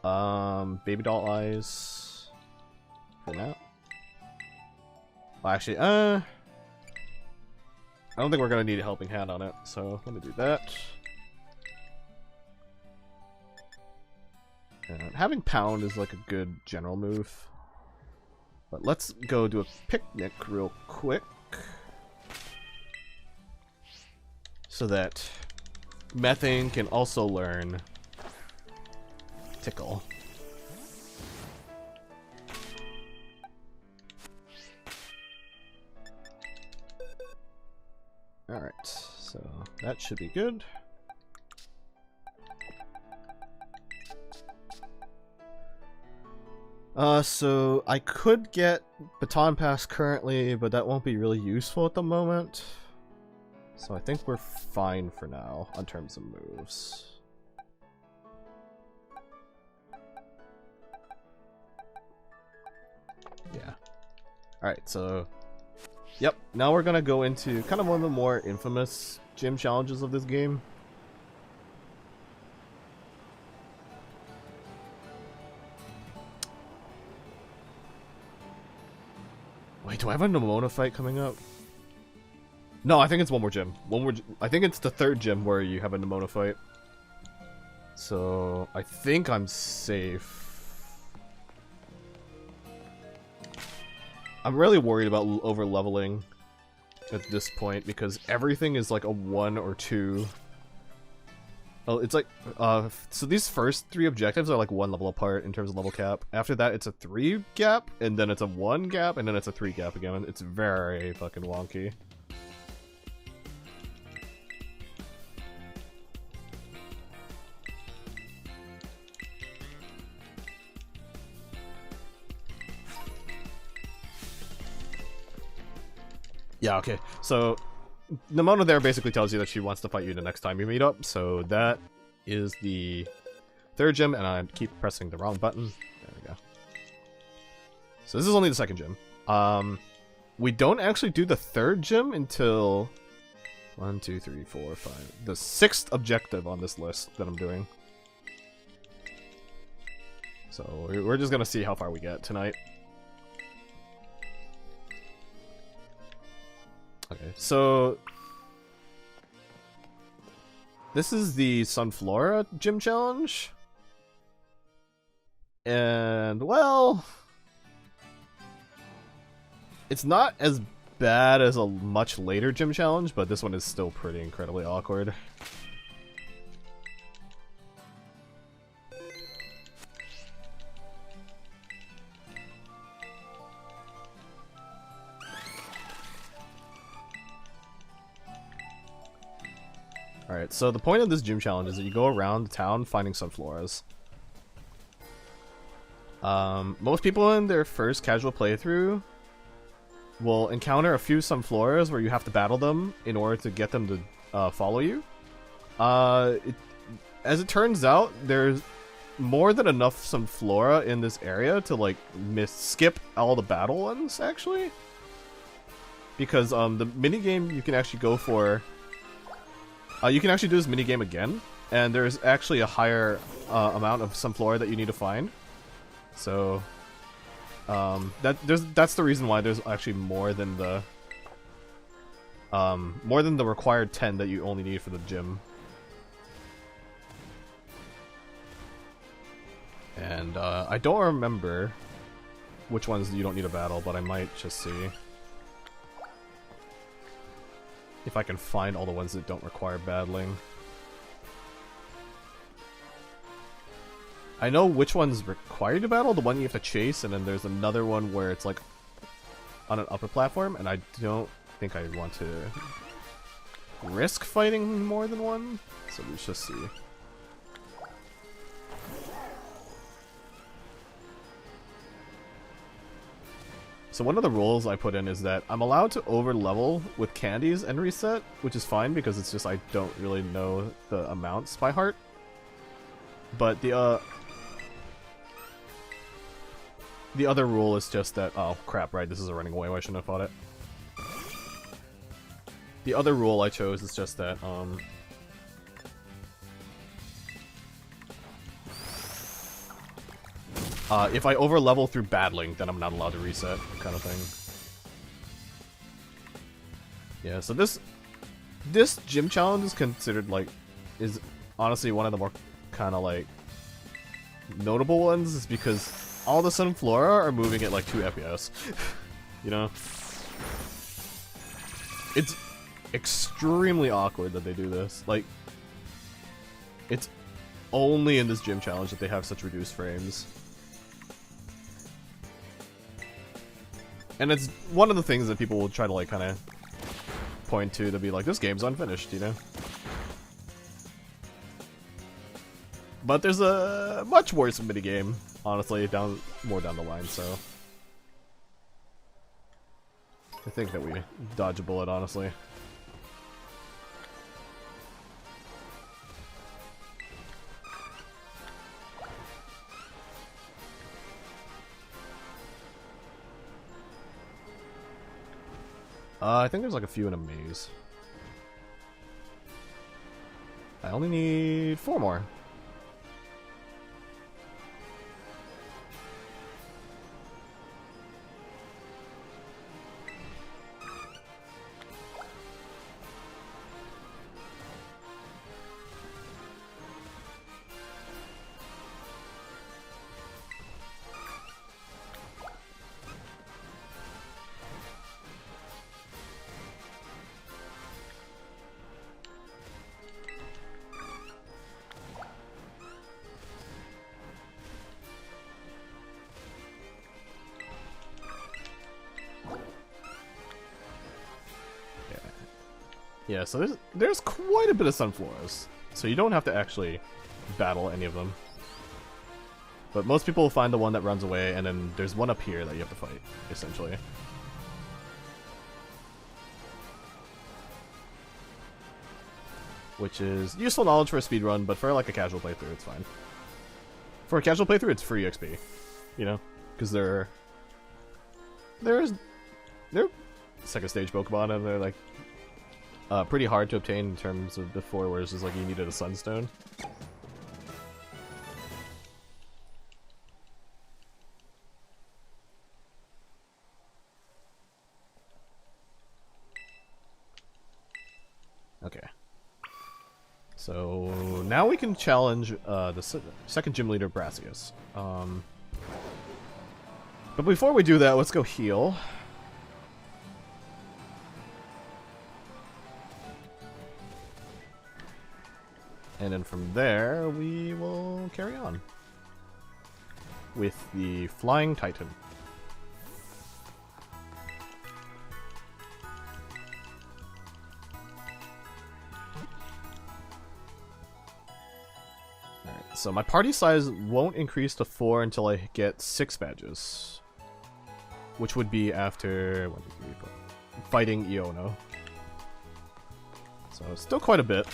baby doll eyes for now. Well, actually, I don't think we're gonna need a helping hand on it, so let me do that. And having pound is like a good general move. But let's go do a picnic real quick. So that Methane can also learn Tickle. Alright, so that should be good. So I could get Baton Pass currently, but that won't be really useful at the moment. So I think we're fine for now on terms of moves. Yeah. Alright, so yep, now we're gonna go into kind of one of the more infamous gym challenges of this game. Wait, do I have a Nimona fight coming up? No, I think it's one more gym. I think it's the third gym where you have a Nimona fight. So I think I'm safe. I'm really worried about over leveling at this point because everything is like a 1 or 2. Oh, it's like so these first 3 objectives are like 1 level apart in terms of level cap. After that, it's a 3 gap, and then it's a 1 gap, and then it's a 3 gap again. It's very fucking wonky. Yeah, okay. So Nimona there basically tells you that she wants to fight you the next time you meet up, so that is the 3rd gym, and I keep pressing the wrong button. There we go. So this is only the 2nd gym. We don't actually do the 3rd gym until 1, 2, 3, 4, 5. The 6th objective on this list that I'm doing. So we're just gonna see how far we get tonight. Okay, so this is the Sunflora gym challenge. And, well, it's not as bad as a much later gym challenge, but this one is still pretty incredibly awkward. Alright, so the point of this gym challenge is that you go around town finding Sunfloras. Most people in their first casual playthrough will encounter a few Sunfloras where you have to battle them in order to get them to follow you. As it turns out, there's more than enough Sunflora in this area to like skip all the battle ones, actually. Because the minigame you can actually go for... you can actually do this minigame again, and there's actually a higher amount of Sunflora that you need to find. So, that's the reason why there's actually more than the More than the required 10 that you only need for the gym. And I don't remember which ones you don't need a battle, but I might just see if I can find all the ones that don't require battling. I know which ones require you to battle, the one you have to chase, and then there's another one where it's like on an upper platform, and I don't think I want to risk fighting more than one, so let's just see. So one of the rules I put in is that I'm allowed to over level with candies and reset, which is fine because it's just I don't really know the amounts by heart. But the other rule is just that, oh crap, right, this is a running away, I shouldn't have fought it. The other rule I chose is just that, if I over level through battling, then I'm not allowed to reset, kind of thing. Yeah, so this gym challenge is considered like, is honestly one of the more kind of like notable ones, is because all the Sunflora are moving at like 2 FPS. You know? It's extremely awkward that they do this. Like, it's only in this gym challenge that they have such reduced frames. And it's one of the things that people will try to like kind of point to be like, this game's unfinished, you know? But there's a much worse minigame, honestly, more down the line, so I think that we dodge a bullet, honestly. I think there's like a few in a maze. I only need 4 more. Yeah, so there's quite a bit of Sunfloras, so you don't have to actually battle any of them. But most people will find the one that runs away, and then there's one up here that you have to fight, essentially. Which is useful knowledge for a speedrun, but for like a casual playthrough, it's fine. For a casual playthrough, it's free XP, you know? Because they're second stage Pokemon, and they're like pretty hard to obtain in terms of before, where it's just like you needed a Sunstone. Okay. So now we can challenge the second gym leader, Brassius. But before we do that, let's go heal. And then from there, we will carry on with the Flying Titan. Alright, so my party size won't increase to 4 until I get 6 badges. Which would be after fighting Iono. So still quite a bit.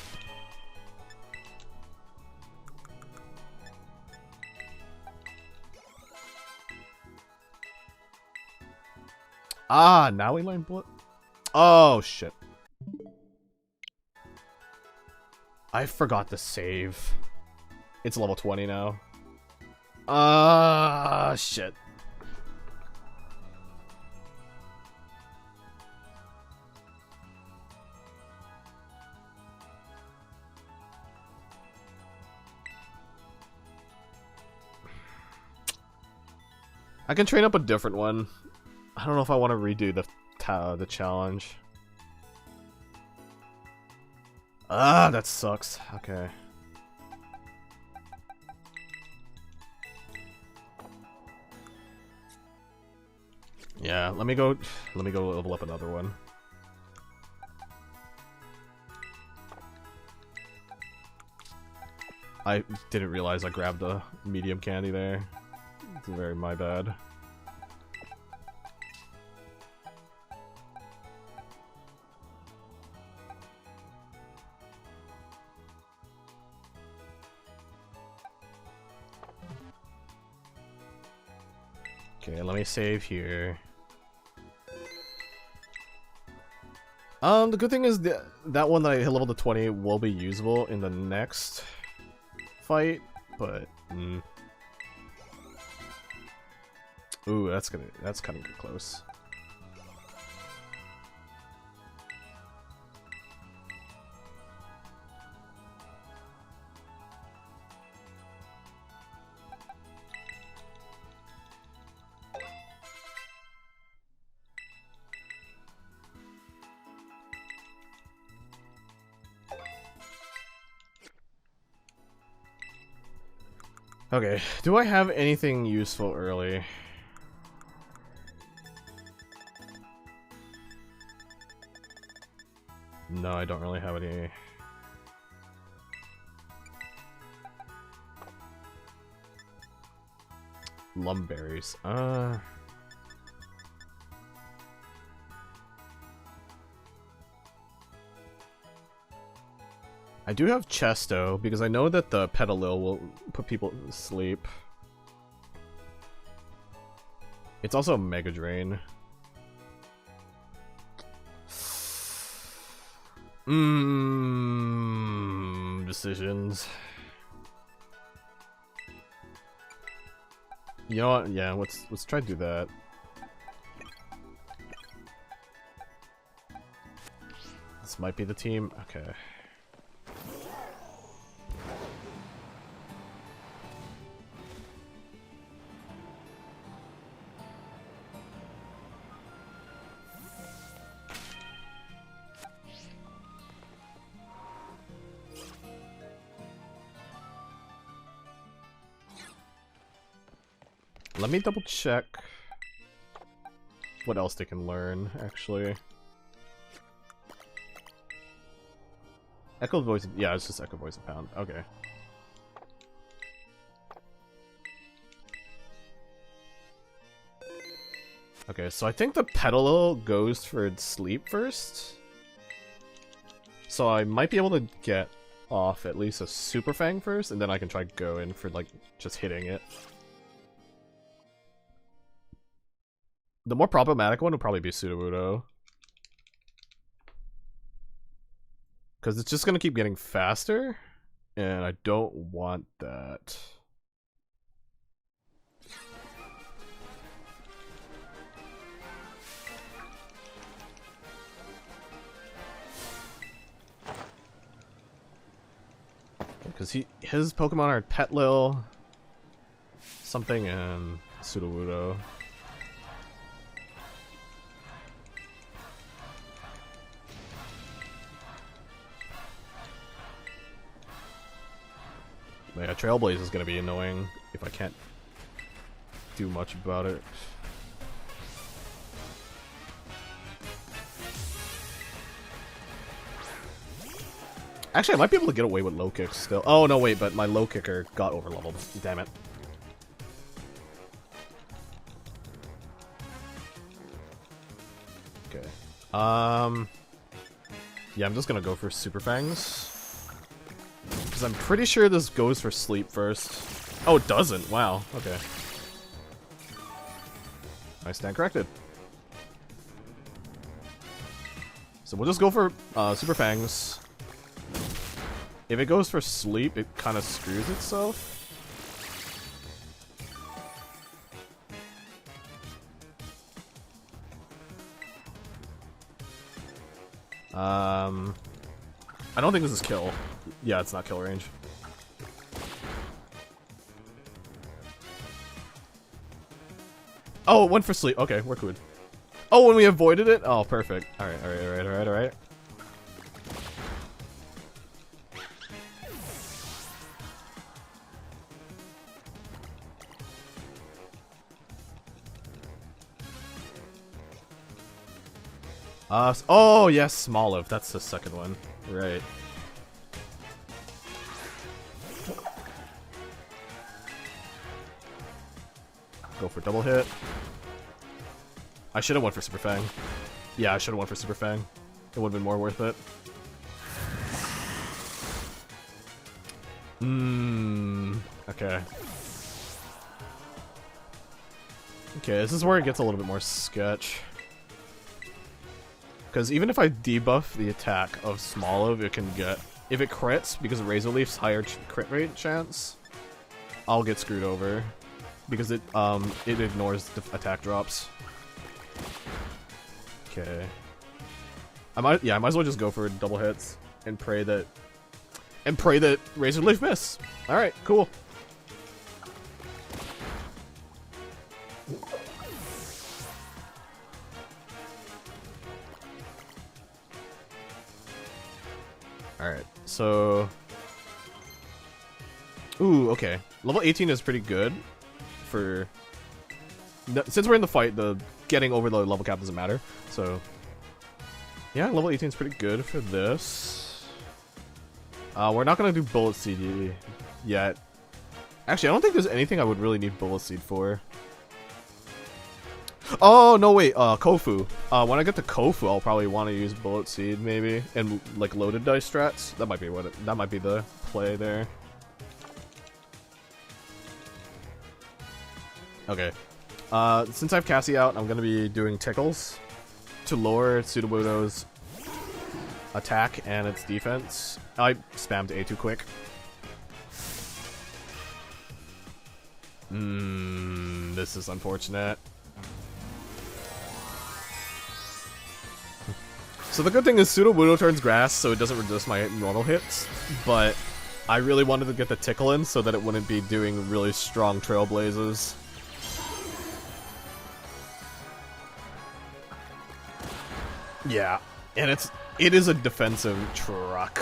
Ah, now we learn bullet. Oh shit! I forgot to save. It's level 20 now. Ah, shit. I can train up a different one. I don't know if I want to redo the challenge. Ah, that sucks. Okay. Yeah, let me go level up another one. I didn't realize I grabbed a medium candy there. It's very my bad. Okay, let me save here. The good thing is that one that I hit level to 20 will be usable in the next fight, but ooh, that's kind of close. Okay, do I have anything useful early? No, I don't really have any. Lumberries. I do have Chesto, because I know that the Petalil will put people to sleep. It's also Mega Drain. Decisions. You know what? Yeah, let's try to do that. This might be the team. Okay. Let me double check what else they can learn, actually. Echo Voice, yeah, it's just Echo Voice of Pound, okay. Okay, so I think the Petalil goes for sleep first. So I might be able to get off at least a Super Fang first, and then I can try go in for, like, just hitting it. The more problematic one would probably be Sudowoodo. Because it's just going to keep getting faster, and I don't want that. Because his Pokemon are Petlil, something, and Sudowoodo. Yeah, Trailblaze is gonna be annoying if I can't do much about it. Actually, I might be able to get away with low kicks still. Oh no, wait, but my low kicker got over leveled. Damn it. Okay. Yeah, I'm just gonna go for Super Fangs. Because I'm pretty sure this goes for sleep first. Oh, it doesn't. Wow. Okay. I stand corrected. So we'll just go for Super Fangs. If it goes for sleep, it kind of screws itself. I don't think this is kill. Yeah, it's not kill range. Oh, it went for sleep. Okay, we're good. Oh, when we avoided it? Oh, perfect. Alright, alright. Oh, yes, Smoliv. That's the second one. Right. Go for double hit. I should have went for Super Fang. Yeah, I should have went for Super Fang. It would have been more worth it. Okay. Okay, this is where it gets a little bit more sketch. Because even if I debuff the attack of Smoliv, it can get... If it crits, because of Razor Leaf's higher crit rate chance, I'll get screwed over. Because it ignores the attack drops. Okay. I might as well just go for double hits and pray that Razor Leaf miss. Alright, cool. Alright, so... Ooh, okay. Level 18 is pretty good for... Since we're in the fight, the getting over the level cap doesn't matter, so... Yeah, level 18 is pretty good for this. We're not gonna do Bullet Seed yet. Actually, I don't think there's anything I would really need Bullet Seed for. Oh, no, wait, Kofu. When I get to Kofu, I'll probably want to use Bullet Seed, maybe, and, like, loaded dice strats. That might be that might be the play there. Okay. Since I have Cassie out, I'm gonna be doing Tickles to lower Sudowoodo's attack and its defense. I spammed A too quick. This is unfortunate. So the good thing is Sudowoodo turns grass, so it doesn't resist my normal hits, but I really wanted to get the tickle in so that it wouldn't be doing really strong trailblazes. Yeah, and it is a defensive truck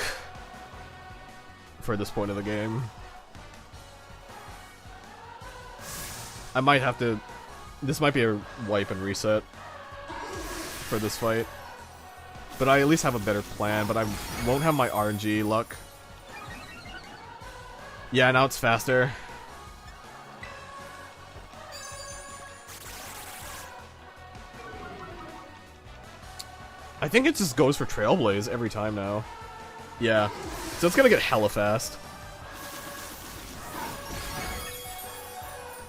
for this point of the game. I might have to... This might be a wipe and reset for this fight. But I at least have a better plan, but I won't have my RNG luck. Yeah, now it's faster. I think it just goes for Trailblaze every time now. Yeah. So it's gonna get hella fast.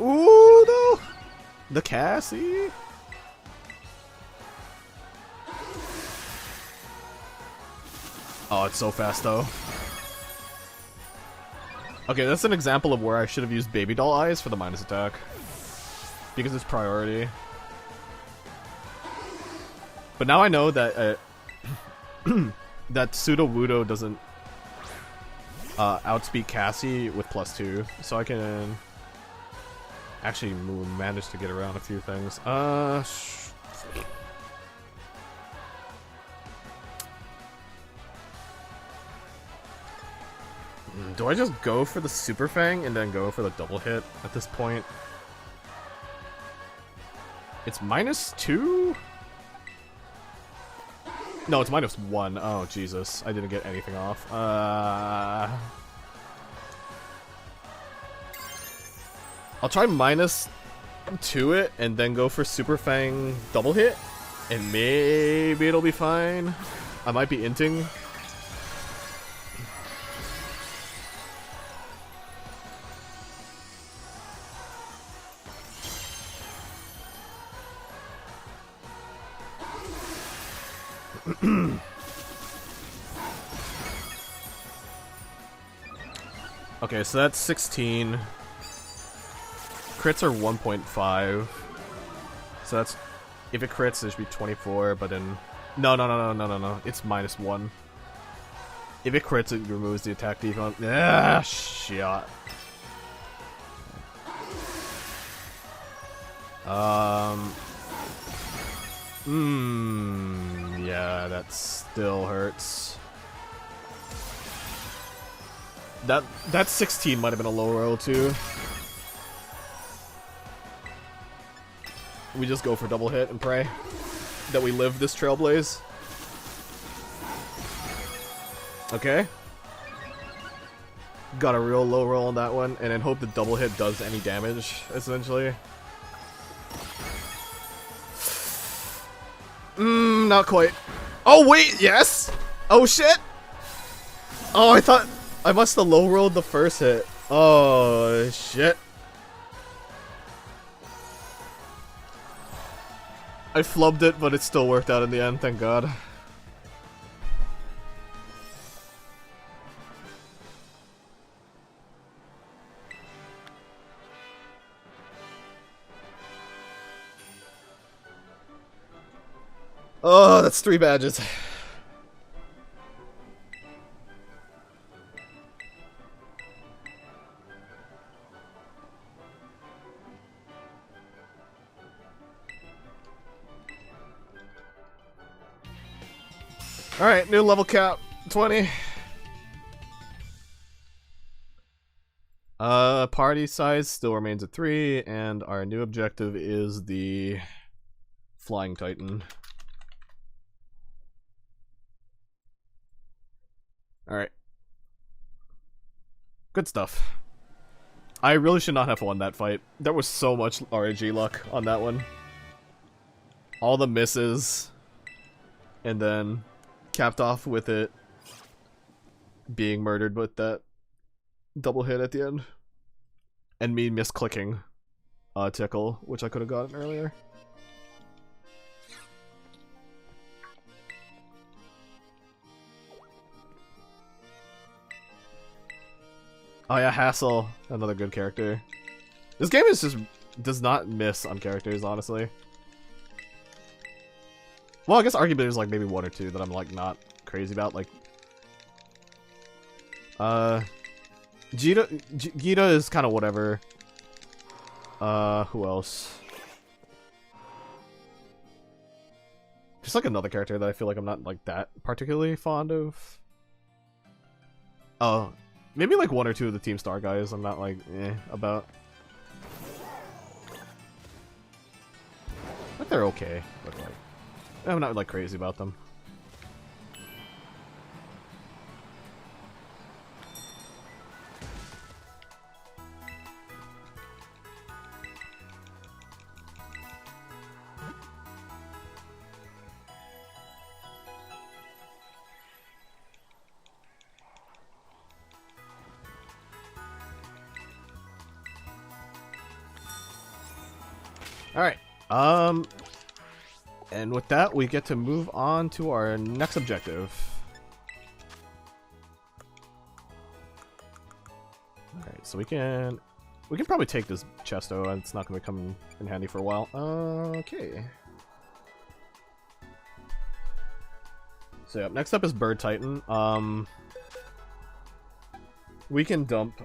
Ooh, no! The Cassie! Oh, it's so fast, though. Okay, that's an example of where I should have used Baby Doll Eyes for the minus attack. Because it's priority. But now I know that that Sudowoodo doesn't outspeed Cassie with +2, so I can actually manage to get around a few things. Do I just go for the Super Fang and then go for the double hit at this point? It's -2? No, it's -1. Oh, Jesus. I didn't get anything off. I'll try -2 it and then go for Super Fang double hit. And maybe it'll be fine. I might be inting. Okay, so that's 16. Crits are 1.5. So that's... If it crits, it should be 24, but then... No. It's -1. If it crits, it removes the attack defense. Ah, shit. Yeah, that still hurts. That 16 might have been a low roll too. We just go for double hit and pray that we live this Trailblaze. Okay. Got a real low roll on that one, and then hope the double hit does any damage, essentially. Not quite. Oh wait, yes! Oh shit! Oh, I thought I must have low rolled the first hit. Oh shit. I flubbed it, but it still worked out in the end, thank god. Oh, that's 3 badges. Alright, new level cap, 20. Party size still remains at 3, and our new objective is the Flying Titan. Alright. Good stuff. I really should not have won that fight. There was so much RNG luck on that one. All the misses. And then capped off with it being murdered with that double hit at the end. And me misclicking Tickle, which I could have gotten earlier. Oh yeah, Hassel, another good character. This game is just does not miss on characters, honestly. Well, I guess arguably there's like maybe 1 or 2 that I'm like not crazy about. Like, Gita is kind of whatever. Who else? Just like another character that I feel like I'm not like that particularly fond of. Oh. Maybe like 1 or 2 of the Team Star guys I'm not like, about. But they're okay, but like, I'm not like crazy about them. Alright, and with that, we get to move on to our next objective. Alright, so we can probably take this chesto, and it's not going to come in handy for a while. Okay. So yeah, next up is Bird Titan. We can dump,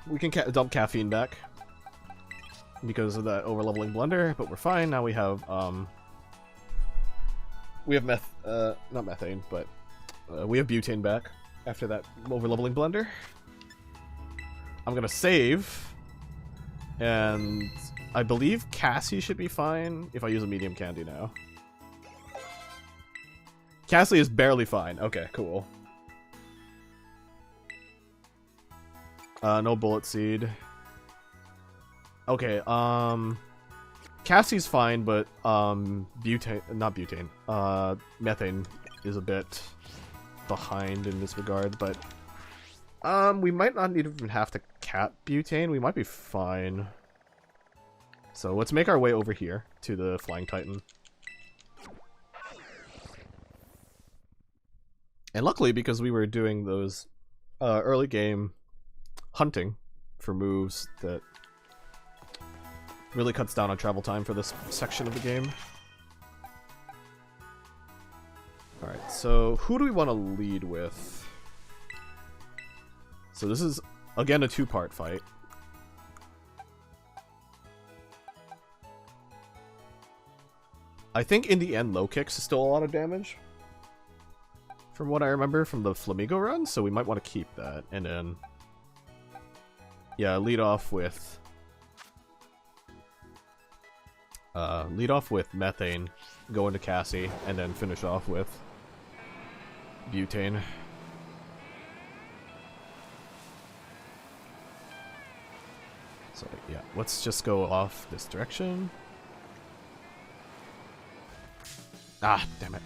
we can dump caffeine back because of that overleveling blender, but we're fine. Now we have not methane, but we have butane back after that overleveling blender. I'm gonna save, and I believe Cassie should be fine if I use a medium candy now. Cassie is barely fine. Okay, cool. No bullet seed. Okay, Cassie's fine, but methane is a bit behind in this regard, but we might not even have to cap butane. We might be fine. So let's make our way over here to the Flying Titan. And luckily, because we were doing those early game hunting for moves, that really cuts down on travel time for this section of the game. Alright, so who do we want to lead with? So this is, again, a two-part fight. I think in the end, low kicks is still a lot of damage. From what I remember from the Flamingo run, so we might want to keep that. And then, yeah, lead off with Methane, go into Cassie, and then finish off with Butane. So yeah, let's just go off this direction. Ah, damn it.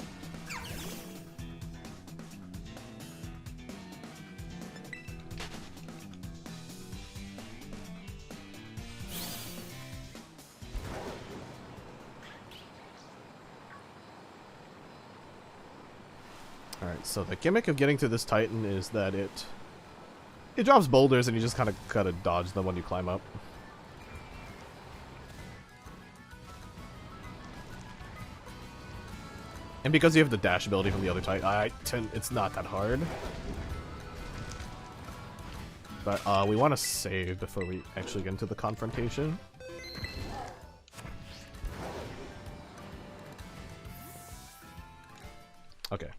Alright, so the gimmick of getting to this Titan is that it drops boulders and you just kind of gotta dodge them when you climb up. And because you have the dash ability from the other Titan, it's not that hard. But we want to save before we actually get into the confrontation. Okay.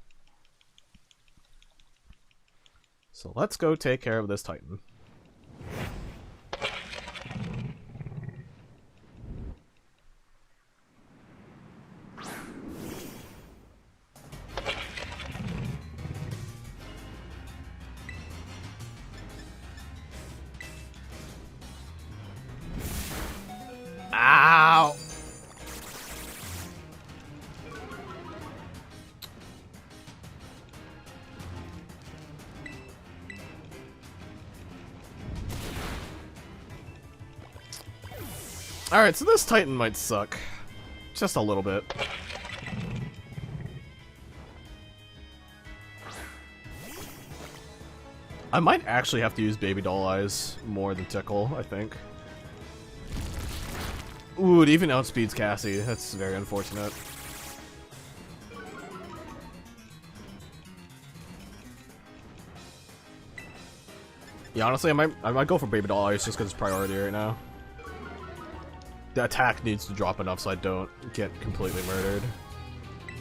So let's go take care of this Titan. Ow! Alright, so this Titan might suck. Just a little bit. I might actually have to use Baby Doll Eyes more than Tickle, I think. Ooh, it even outspeeds Cassie. That's very unfortunate. Yeah, honestly, I might go for Baby Doll Eyes just because it's priority right now. The attack needs to drop enough so I don't get completely murdered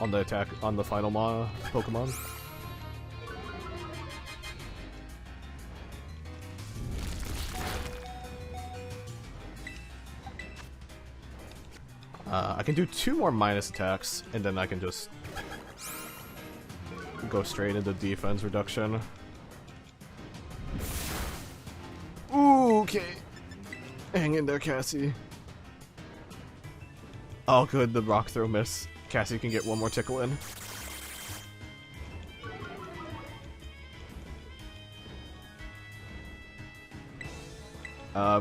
on the attack on the final Pokemon. I can do 2 more minus attacks, and then I can just go straight into defense reduction. Ooh, okay. Hang in there, Cassie. Oh, good, the rock throw miss. Cassie can get 1 more tickle in.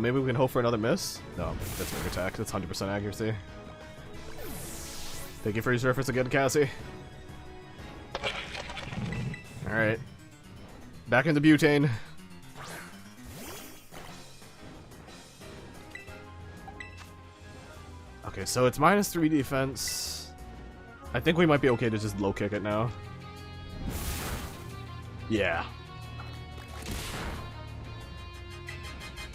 Maybe we can hope for another miss? No, that's big attack. That's 100% accuracy. Thank you for your service again, Cassie. Alright. Back into Butane. Okay, so it's -3 defense. I think we might be okay to just low kick it now. Yeah.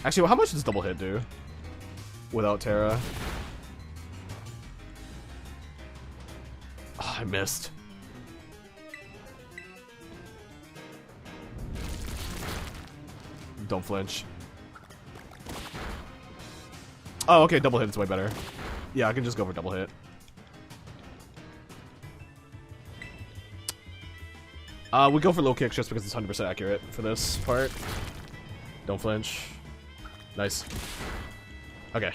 Actually, how much does double hit do? Without Terra? Oh, I missed. Don't flinch. Oh, okay, double hit is way better. Yeah, I can just go for double hit. We go for low kicks just because it's 100% accurate for this part. Don't flinch. Nice. Okay.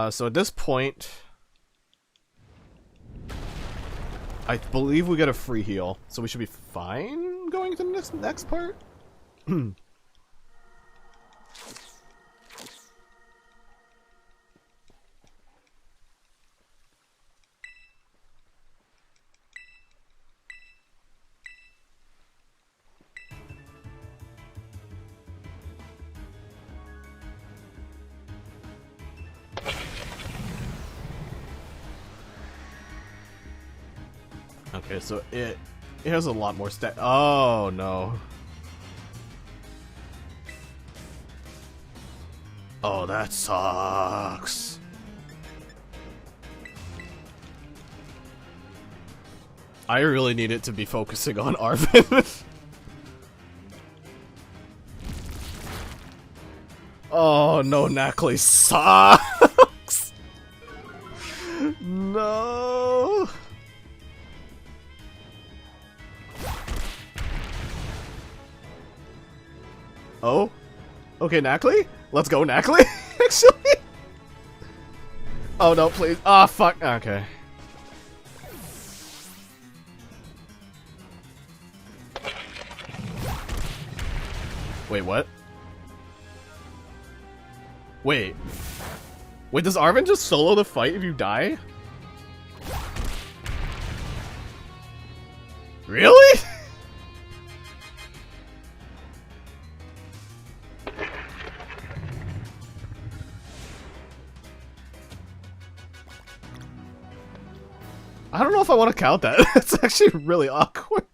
So at this point, I believe we get a free heal, so we should be fine going to the next part. Okay, so it It has a lot more stat. Oh no. Oh, that sucks. I really need it to be focusing on Arvin. Oh no, Nackley sucks. No. Oh? Okay, Nackley? Let's go, Nackley, actually. Oh no, please. Ah, fuck. Okay. Wait, what? Wait. Wait, does Arvin just solo the fight if you die? Really? I don't know if I want to count that. It's actually really awkward.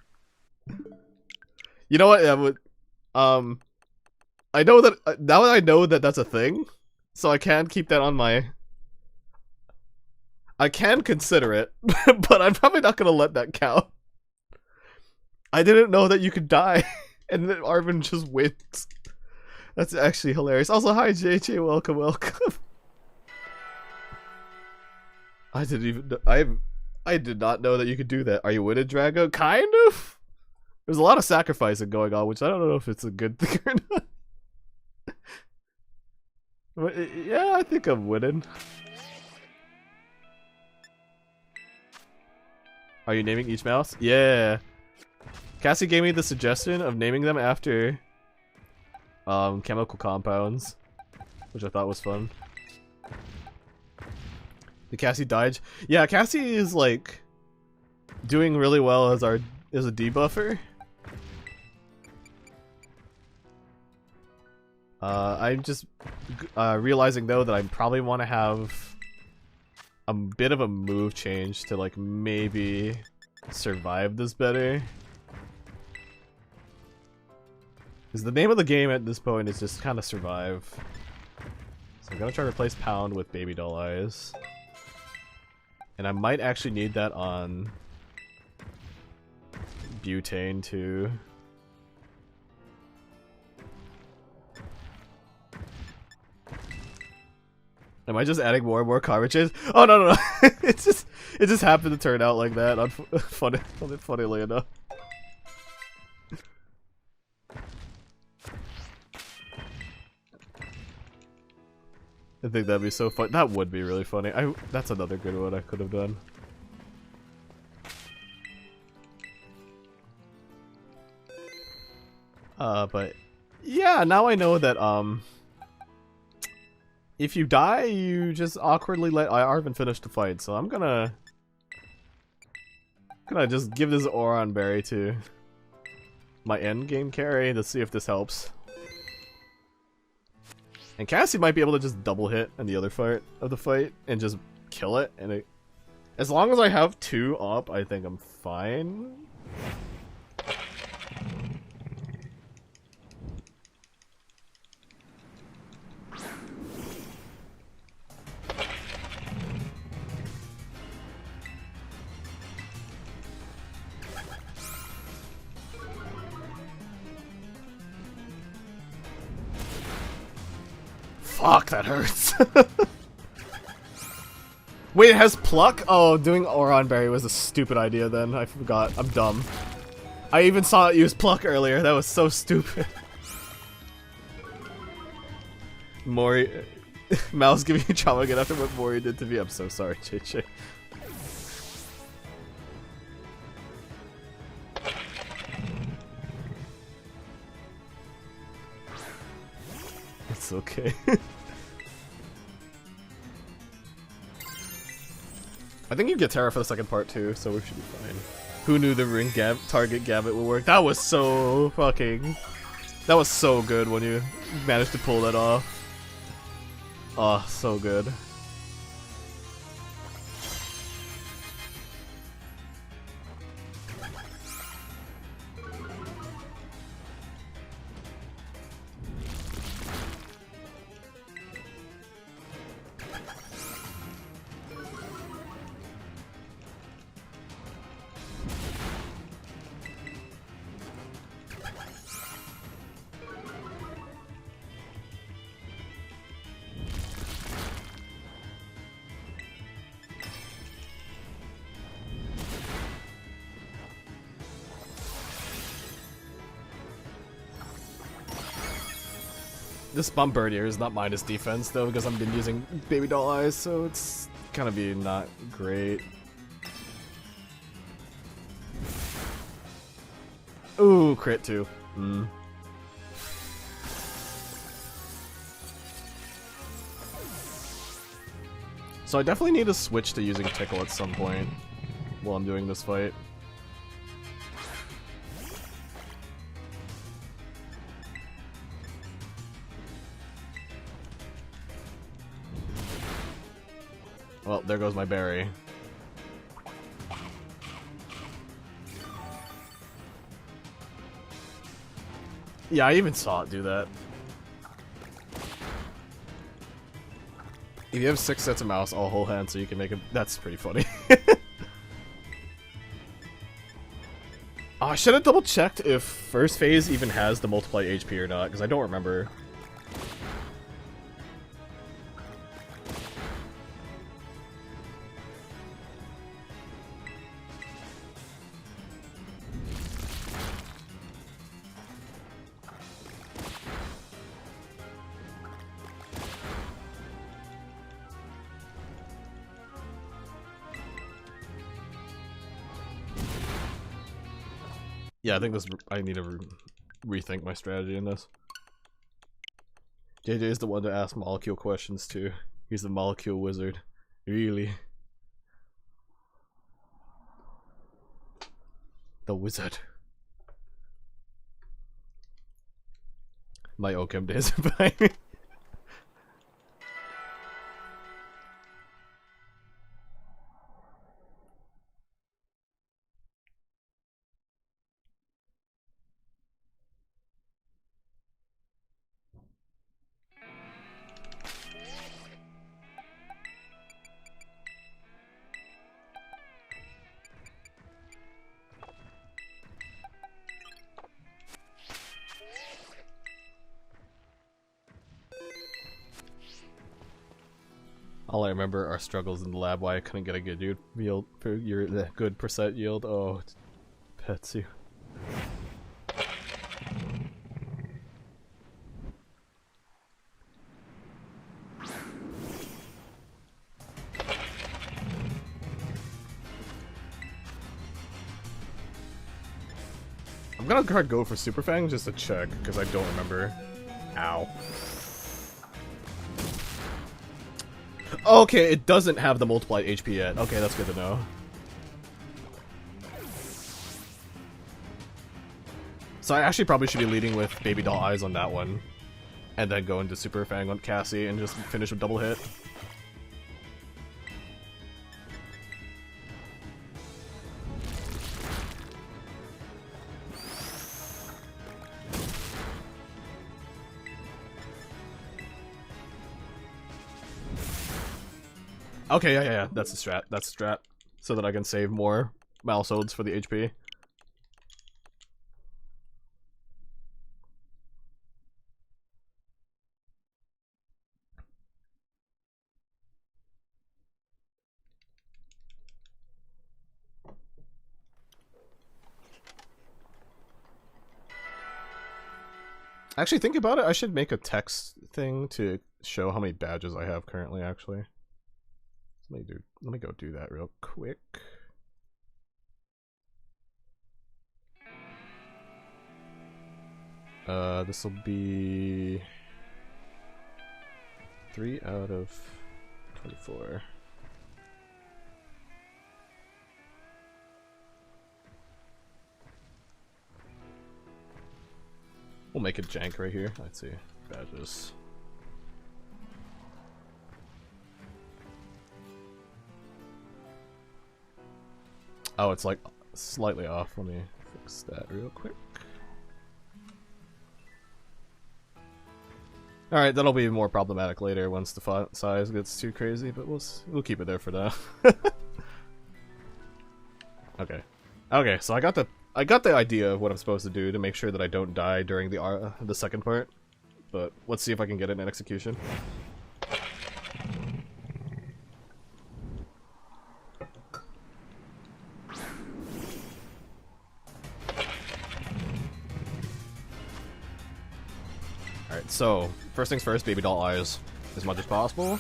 You know what? I would. I know that now that I know that that's a thing, so I can keep that on my. I can consider it, but I'm probably not gonna let that count. I didn't know that you could die, and then Arvin just wins. That's actually hilarious. Also, hi JJ, welcome, welcome. I didn't even. I did not know that you could do that. Are you winning, Drago? Kind of. There's a lot of sacrificing going on, which I don't know if it's a good thing or not. But, yeah, I think I'm winning. Are you naming each mouse? Yeah. Cassie gave me the suggestion of naming them after chemical compounds, which I thought was fun. Did Cassie dodge? Yeah, Cassie is like doing really well as a debuffer. I'm just realizing though that I probably want to have a bit of a move change to like maybe survive this better. Because the name of the game at this point is just kind of survive. So I'm gonna try to replace Pound with Baby Doll Eyes. And I might actually need that on Butane too. Am I just adding more and more cartridges? Oh no no no! it just happened to turn out like that. Funnily enough. I think that'd be so fun. That would be really funny. That's another good one I could have done. But yeah, now I know that if you die, you just awkwardly let Arvin finish the fight. So I'm gonna just give this Oron Berry to my end game carry to see if this helps. And Cassie might be able to just double hit in the other part of the fight and just kill it. And as long as I have 2 up, I think I'm fine. Fuck, that hurts. Wait, it has pluck? Oh, doing Oron Berry was a stupid idea then. I forgot. I'm dumb. I even saw it use pluck earlier. That was so stupid. Mori... Mal's giving you trauma again after what Mori did to me. I'm so sorry, JJ. It's okay. I think you get Terra for the second part too, so we should be fine. Who knew the ring target Gambit would work? That was so fucking... That was so good when you managed to pull that off. Oh, so good. This Bombardier is not minus defense though, because I've been using Baby Doll Eyes, so it's gonna be not great. Ooh, crit too. So I definitely need to switch to using Tickle at some point while I'm doing this fight. Well, there goes my berry. Yeah, I even saw it do that. If you have 6 sets of mouse, all whole hand, so you can make it. That's pretty funny. I should have double checked if first phase even has the multiply HP or not, because I don't remember. Yeah, I think this. I need to rethink my strategy in this. JJ is the one to ask molecule questions too. He's the molecule wizard. Really. The wizard. My Ocam days are behind me. All I remember are struggles in the lab, why I couldn't get a good yield for your good percent yield. Oh, it pets you. I'm gonna go for Super Fang just to check, because I don't remember. Ow. Okay, it doesn't have the multiplied HP yet. Okay, that's good to know. So I actually probably should be leading with Baby Doll Eyes on that one. And then go into Super Fang on Cassie and just finish with double hit. Okay, yeah, that's the strat. That's the strat. So that I can save more Mausholds for the HP. Actually, think about it. I should make a text thing to show how many badges I have currently, actually. Let me go do that real quick. This will be 3 out of 24. We'll make it jank right here. Let's see. Badges. Oh, it's like slightly off. Let me fix that real quick. Alright, that'll be more problematic later once the font size gets too crazy, but we'll keep it there for now. Okay. Okay, so I got the idea of what I'm supposed to do to make sure that I don't die during the second part. But let's see if I can get it in execution. Alright, so, first things first, baby doll eyes as much as possible.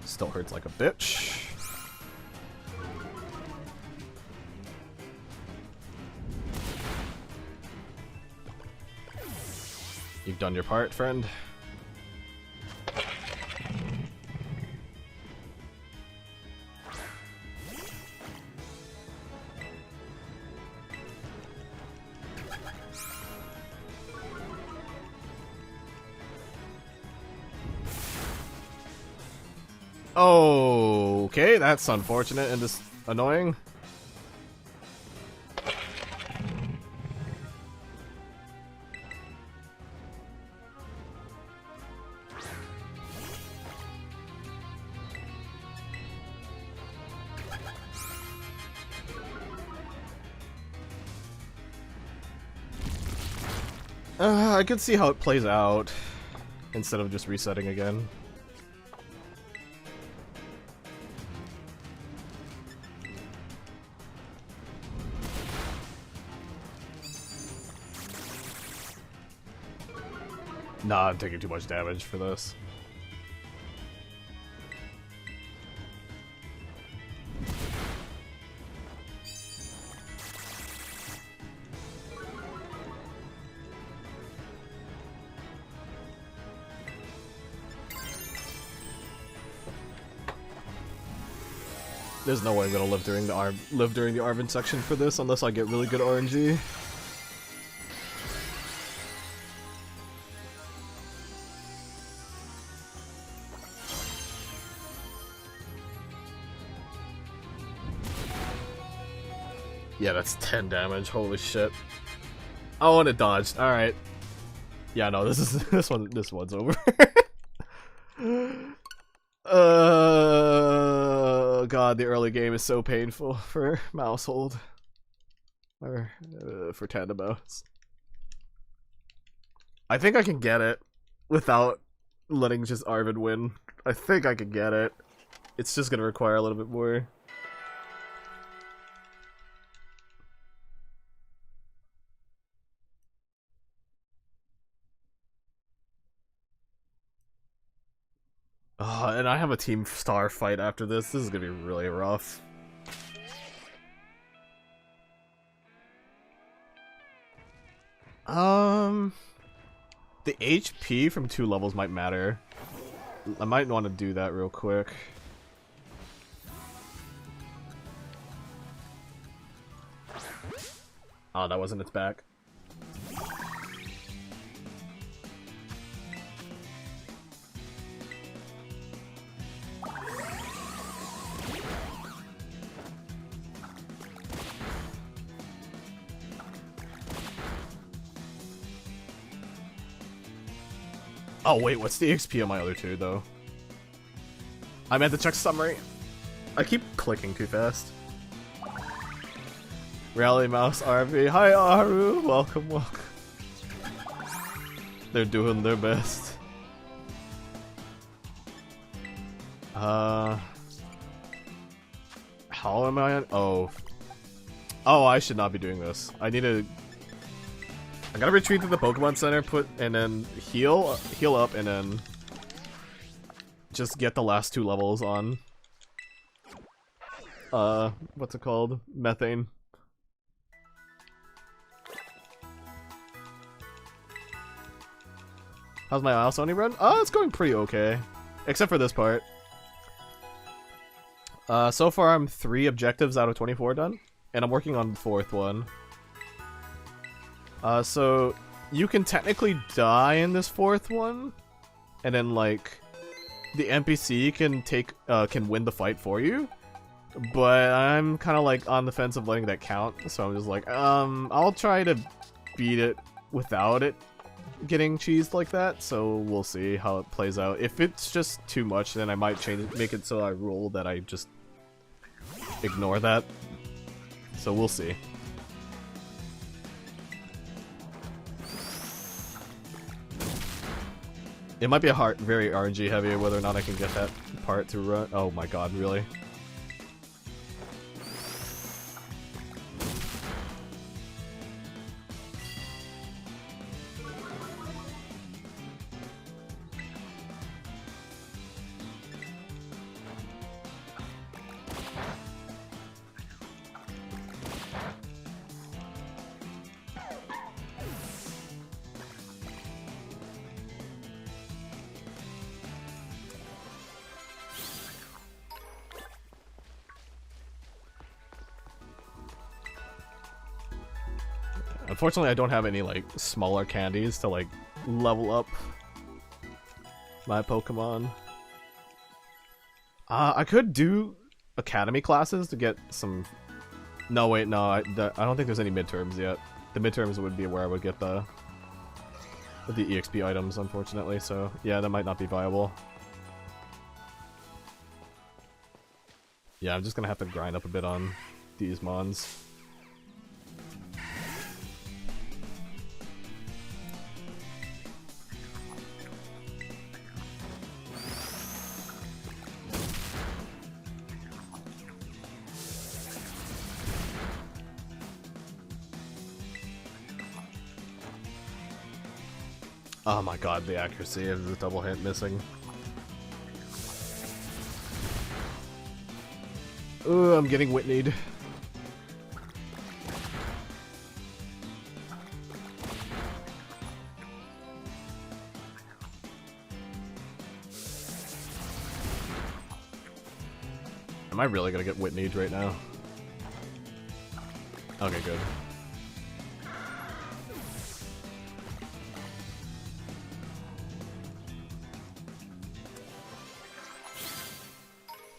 Still hurts like a bitch. You've done your part, friend. Okay, that's unfortunate and just annoying. I could see how it plays out instead of just resetting again. Nah, I'm taking too much damage for this. There's no way I'm gonna live during the Arvin section for this unless I get really good RNG. Yeah, that's 10 damage. Holy shit! Oh, and it dodged. All right. Yeah, no, this one's over. God, the early game is so painful for Maushold. Or for Tandemaus. I think I can get it without letting just Arvin win. I think I can get it. It's just gonna require a little bit more. And I have a team star fight after this. This is gonna be really rough. The HP from 2 levels might matter. I might want to do that real quick. Oh, that wasn't its back. Oh wait, what's the XP on my other two, though? I meant to check summary. I keep clicking too fast. Rally Mouse RV. Hi Aru! Welcome, welcome. They're doing their best. How am I on? Oh, I should not be doing this. I gotta retreat to the Pokemon Center, and then heal up, and then just get the last 2 levels on. What's it called? Methane. How's my Sony run? Oh, it's going pretty okay, except for this part. So far I'm 3 objectives out of 24 done, and I'm working on the 4th one. So you can technically die in this 4th one, and then like the NPC can win the fight for you. But I'm kind of like on the fence of letting that count, so I'm just like, I'll try to beat it without it getting cheesed like that. So we'll see how it plays out. If it's just too much, then I might make it so I rule that I just ignore that. So we'll see. It might be very RNG heavy whether or not I can get that part to run. Oh my god, really? Unfortunately, I don't have any like smaller candies to like level up my Pokemon. I could do academy classes to get some. No, wait, no, I don't think there's any midterms yet. The midterms would be where I would get the EXP items, unfortunately. So yeah, that might not be viable. Yeah, I'm just gonna have to grind up a bit on these mons. Oh my god, the accuracy of the double hit missing. Ooh, I'm getting Whitneyed. Am I really gonna get Whitneyed right now? Okay, good.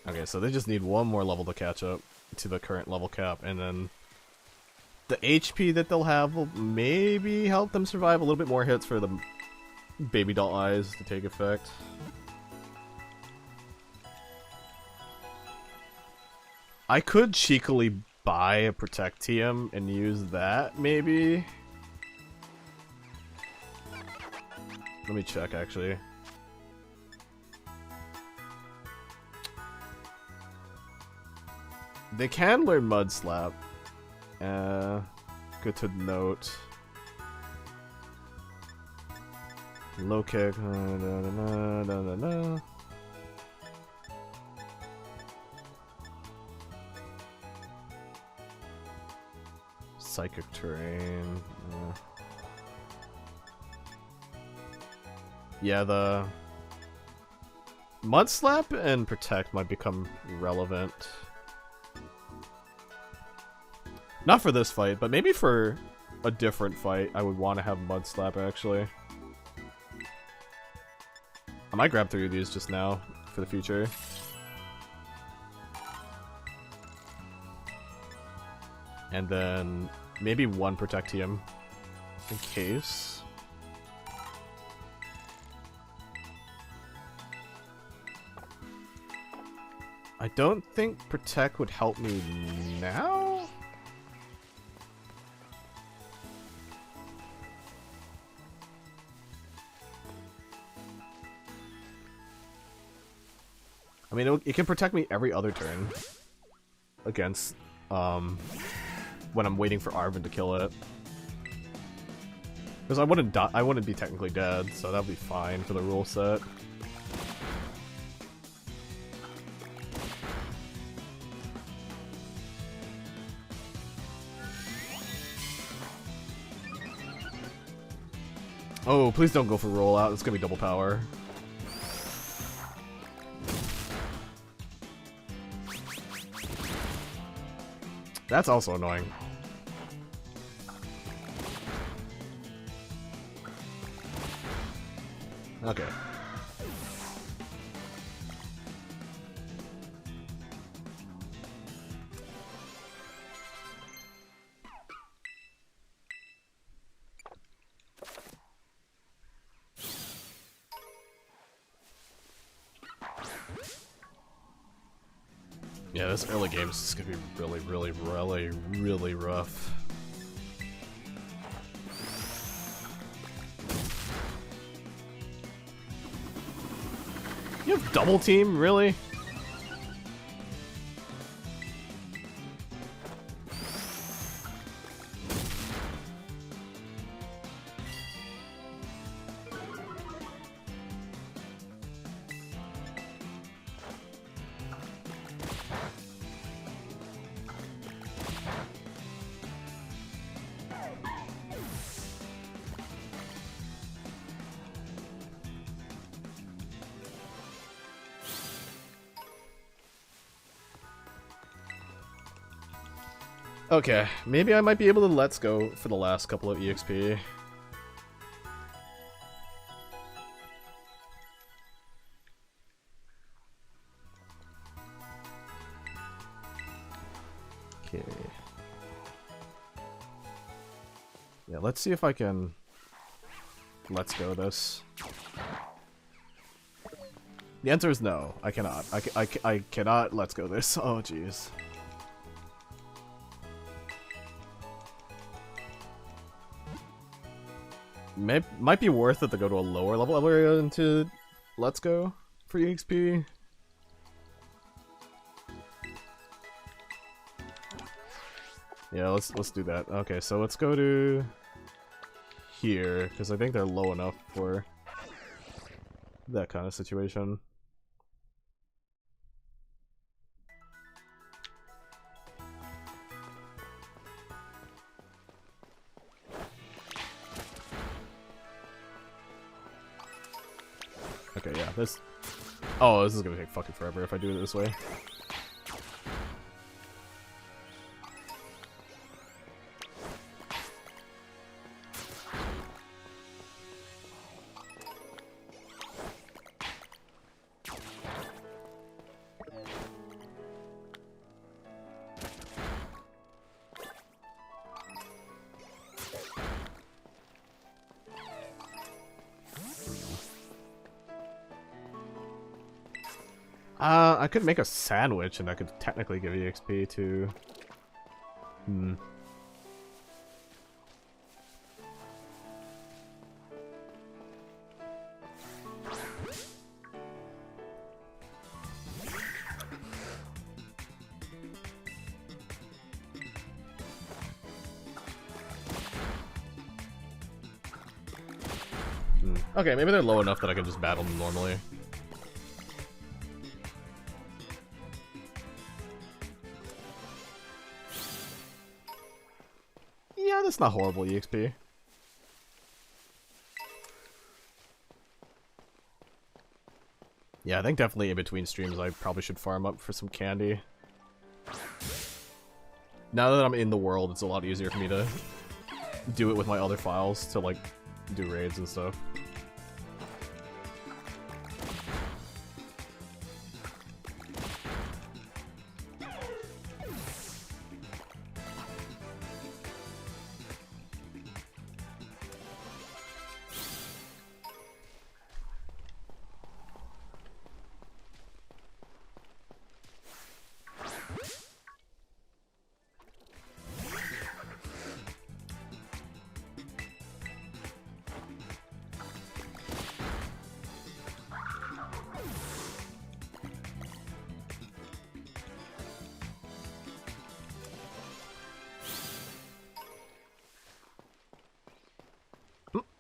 Okay, so they just need one more level to catch up to the current level cap, and then the HP that they'll have will maybe help them survive a little bit more hits for the baby doll eyes to take effect. I could cheekily buy a Protect TM and use that, maybe? Let me check, actually. They can learn Mud Slap. Good to note. Low kick. Psychic terrain. Yeah, the Mud Slap and Protect might become relevant. Not for this fight, but maybe for a different fight, I would want to have Mud Slap, actually. I might grab 3 of these just now, for the future. And then maybe 1 Protectium, in case. I don't think Protect would help me now? I mean, it can protect me every other turn against, when I'm waiting for Arvin to kill it. Because I wouldn't be technically dead, so that'd be fine for the rule set. Oh, please don't go for rollout. It's gonna be double power. That's also annoying. Okay. Yeah, this early game is gonna be really rough. You have double team, really? Okay, maybe I might be able to let's go for the last couple of EXP. Okay. Yeah, let's see if I can let's go this. The answer is no. I cannot. I cannot let's go this. Oh, jeez. Might be worth it to go to a lower level area into let's go for EXP. Yeah, let's do that. Okay, so let's go to here because I think they're low enough for that kind of situation. Okay, yeah, this... Oh, this is gonna take fucking forever if I do it this way. I could make a sandwich and I could technically give EXP to... Okay, maybe they're low enough that I can just battle them normally. Yeah, that's not horrible EXP. Yeah, I think definitely in between streams I probably should farm up for some candy. Now that I'm in the world, it's a lot easier for me to do it with my other files to, like, do raids and stuff.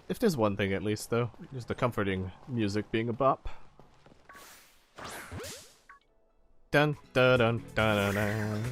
If there's one thing at least, though, just the comforting music being a bop. Dun dun dun dun dun dun.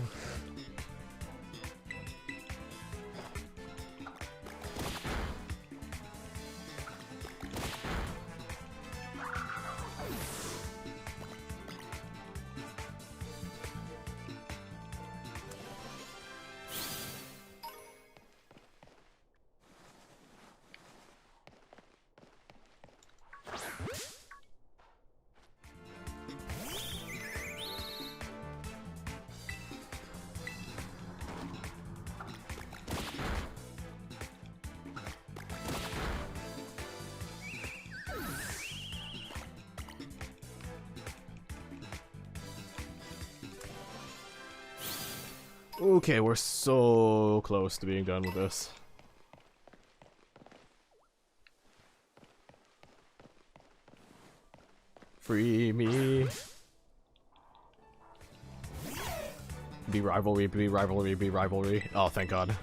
Okay, we're so close to being done with this. Free me. Be rivalry, be rivalry, be rivalry. Oh, thank God.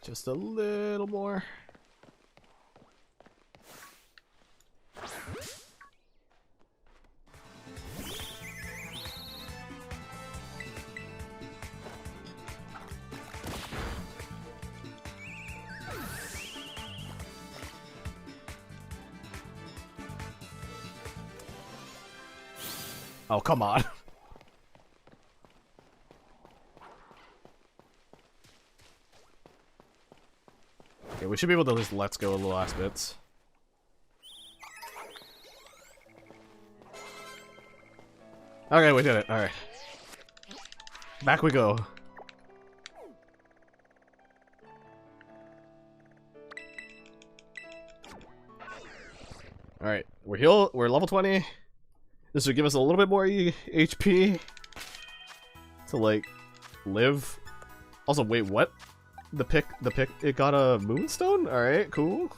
Just a little more. Oh, come on. Okay, we should be able to just let's go the last bits. Okay, we did it. Alright. Back we go. Alright, we're level 20. This would give us a little bit more HP to like live. Also, wait, what? The pick, it got a moonstone? Alright, cool.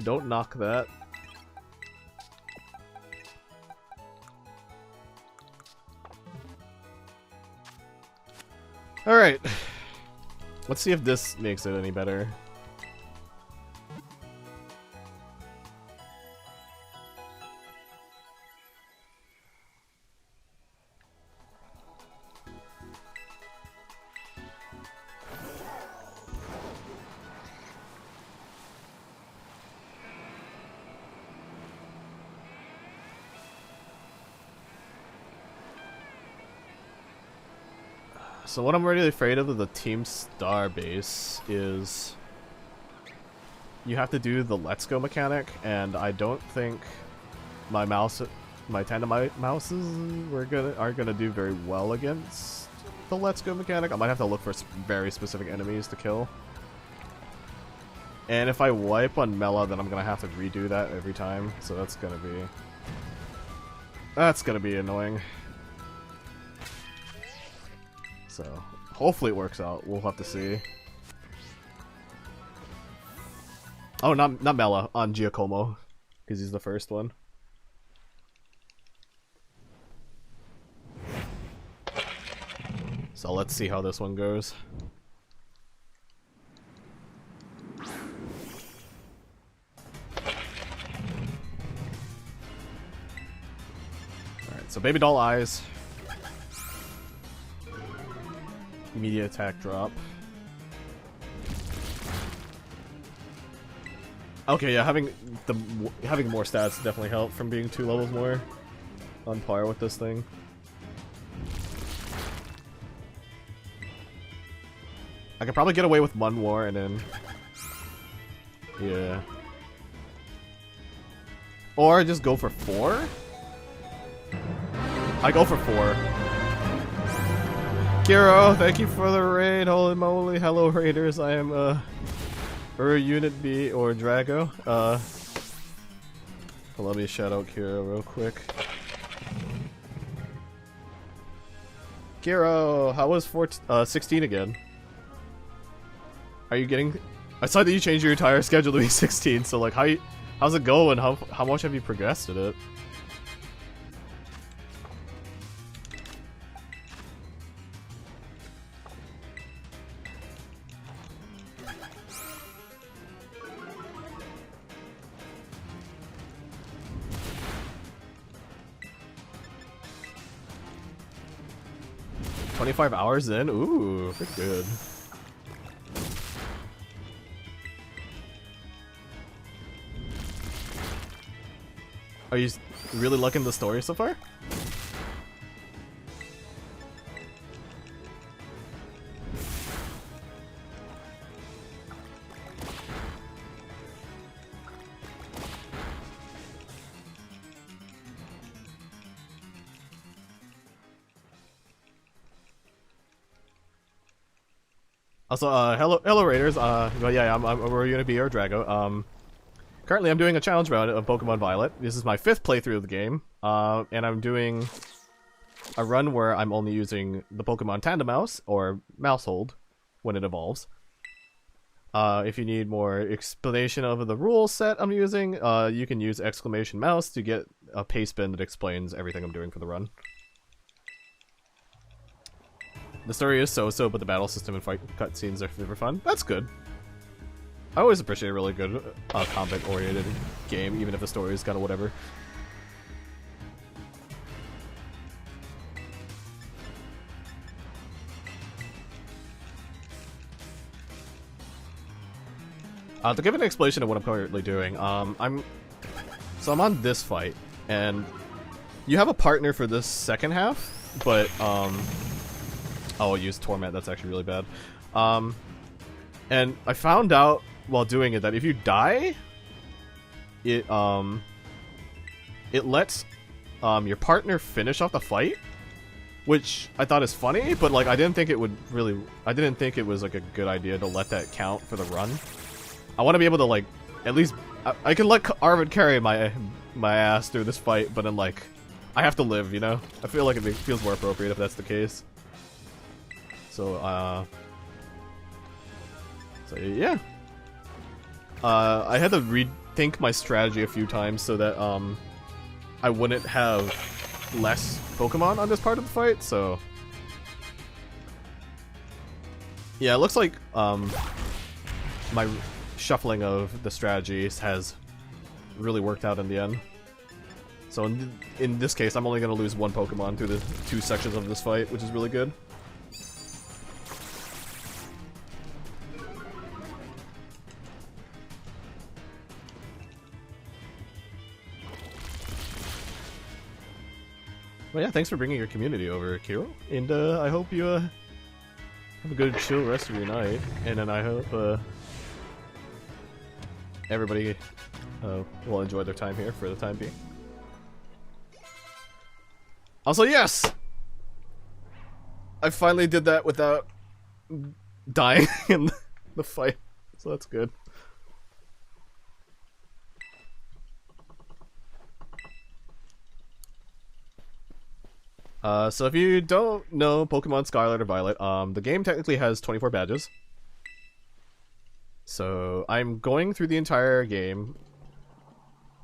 Don't knock that. Alright. Let's see if this makes it any better. So what I'm really afraid of the Team Star base is you have to do the Let's Go mechanic, and I don't think my Tandemouses are gonna do very well against the Let's Go mechanic. I might have to look for very specific enemies to kill. And if I wipe on Mela, then I'm gonna have to redo that every time, so that's gonna be annoying. So, hopefully it works out. We'll have to see. Oh, not Mela, on Giacomo, because he's the first one. So let's see how this one goes. Alright, so baby doll eyes. Immediate attack drop. Okay, yeah, having more stats definitely helped from being 2 levels more on par with this thing. I could probably get away with 1 more and then yeah. Or just go for 4? I go for 4. Kiro, thank you for the raid. Holy moly. Hello, raiders. I am, URAunitB or Drago. Let me shout out Kiro real quick. Kiro, how was 16 again? Are you getting... I saw that you changed your entire schedule to be 16, so like, how's it going? How much have you progressed in it? $25 hours in? Ooh, pretty good. Are you really liking the story so far? Also, hello Raiders, well, yeah, I'm URAunitB or Drago. Currently I'm doing a challenge round of Pokemon Violet. This is my 5th playthrough of the game, and I'm doing a run where I'm only using the Pokemon Tandemaus, or Maushold, when it evolves. If you need more explanation of the rule set I'm using, you can use !mouse to get a paste bin that explains everything I'm doing for the run. The story is so-so, but the battle system and fight cutscenes are super fun. That's good. I always appreciate a really good combat-oriented game, even if the story is kind of whatever. To give an explanation of what I'm currently doing, I'm on this fight, and you have a partner for this second half, but I'll use Torment. That's actually really bad. And I found out while doing it that if you die, it lets your partner finish off the fight, which I thought is funny, but like I didn't think it was like a good idea to let that count for the run. I want to be able to like at least I can let Arvid carry my ass through this fight, but then like I have to live, you know? I feel like it feels more appropriate if that's the case. So yeah. I had to rethink my strategy a few times so that I wouldn't have less Pokemon on this part of the fight, so yeah, it looks like my shuffling of the strategies has really worked out in the end. So in this case, I'm only going to lose one Pokemon through the 2 sections of this fight, which is really good. Well, yeah, thanks for bringing your community over, Kiro. And I hope you have a good, chill rest of your night. And then I hope everybody will enjoy their time here for the time being. Also, yes! I finally did that without dying in the fight, so that's good. So if you don't know Pokemon Scarlet or Violet, the game technically has 24 badges. So I'm going through the entire game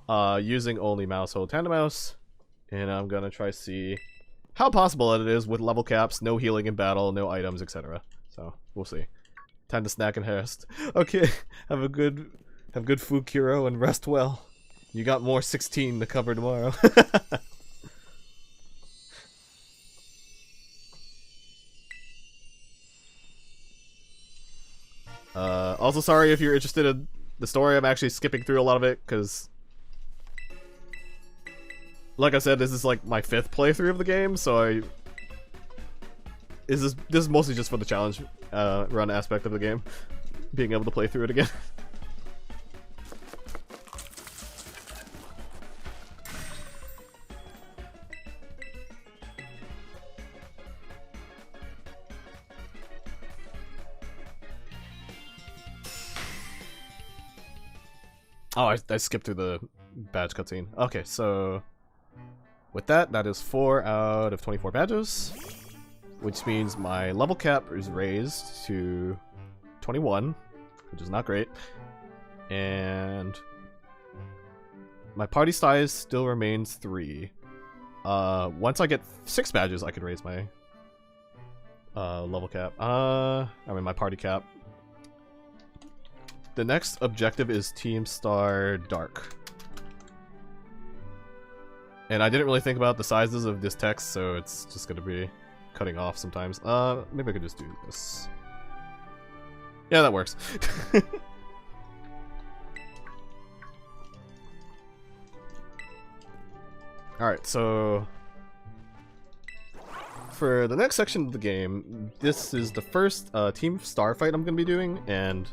using only Maushold Tandemaus, and I'm gonna try to see how possible it is with level caps, no healing in battle, no items, etc. So we'll see. Time to snack and rest. Okay, have good food, Kiro, and rest well. You got more 16 to cover tomorrow. Also sorry if you're interested in the story. I'm actually skipping through a lot of it because, like I said, this is like my 5th playthrough of the game, so this is mostly just for the challenge run aspect of the game, being able to play through it again. Oh, I skipped through the badge cutscene. Okay, so with that is 4 out of 24 badges, which means my level cap is raised to 21, which is not great, and my party size still remains 3. Once I get 6 badges, I can raise my level cap. I mean my party cap. The next objective is Team Star Dark. And I didn't really think about the sizes of this text, so it's just gonna be cutting off sometimes. Maybe I could just do this. Yeah, that works. Alright, so for the next section of the game, this is the first Team Star fight I'm gonna be doing, and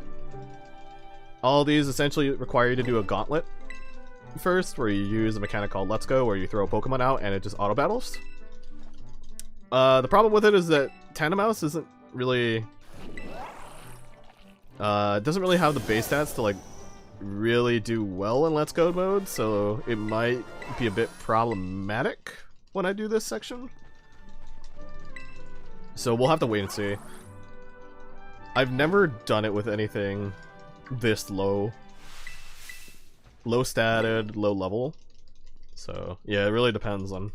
all these essentially require you to do a gauntlet first, where you use a mechanic called Let's Go, where you throw a Pokemon out and it just auto battles. The problem with it is that Tandemaus isn't really doesn't really have the base stats to like really do well in Let's Go mode, so it might be a bit problematic when I do this section. So we'll have to wait and see. I've never done it with anything this low statted, low level, so yeah, it really depends on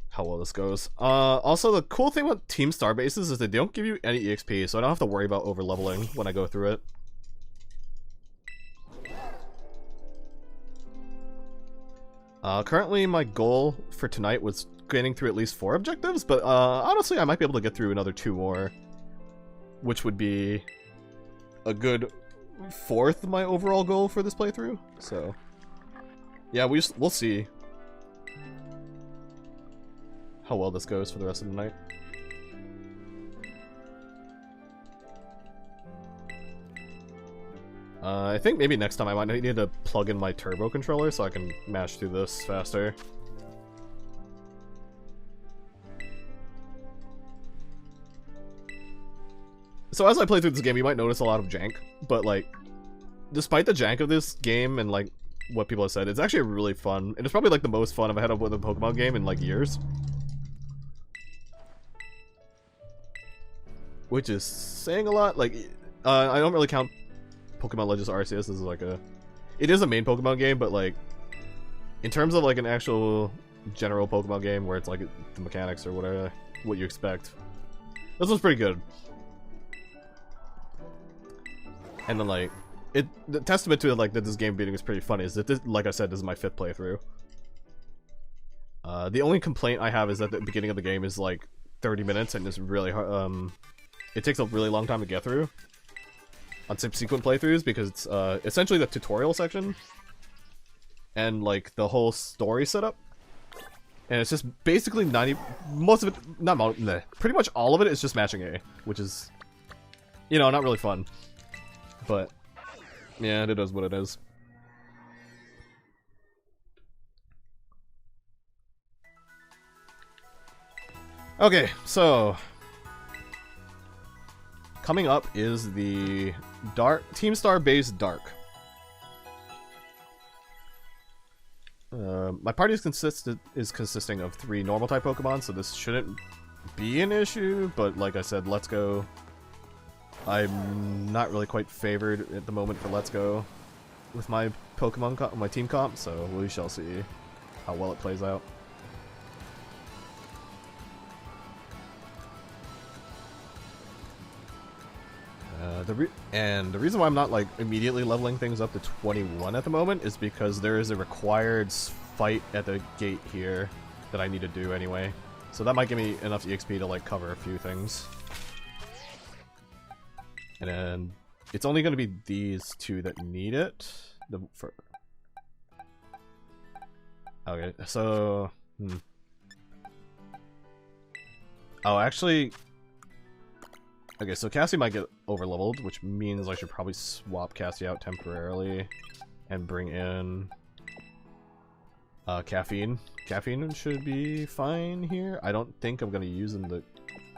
how well this goes. Also, the cool thing with Team Star bases is that they don't give you any EXP, so I don't have to worry about over leveling when I go through it. Currently my goal for tonight was getting through at least 4 objectives, but honestly I might be able to get through another 2 more, which would be a good fourth my overall goal for this playthrough. So yeah, we'll see how well this goes for the rest of the night. I think maybe next time I might need to plug in my turbo controller so I can mash through this faster. So as I play through this game, you might notice a lot of jank, but like, despite the jank of this game and like what people have said, it's actually really fun, and it's probably like the most fun I've had with a Pokemon game in like years. Which is saying a lot. Like, I don't really count Pokemon Legends Arceus as like it is a main Pokemon game, but like, in terms of like an actual general Pokemon game where it's like the mechanics or whatever, what you expect, this one's pretty good. And then like, the testament to it, like, that this game beating is pretty funny is that this, like I said, this is my 5th playthrough. The only complaint I have is that the beginning of the game is like 30 minutes and it's really hard, it takes a really long time to get through on subsequent playthroughs because it's essentially the tutorial section and like the whole story setup, and it's just basically pretty much all of it is just matching A, which is, you know, not really fun, but yeah, it is what it is. Okay, so coming up is the Team Star Base Dark. My party is consisting of 3 normal type Pokemon, so this shouldn't be an issue, but like I said, Let's Go, I'm not really quite favored at the moment for Let's Go with my my team comp, so we shall see how well it plays out. The reason why I'm not like immediately leveling things up to 21 at the moment is because there is a required fight at the gate here that I need to do anyway. So that might give me enough EXP to like cover a few things. And then it's only going to be these 2 that need it. Okay, so oh, actually. Okay, so Cassie might get overleveled, which means I should probably swap Cassie out temporarily and bring in Caffeine. Caffeine should be fine here. I don't think I'm going to use him to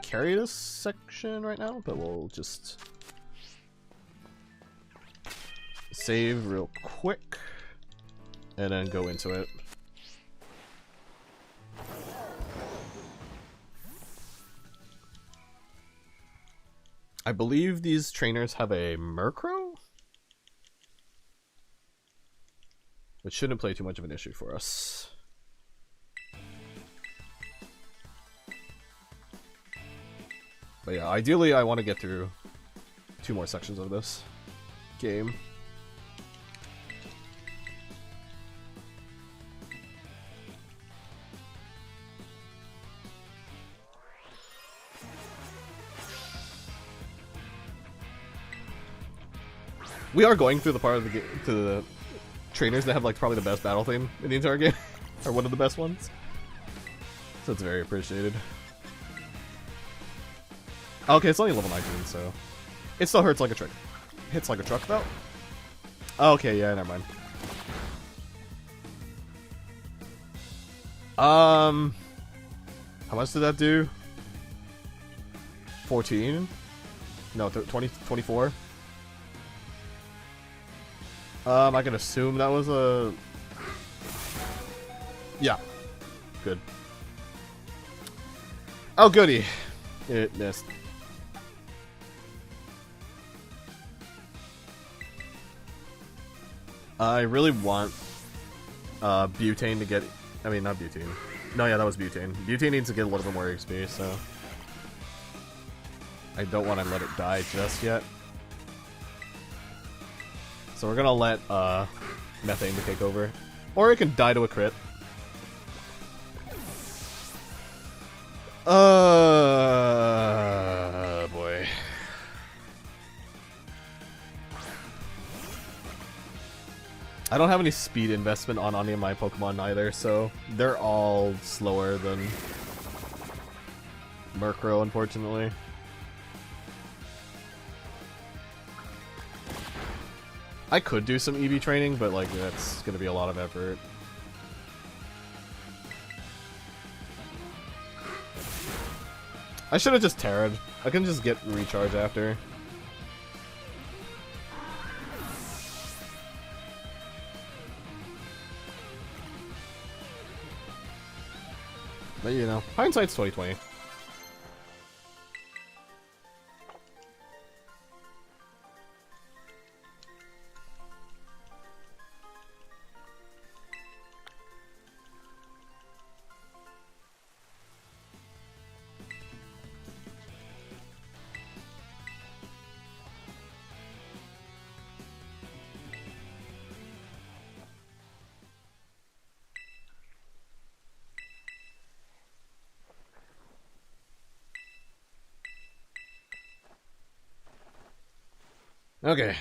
carry this section right now, but we'll just save real quick and then go into it. I believe these trainers have a Murkrow, which shouldn't play too much of an issue for us. But yeah, ideally I want to get through 2 more sections of this game. We are going through the part of the game to the trainers that have like probably the best battle theme in the entire game, or one of the best ones. So it's very appreciated. Okay, it's only level 19, so it still hurts like a truck. Hits like a truck though. Okay, yeah, never mind. How much did that do? 14? No, 20, 24? I can assume that was a... Yeah. Good. Oh, goody. It missed. I really want Butane to get... I mean, not Butane. No, yeah, that was Butane. Butane needs to get a little bit more XP, so... I don't want to let it die just yet. So we're gonna let Methane to take over. Or it can die to a crit. Boy. I don't have any speed investment on any of my Pokemon either, so they're all slower than Murkrow, unfortunately. I could do some EV training, but like that's gonna be a lot of effort. I should have just Terra'd. I can just get recharge after. But you know, hindsight's 20/20. Okay.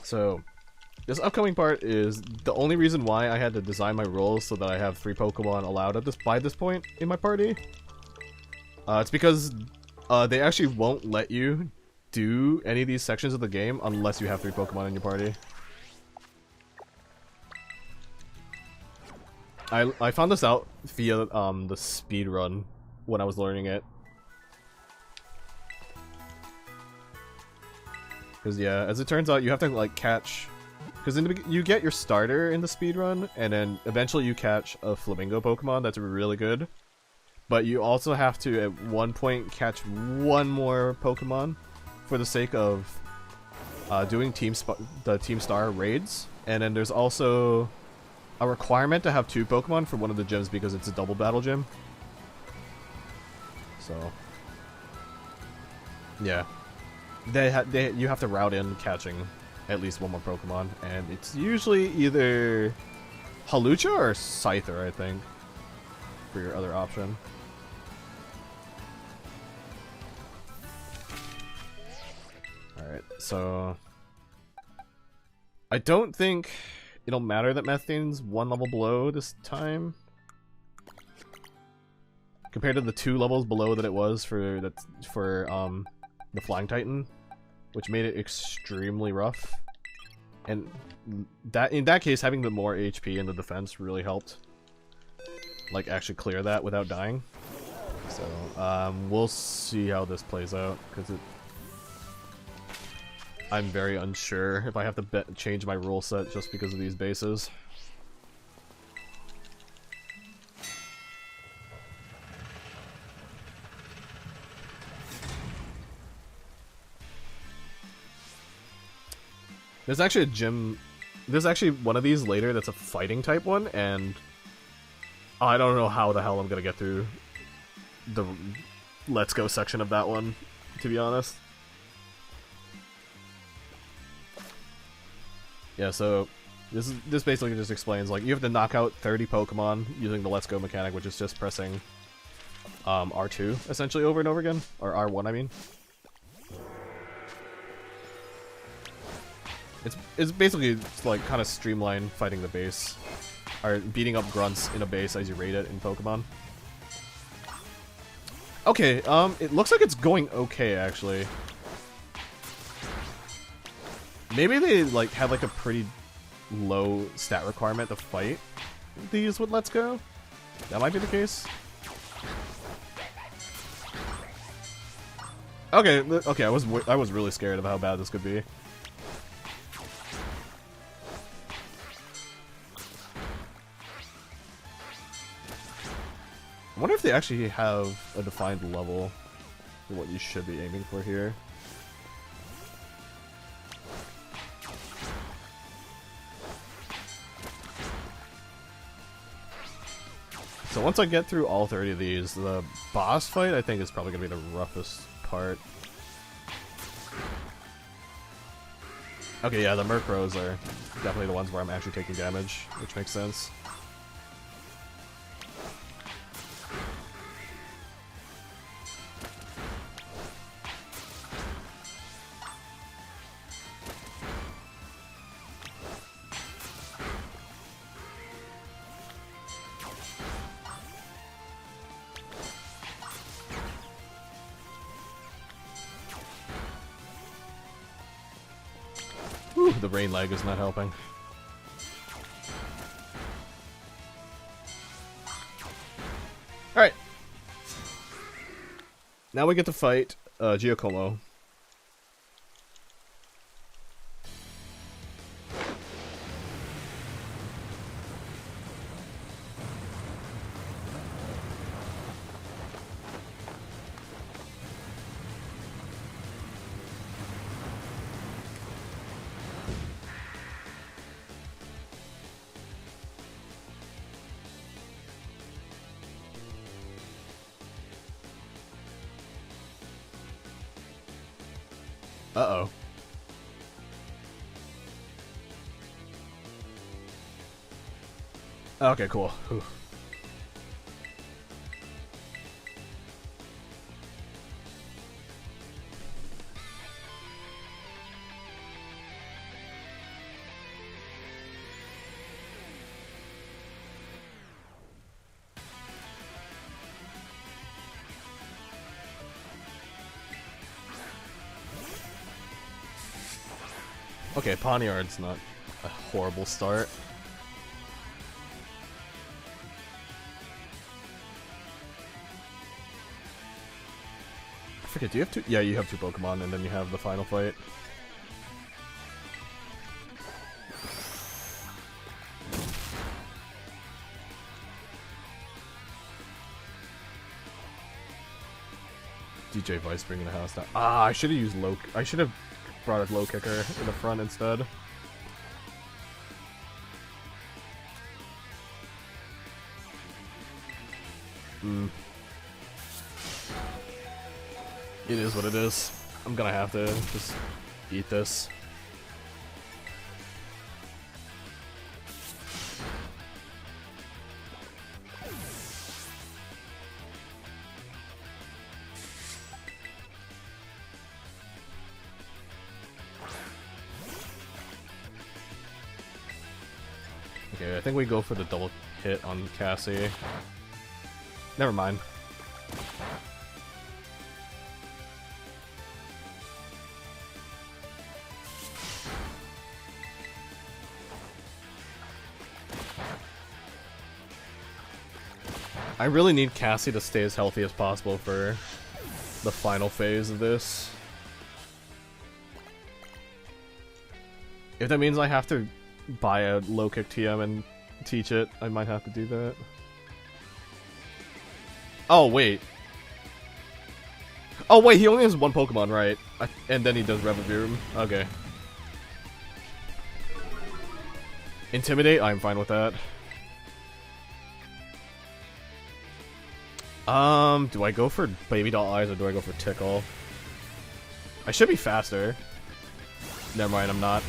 So, this upcoming part is the only reason why I had to design my roles so that I have 3 Pokemon allowed at by this point in my party. It's because they actually won't let you do any of these sections of the game unless you have 3 Pokemon in your party. I found this out via the speed run when I was learning it. Because yeah, as it turns out, you have to like catch, because you get your starter in the speed run, and then eventually you catch a Flamingo Pokemon that's really good. But you also have to at one point catch one more Pokemon for the sake of doing the Team Star raids, and then there's also a requirement to have 2 Pokemon for one of the gyms because it's a double battle gym. So, yeah, you have to route in catching at least one more Pokemon, and it's usually either Halucha or Scyther, I think, for your other option. Alright, so I don't think it'll matter that Methane's 1 level below this time, compared to the 2 levels below that it was for the Flying Titan, which made it extremely rough. And that in that case, having the more HP in the defense really helped, like, actually clear that without dying. So we'll see how this plays out, because I'm very unsure if I have to change my rule set just because of these bases. There's actually a gym. There's actually one of these later that's a fighting type one, and I don't know how the hell I'm gonna get through the Let's Go section of that one, to be honest. Yeah, so this basically just explains, like, you have to knock out 30 Pokemon using the Let's Go mechanic, which is just pressing R2 essentially over and over again, or R1 I mean. It's basically like kind of streamlined fighting the base, or beating up grunts in a base as you raid it in Pokemon. Okay, it looks like it's going okay actually. Maybe they like have like a pretty low stat requirement to fight these with Let's Go. That might be the case. Okay, okay, I was really scared of how bad this could be. I wonder if they actually have a defined level for what you should be aiming for here. So once I get through all 30 of these, the boss fight I think is probably going to be the roughest part. Okay, yeah, the Murkrows are definitely the ones where I'm actually taking damage, which makes sense. The rain lag is not helping. Alright. Now we get to fight Giacomo. Uh-oh. Okay, cool. Whew. Okay, Poniard's not a horrible start. I forget, do you have two? Yeah, you have two Pokemon, and then you have the final fight. DJ Vice bringing the house down. Ah, I should have used low. I should have brought a low kicker in the front instead. It is what it is. I'm gonna have to just eat this. Okay, I think we go for the double hit on Cassie. Never mind. I really need Cassie to stay as healthy as possible for the final phase of this. If that means I have to buy a low kick TM and teach it, I might have to do that. Oh, wait. Oh, wait, he only has one Pokemon, right? And then he does Revivium. Okay. Intimidate? I'm fine with that. Do I go for Baby Doll Eyes or do I go for Tickle? I should be faster. Never mind, I'm not.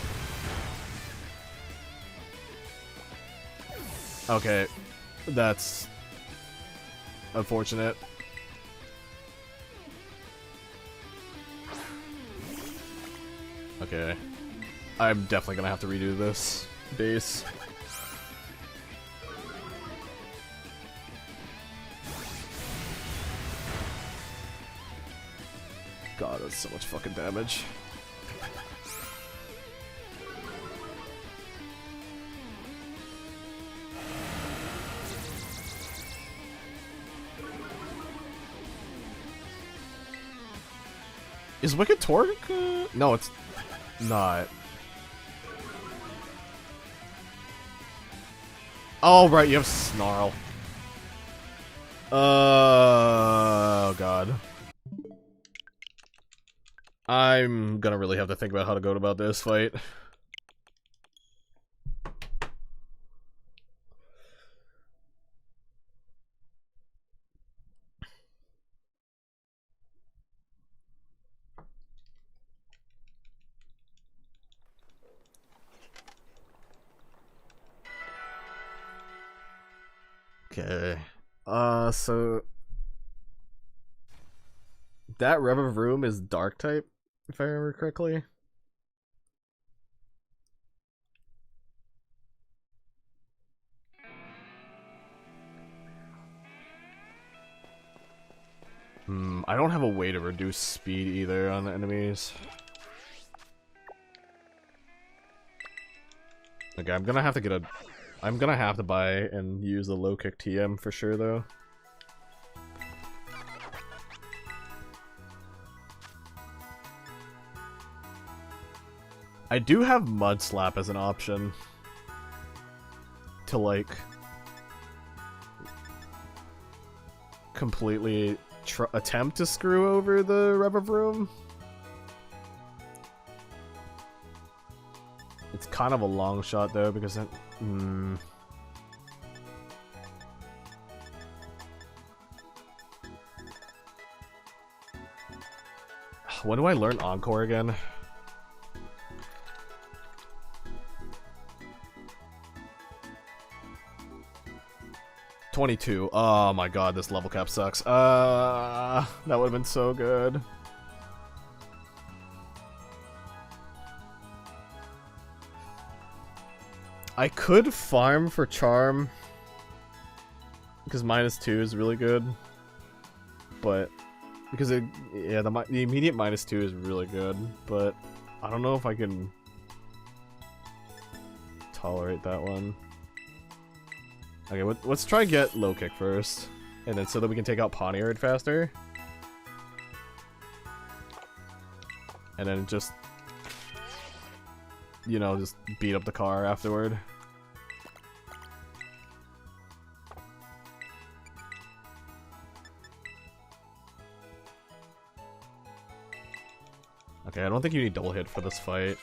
Okay, that's unfortunate. Okay, I'm definitely gonna have to redo this base. God, that's so much fucking damage. Is Wicked Torque? No, it's not. Oh, right, you have Snarl. Oh, God. I'm gonna really have to think about how to go about this fight. Okay. So that Reviv is Dark type, if I remember correctly. I don't have a way to reduce speed either on the enemies. Okay, I'm gonna have to get a... I'm gonna have to buy and use the low kick TM for sure, though. I do have Mud Slap as an option. To, like... completely attempt to screw over the Rev of Room. It's kind of a long shot, though, because it... When do I learn Encore again? $22. Oh my god, this level cap sucks. That would have been so good. I could farm for Charm, because -2 is really good, but because the immediate -2 is really good, but I don't know if I can tolerate that one. Okay, let's try and get low kick first, and then so that we can take out Poniard faster, and then just, you know, just beat up the car afterward. Okay, I don't think you need double hit for this fight.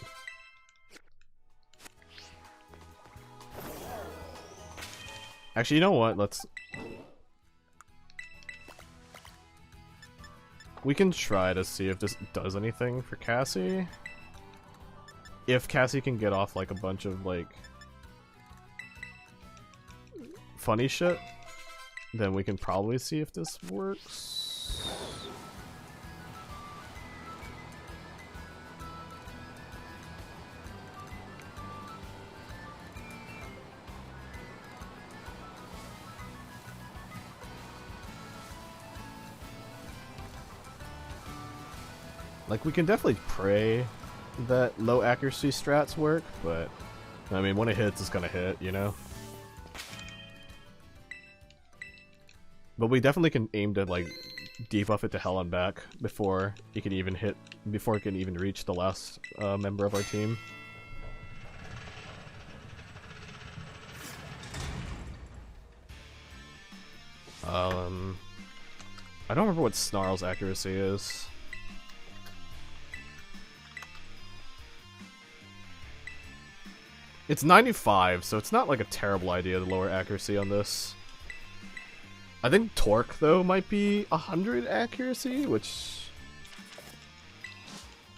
Actually, you know what? We can try to see if this does anything for Cassie. If Cassie can get off like a bunch of like funny shit, then we can probably see if this works. Like, we can definitely pray that low accuracy strats work, but I mean, when it hits, it's gonna hit, you know? But we definitely can aim to, like, debuff it to hell and back before it can even hit, before it can even reach the last member of our team. I don't remember what Snarl's accuracy is. It's 95, so it's not like a terrible idea to lower accuracy on this. I think Torque, though, might be 100 accuracy, which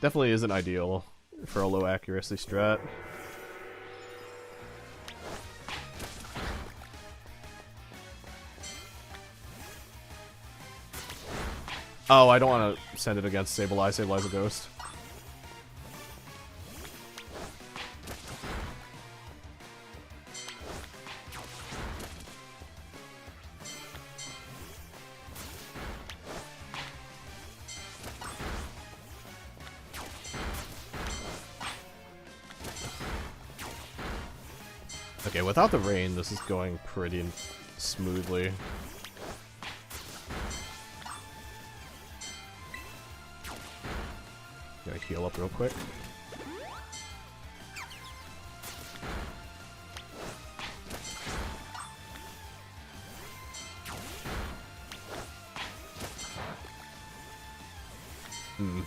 definitely isn't ideal for a low accuracy strat. Oh, I don't want to send it against Sableye. Sableye's a ghost. Okay, without the rain, this is going pretty smoothly. Gotta heal up real quick.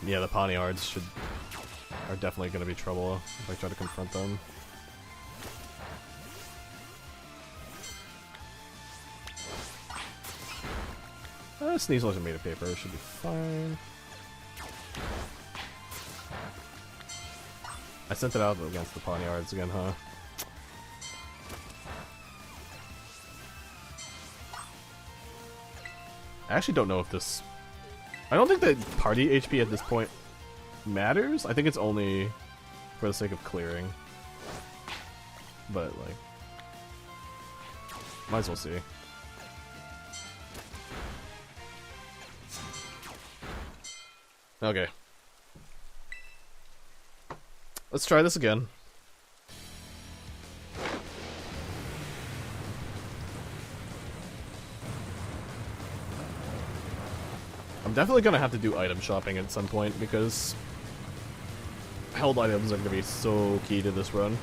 Yeah, the Poniards are definitely gonna be trouble if I try to confront them. Sneasel's made of paper, should be fine. I sent it out against the Poniards again, huh? I actually don't know if this... I don't think that party HP at this point matters. I think it's only for the sake of clearing. But, like... might as well see. Okay. Let's try this again. I'm definitely gonna have to do item shopping at some point because held items are gonna be so key to this run.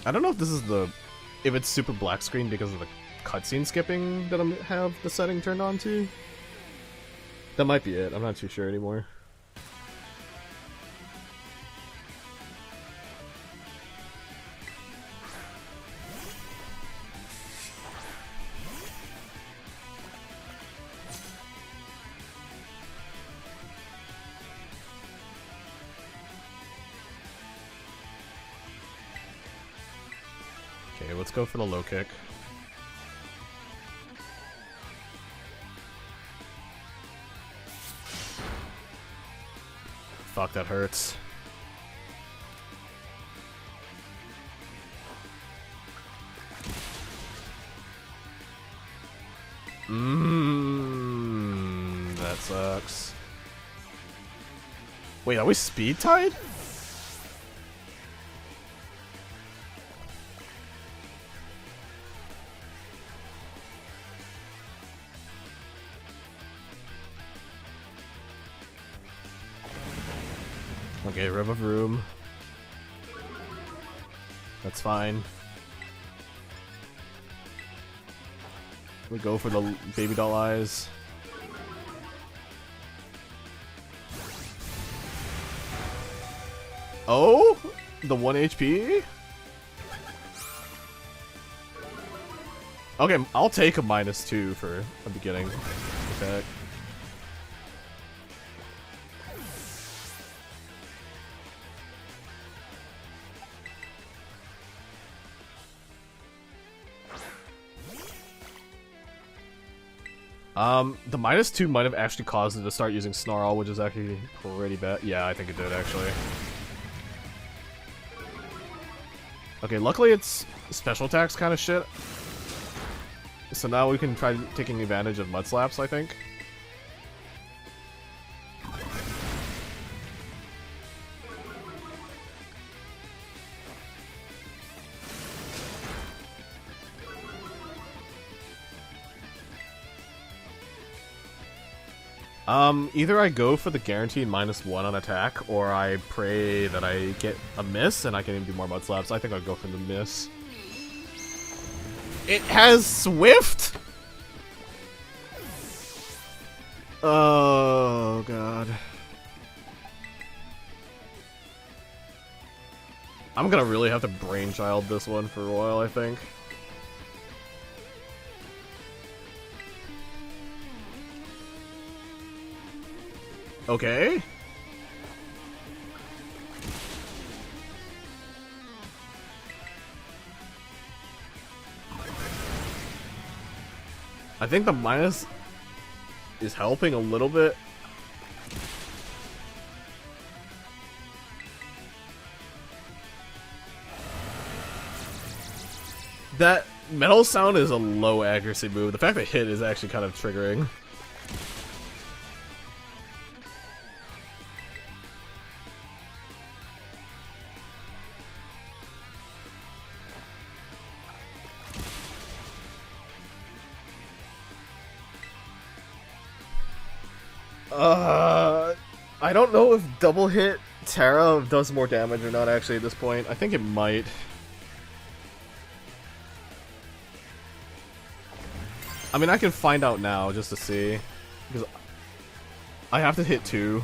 I don't know if this is if it's super black screen because of the cutscene skipping that I have the setting turned on to. That might be it, I'm not too sure anymore. Okay, let's go for the low kick. Fuck, that hurts. That sucks. Wait, are we speed tied? Okay, rev of room. That's fine. We go for the baby doll eyes. Oh? The 1 HP? Okay, I'll take a -2 for a beginning attack. The -2 might have actually caused it to start using Snarl, which is actually pretty bad. Yeah, I think it did, actually. Okay, luckily it's special attacks kind of shit. So now we can try taking advantage of Mud Slaps, I think. Either I go for the guaranteed -1 on attack, or I pray that I get a miss and I can even do more Mud Slaps. I think I'll go for the miss. It has Swift? Oh, God. I'm gonna really have to brainchild this one for a while, I think. Okay. I think the minus is helping a little bit. That metal sound is a low accuracy move. The fact that hit is actually kind of triggering. I don't know if double hit Terra does more damage or not actually at this point. I think it might. I mean, I can find out now just to see. Because I have to hit 2.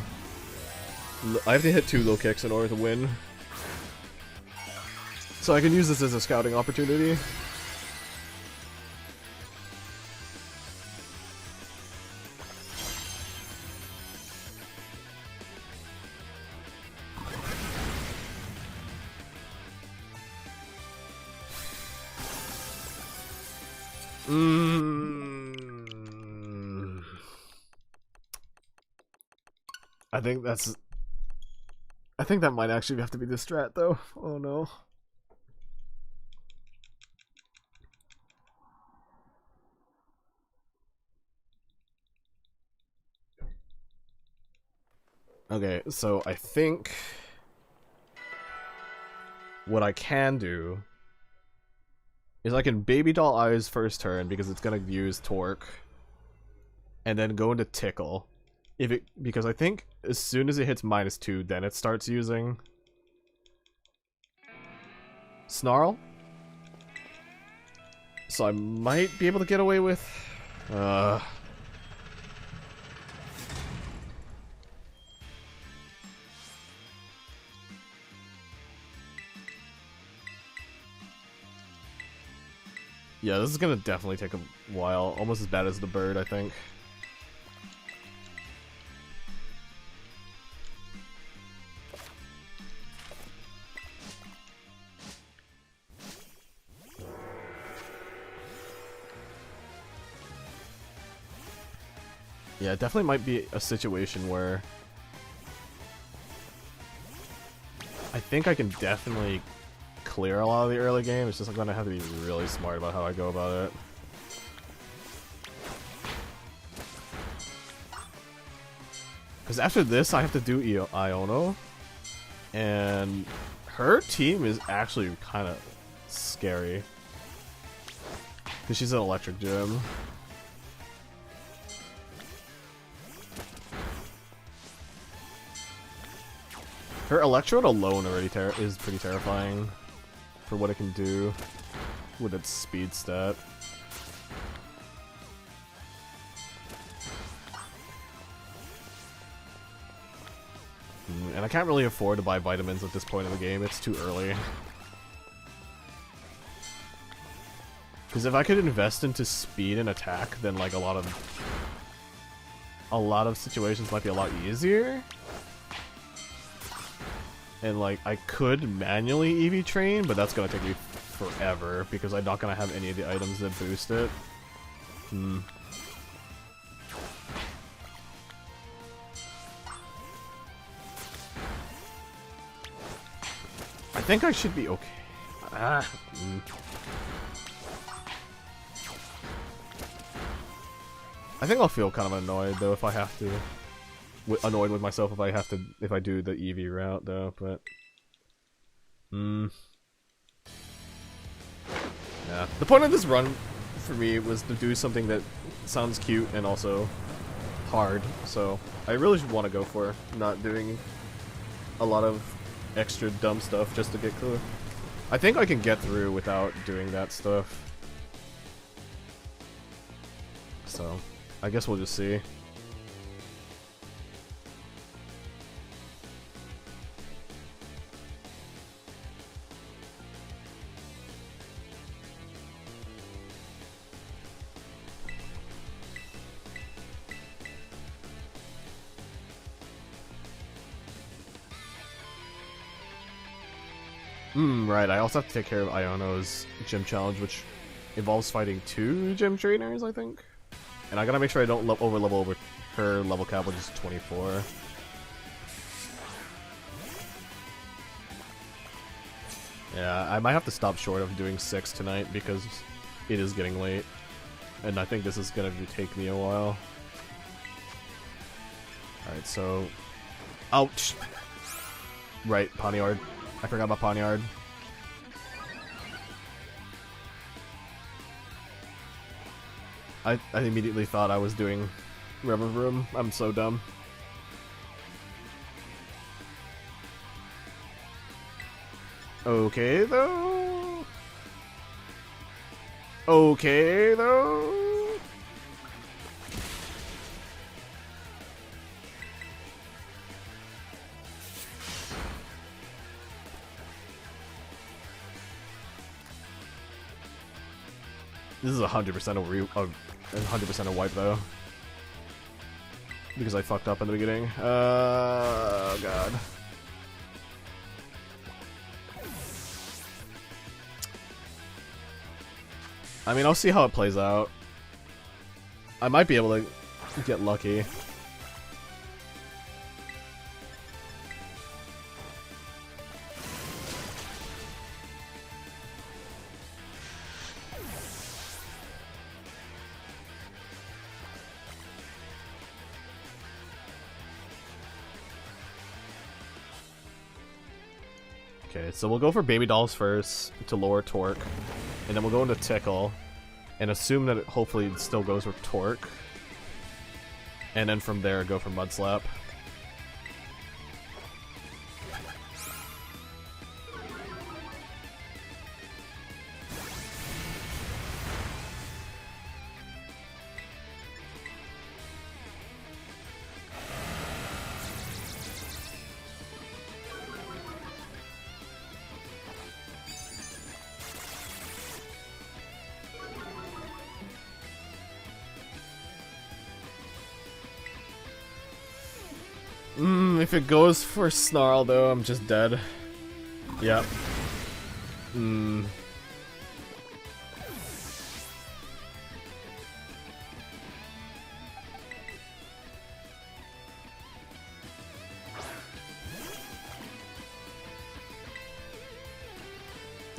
I have to hit 2 low kicks in order to win. So I can use this as a scouting opportunity. I think that might actually have to be the strat though. Oh no. Okay, so I think what I can do is I can Baby Doll Eyes first turn because it's gonna use Torque, and then go into Tickle. Because I think as soon as it hits -2, then it starts using Snarl. So I might be able to get away with yeah, this is gonna definitely take a while. Almost as bad as the bird, I think. Yeah, it definitely might be a situation where I think I can definitely clear a lot of the early game. It's just I'm gonna have to be really smart about how I go about it. Because after this, I have to do Iono, and her team is actually kind of scary. Because she's an electric gym. Her Electrode alone already is pretty terrifying for what it can do with its speed stat. And I can't really afford to buy vitamins at this point in the game, it's too early. Because if I could invest into speed and attack, then like a lot of situations might be a lot easier. And like, I could manually EV train, but that's gonna take me forever, because I'm not gonna have any of the items that boost it. I think I should be okay. I think I'll feel kind of annoyed, though, if I have to... annoyed with myself if I do the EV route though, but yeah. The point of this run for me was to do something that sounds cute and also hard, so I really should want to go for not doing a lot of extra dumb stuff just to get through. I think I can get through without doing that stuff, so I guess we'll just see. Right, I also have to take care of Iono's gym challenge, which involves fighting 2 gym trainers, I think. And I gotta make sure I don't over-level over her level cap, which is 24. Yeah, I might have to stop short of doing 6 tonight, because it is getting late. And I think this is gonna take me a while. Alright, so... ouch! Right, Poniard. I forgot about Poniard. I immediately thought I was doing Rubber Room. I'm so dumb. Okay, though. Okay, though. This is 100% a 100% a wipe though, because I fucked up in the beginning. Oh god. I mean, I'll see how it plays out. I might be able to get lucky. Okay, so we'll go for Baby Dolls first to lower Torque, and then we'll go into Tickle, and assume that it hopefully still goes with Torque, and then from there go for Mud Slap. If it goes for Snarl though, I'm just dead. Yep.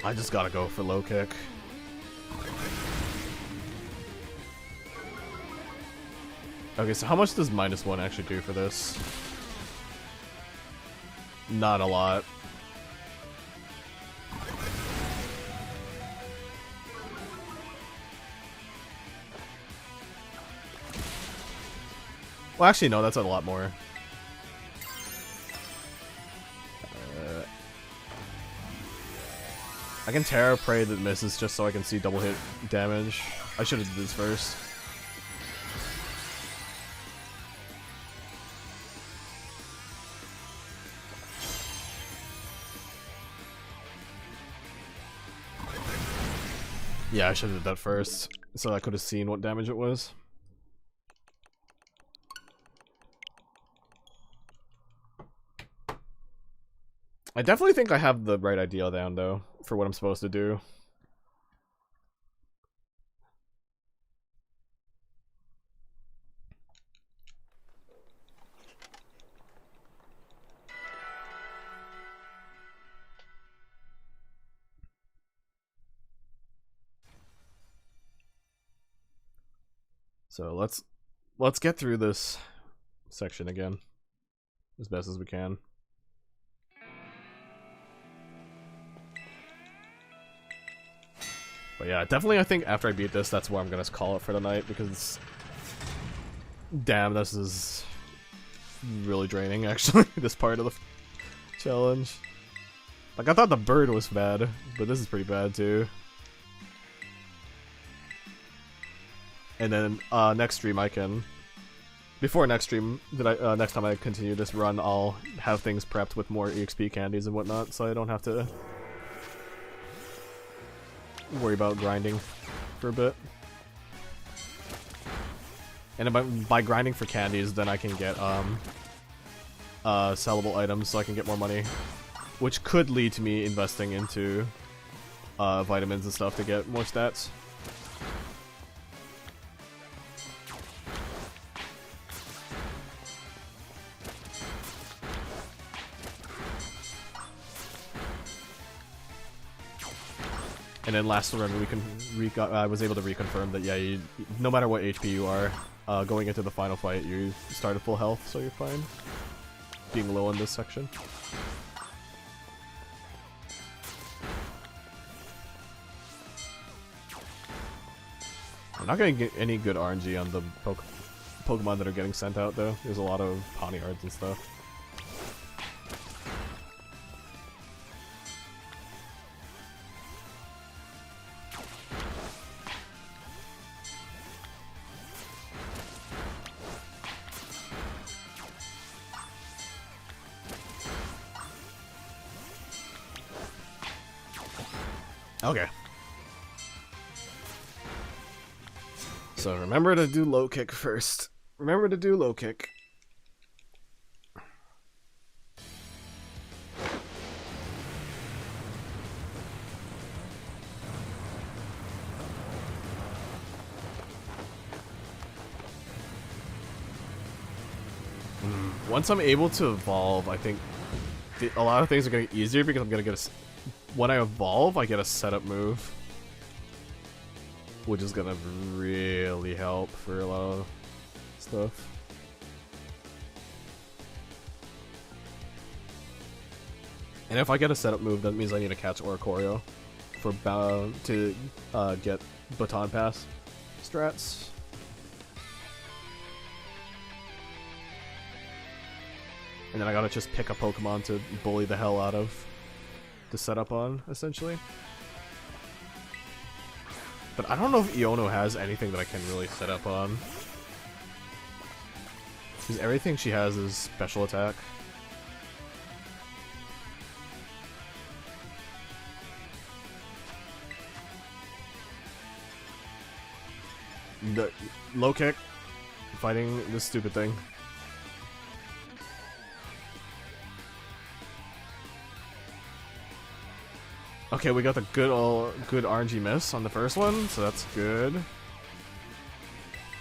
I just gotta go for low kick. Okay, so how much does -1 actually do for this? Not a lot. Well, actually, no, that's a lot more. I can Terra Prey that misses just so I can see double hit damage. I should have did this first. Yeah, I should have did that first, so I could have seen what damage it was. I definitely think I have the right idea down, though, for what I'm supposed to do. So let's get through this section again as best as we can. But yeah, definitely I think after I beat this, that's where I'm gonna call it for the night, because damn, this is really draining actually, this part of the challenge. Like, I thought the bird was bad, but this is pretty bad too. And then next stream I can, before next stream, next time I continue this run, I'll have things prepped with more EXP candies and whatnot, so I don't have to worry about grinding for a bit. And by grinding for candies, then I can get sellable items, so I can get more money, which could lead to me investing into vitamins and stuff to get more stats. And then last run, I was able to reconfirm that, yeah, no matter what HP you are, going into the final fight, you start at full health, so you're fine being low in this section. I'm not going to get any good RNG on the Pokemon that are getting sent out, though. There's a lot of Pawniards and stuff. Okay. So remember to do low kick first. Remember to do low kick. Once I'm able to evolve, I think a lot of things are going to get easier, because I'm going to get when I evolve, I get a setup move, which is going to really help for a lot of stuff. And if I get a setup move, that means I need to catch Oricorio for to get Baton Pass strats. And then I gotta just pick a Pokemon to bully the hell out of to set up on, essentially. But I don't know if Iono has anything that I can really set up on. Because everything she has is special attack. The low kick, fighting this stupid thing. Okay, we got the good RNG miss on the first one, so that's good.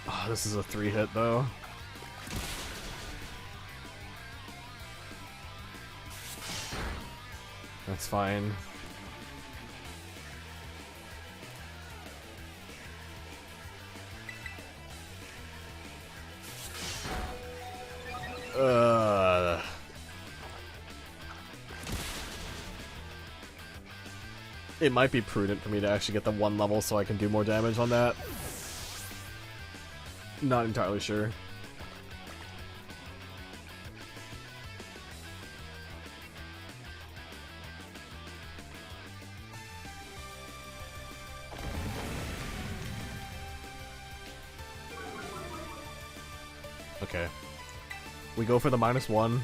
Oh, this is a 3-hit though. That's fine. It might be prudent for me to actually get the 1 level so I can do more damage on that. Not entirely sure. Okay. We go for the -1.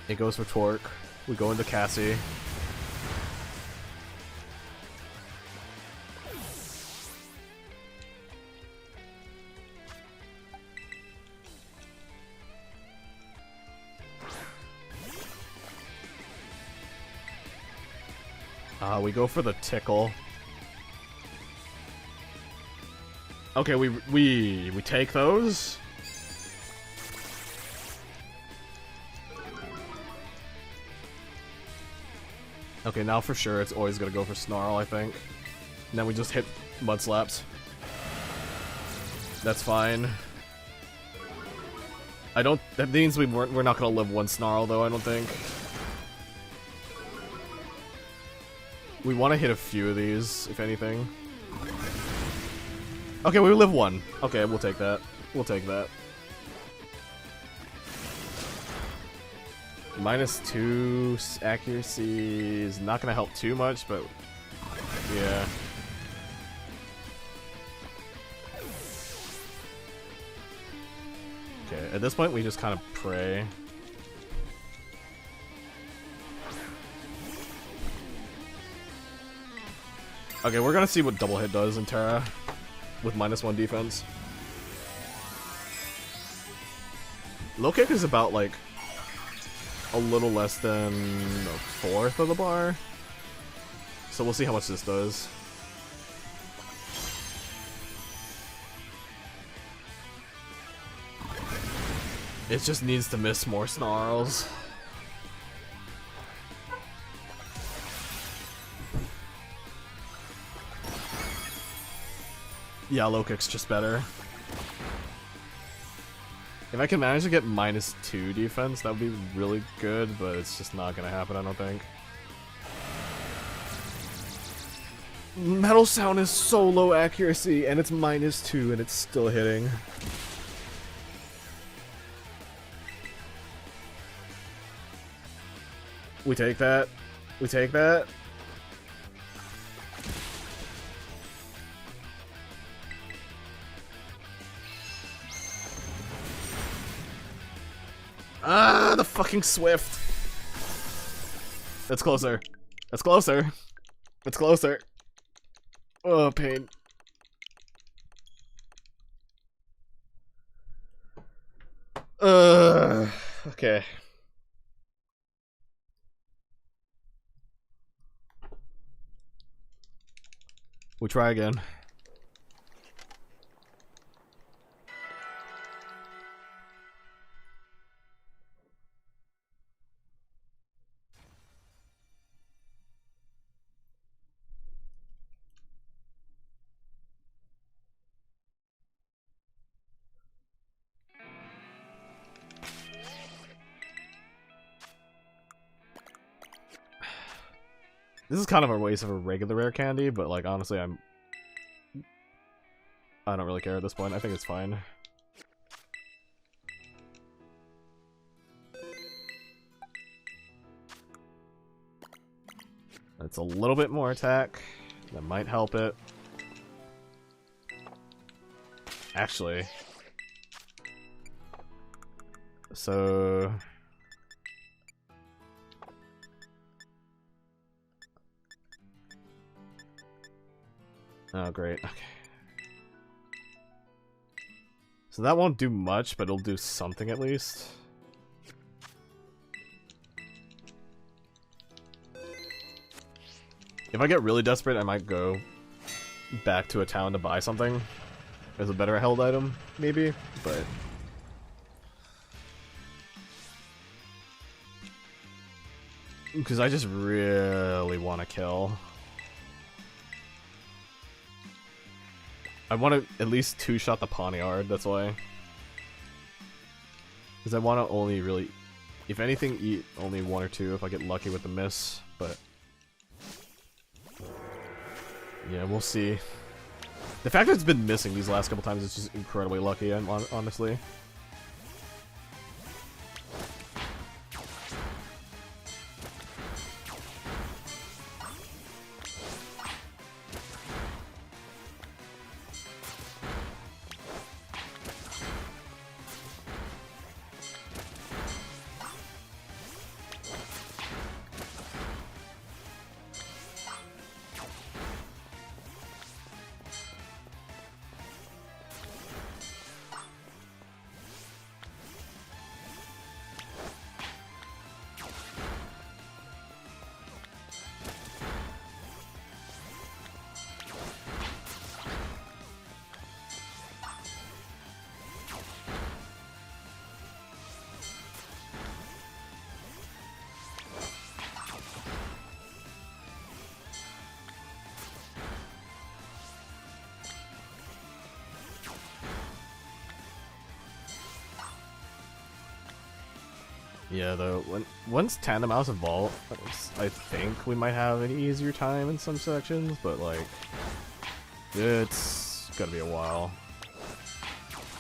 It goes for Torque. We go into Cassie. We go for the Tickle. Okay, we take those. Okay, now for sure it's always gonna go for Snarl, I think. And then we just hit Mud Slaps. That's fine. That means we're not gonna live 1 Snarl though, I don't think. We want to hit a few of these, if anything. Okay, we live 1. Okay, we'll take that. We'll take that. -2 accuracy is not gonna help too much, but yeah. Okay, at this point we just kind of pray. Okay, we're gonna see what double hit does in Terra with -1 defense. Low kick is about like a little less than a 1/4 of the bar. So we'll see how much this does. It just needs to miss more Snarls. Yeah, low kick's just better. If I can manage to get -2 defense, that would be really good, but it's just not gonna happen, I don't think. Metal Sound is so low accuracy, and it's -2, and it's still hitting. We take that. We take that. Ah, the fucking Swift. That's closer. That's closer. It's closer. Oh, pain. Okay. We try again. This is kind of a waste of a regular rare candy, but like honestly, I don't really care at this point. I think it's fine. It's a little bit more attack. That might help it. Actually. So... Oh, great. Okay. So that won't do much, but it'll do something at least. If I get really desperate, I might go back to a town to buy something as a better held item, maybe, but... Because I just really want to kill. I want to at least two-shot the Poniard, that's why. Because I want to only really, if anything, eat only one or two if I get lucky with the miss, but... Yeah, we'll see. The fact that it's been missing these last couple times is just incredibly lucky, honestly. Yeah, though, once Tandemaus evolves, I think we might have an easier time in some sections, but like, it's gonna be a while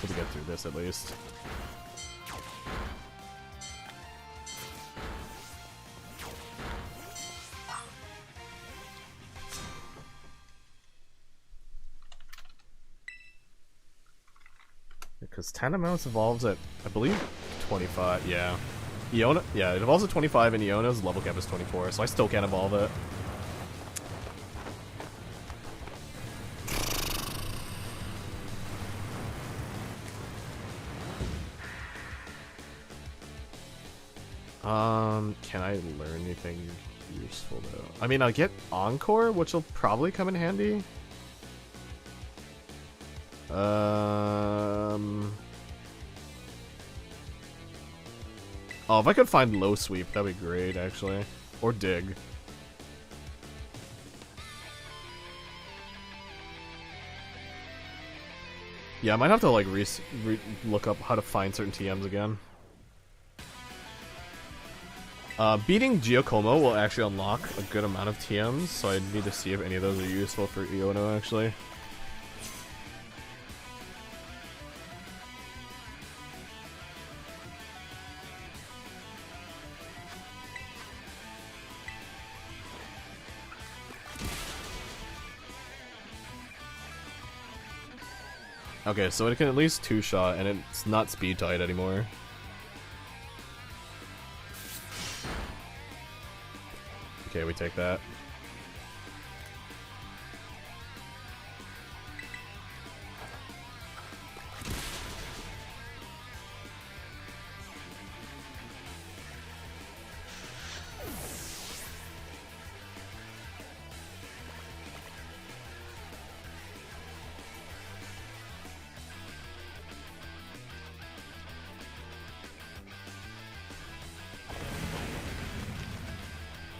to get through this at least. Because Tandemaus evolves at, I believe, 25, yeah. Iona, yeah, it evolves at 25 and Iona's level cap is 24, so I still can't evolve it. Can I learn anything useful though? I mean, I'll get Encore, which will probably come in handy. Oh, if I could find Low Sweep, that'd be great, actually. Or Dig. Yeah, I might have to, like, look up how to find certain TMs again. Beating Giacomo will actually unlock a good amount of TMs, so I need to see if any of those are useful for Iono, actually. Okay, so it can at least two-shot, and it's not speed tied anymore. Okay, we take that.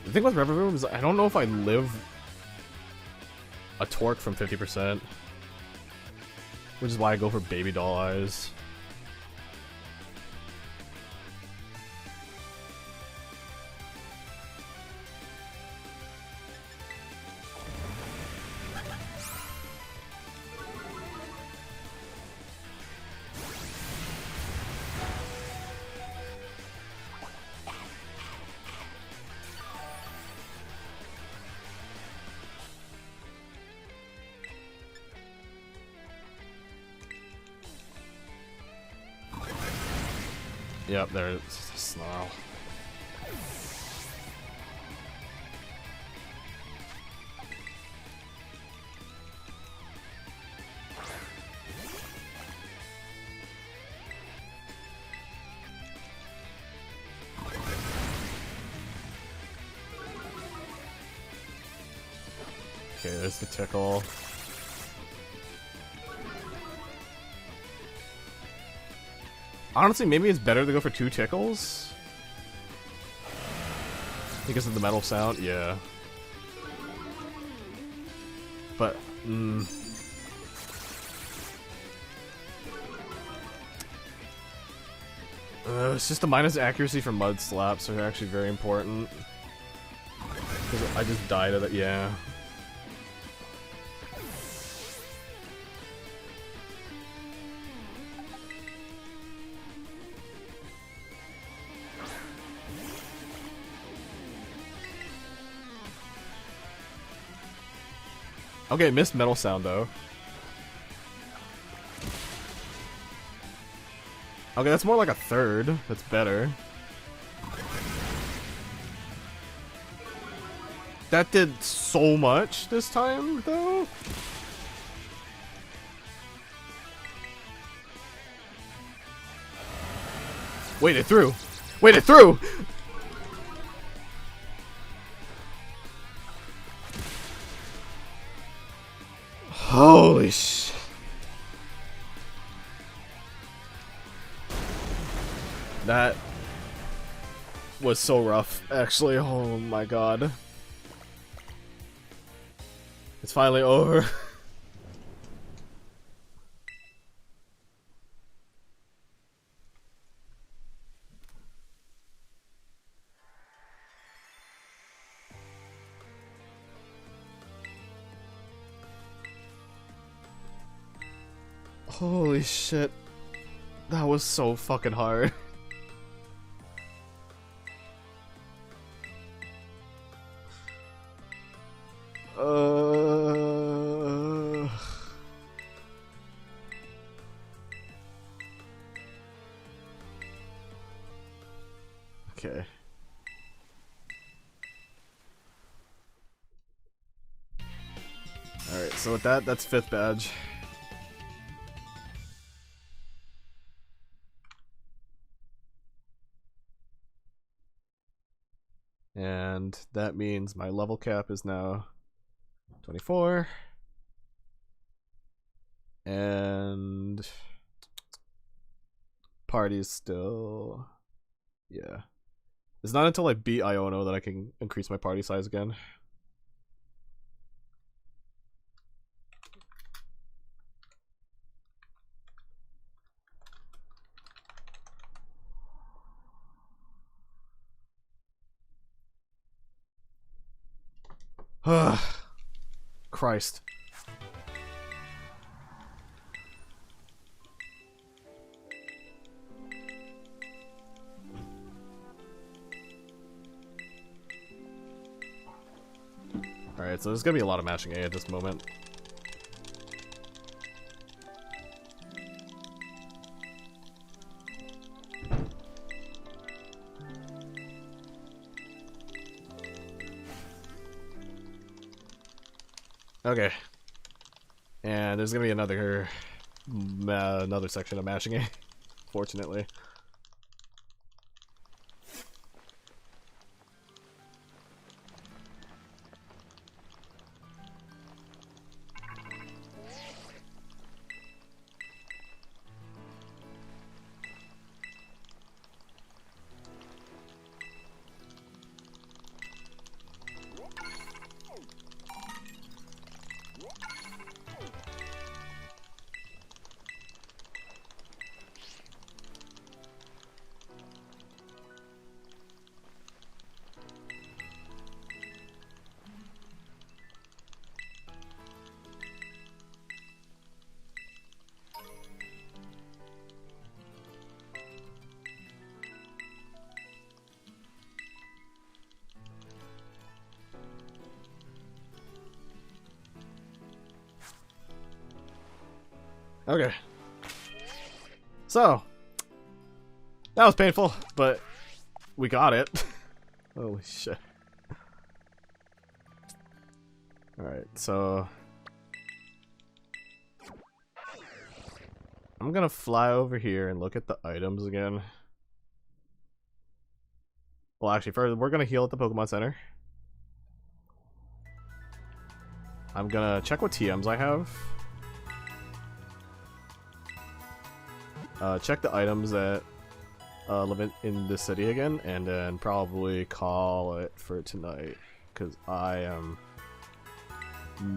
The thing with Reverboom is I don't know if I live a torque from 50%, which is why I go for Baby Doll Eyes. Yep, there's a snarl. Okay, there's the tickle. Honestly, maybe it's better to go for 2 tickles? Because of the metal sound? Yeah. But, it's just the minus accuracy for mud slaps are actually very important. Because I just died of it, yeah. Okay, missed metal sound though. Okay, that's more like a third. That's better. That did so much this time though. Wait, it threw. Wait, it threw. Holy sh! That was so rough, actually. Oh my god. It's finally over. Holy shit. That was so fucking hard. Okay. Alright, so with that, that's 5th badge. And that means my level cap is now 24. And party's still... yeah. It's not until I beat Iono that I can increase my party size again. Christ. Alright, so there's gonna be a lot of mashing A at this moment. Okay. And there's gonna be another section of mashing A, fortunately. Okay. So, That was painful, but we got it. Holy shit. Alright, so I'm gonna fly over here and look at the items again. Well, actually, first, we're gonna heal at the Pokemon Center. I'm gonna check what TMs I have. Check the items that live in the city again, and then probably call it for tonight, because I am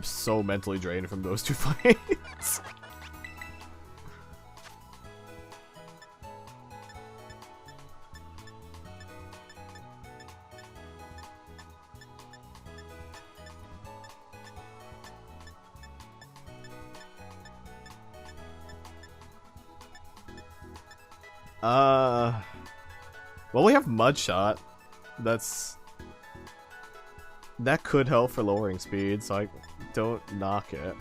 so mentally drained from those two fights. Well, we have Mudshot. That could help for lowering speed, so I don't knock it.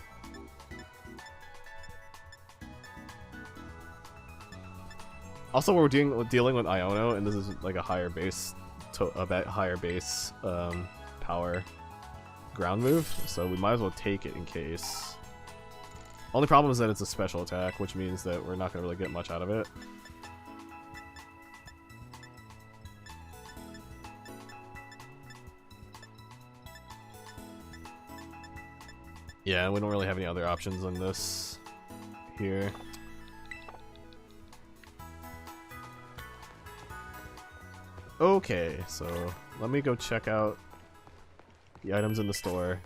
Also, we're dealing with Iono, and this is like a higher base, power ground move, so we might as well take it in case. Only problem is that it's a special attack, which means that we're not gonna really get much out of it. Yeah, we don't really have any other options on this here. Okay, so let me go check out the items in the store.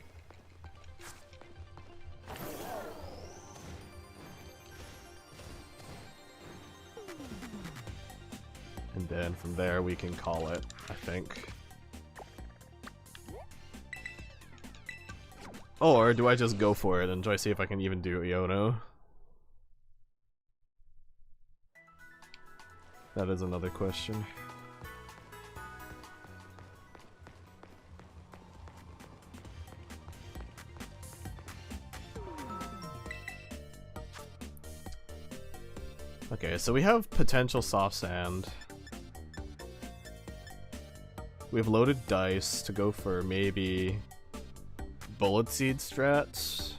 And then from there we can call it, I think. Or do I just go for it and try to see if I can even do Iono? That is another question. Okay, so we have potential soft sand. We have loaded dice to go for maybe bullet seed strats.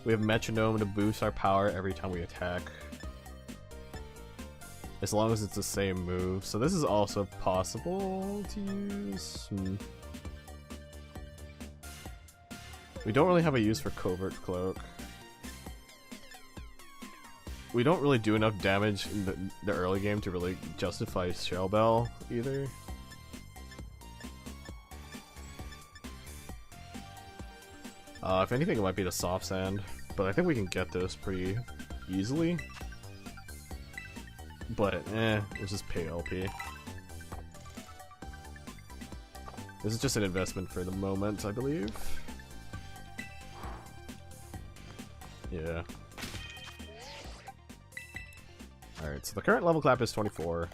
We have metronome to boost our power every time we attack, as long as it's the same move. So this is also possible to use. We don't really have a use for covert cloak. We don't really do enough damage in the early game to really justify Shell Bell either. If anything, it might be the soft sand, but I think we can get this pretty easily. But let's just pay LP. This is just an investment for the moment, I believe. Yeah. Alright, so the current level cap is 24.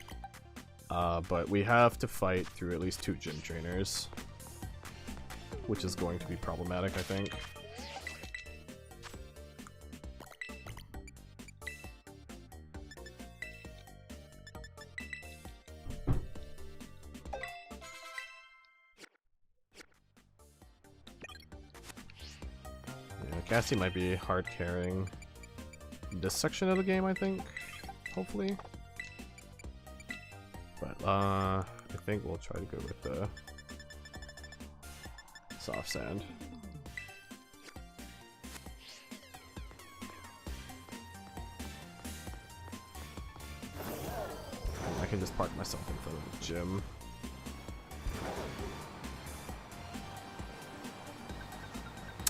But we have to fight through at least 2 gym trainers, which is going to be problematic, I think. Yeah, Cassie might be hard carrying this section of the game, I think. Hopefully. But I think we'll try to go with the soft sand. I can just park myself in front of the gym.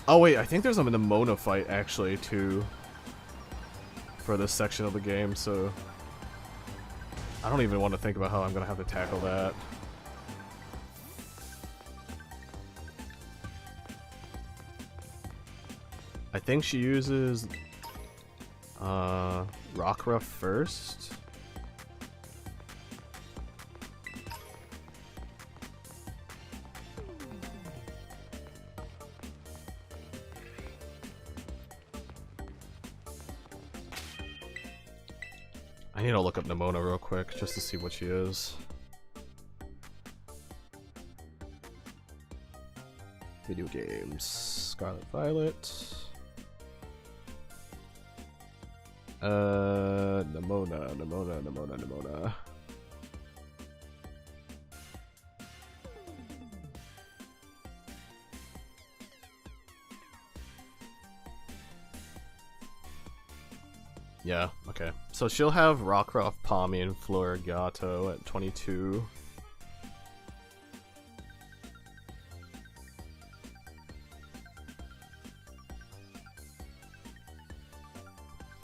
Oh wait, I think there's a Nemona fight actually too for this section of the game, so I don't even want to think about how I'm gonna have to tackle that. I think she uses Rockruff first. I need to look up Nimona real quick just to see what she is. Video games. Scarlet Violet. Nimona. Yeah, okay. So she'll have Rockruff, Palmy, and Florigato at 22.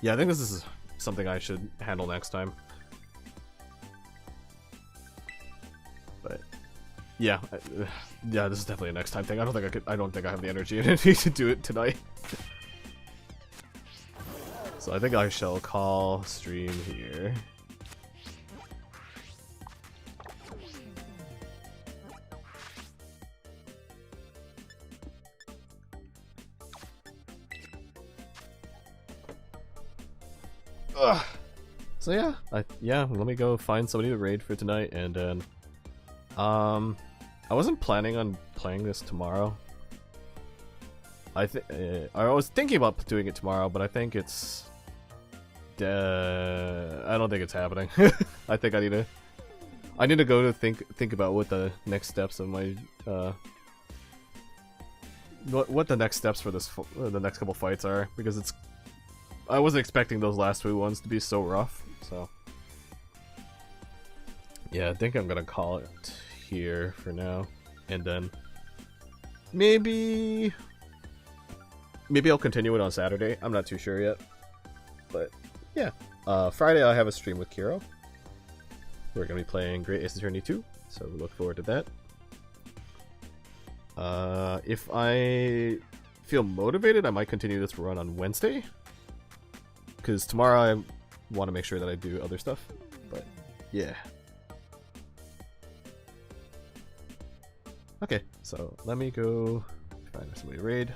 Yeah, I think this is something I should handle next time. But yeah, yeah, this is definitely a next time thing. I don't think I have the energy to do it tonight. So I think I shall call stream here. Ugh. So yeah, let me go find somebody to raid for tonight, and then I wasn't planning on playing this tomorrow. I was thinking about doing it tomorrow, but I think it's I don't think it's happening. I think I need to go to think about what the next steps of my what the next steps for this the next couple fights are, because I wasn't expecting those last two ones to be so rough. So yeah, I think I'm gonna call it here for now, and then maybe I'll continue it on Saturday. I'm not too sure yet, but yeah. Friday I have a stream with Kiro. We're gonna be playing Great Ace Attorney 2, so we look forward to that. If I feel motivated, I might continue this run on Wednesday, because tomorrow I want to make sure that I do other stuff. But yeah. Okay, so let me go find somebody to raid.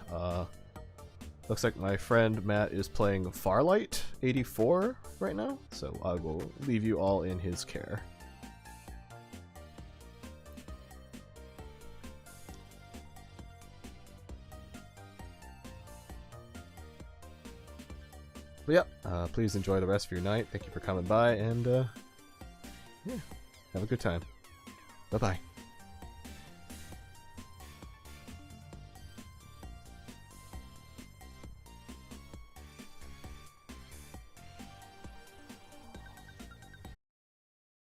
Looks like my friend Matt is playing Farlight 84 right now, so I will leave you all in his care. But yeah, please enjoy the rest of your night. Thank you for coming by, and yeah, have a good time. Bye-bye.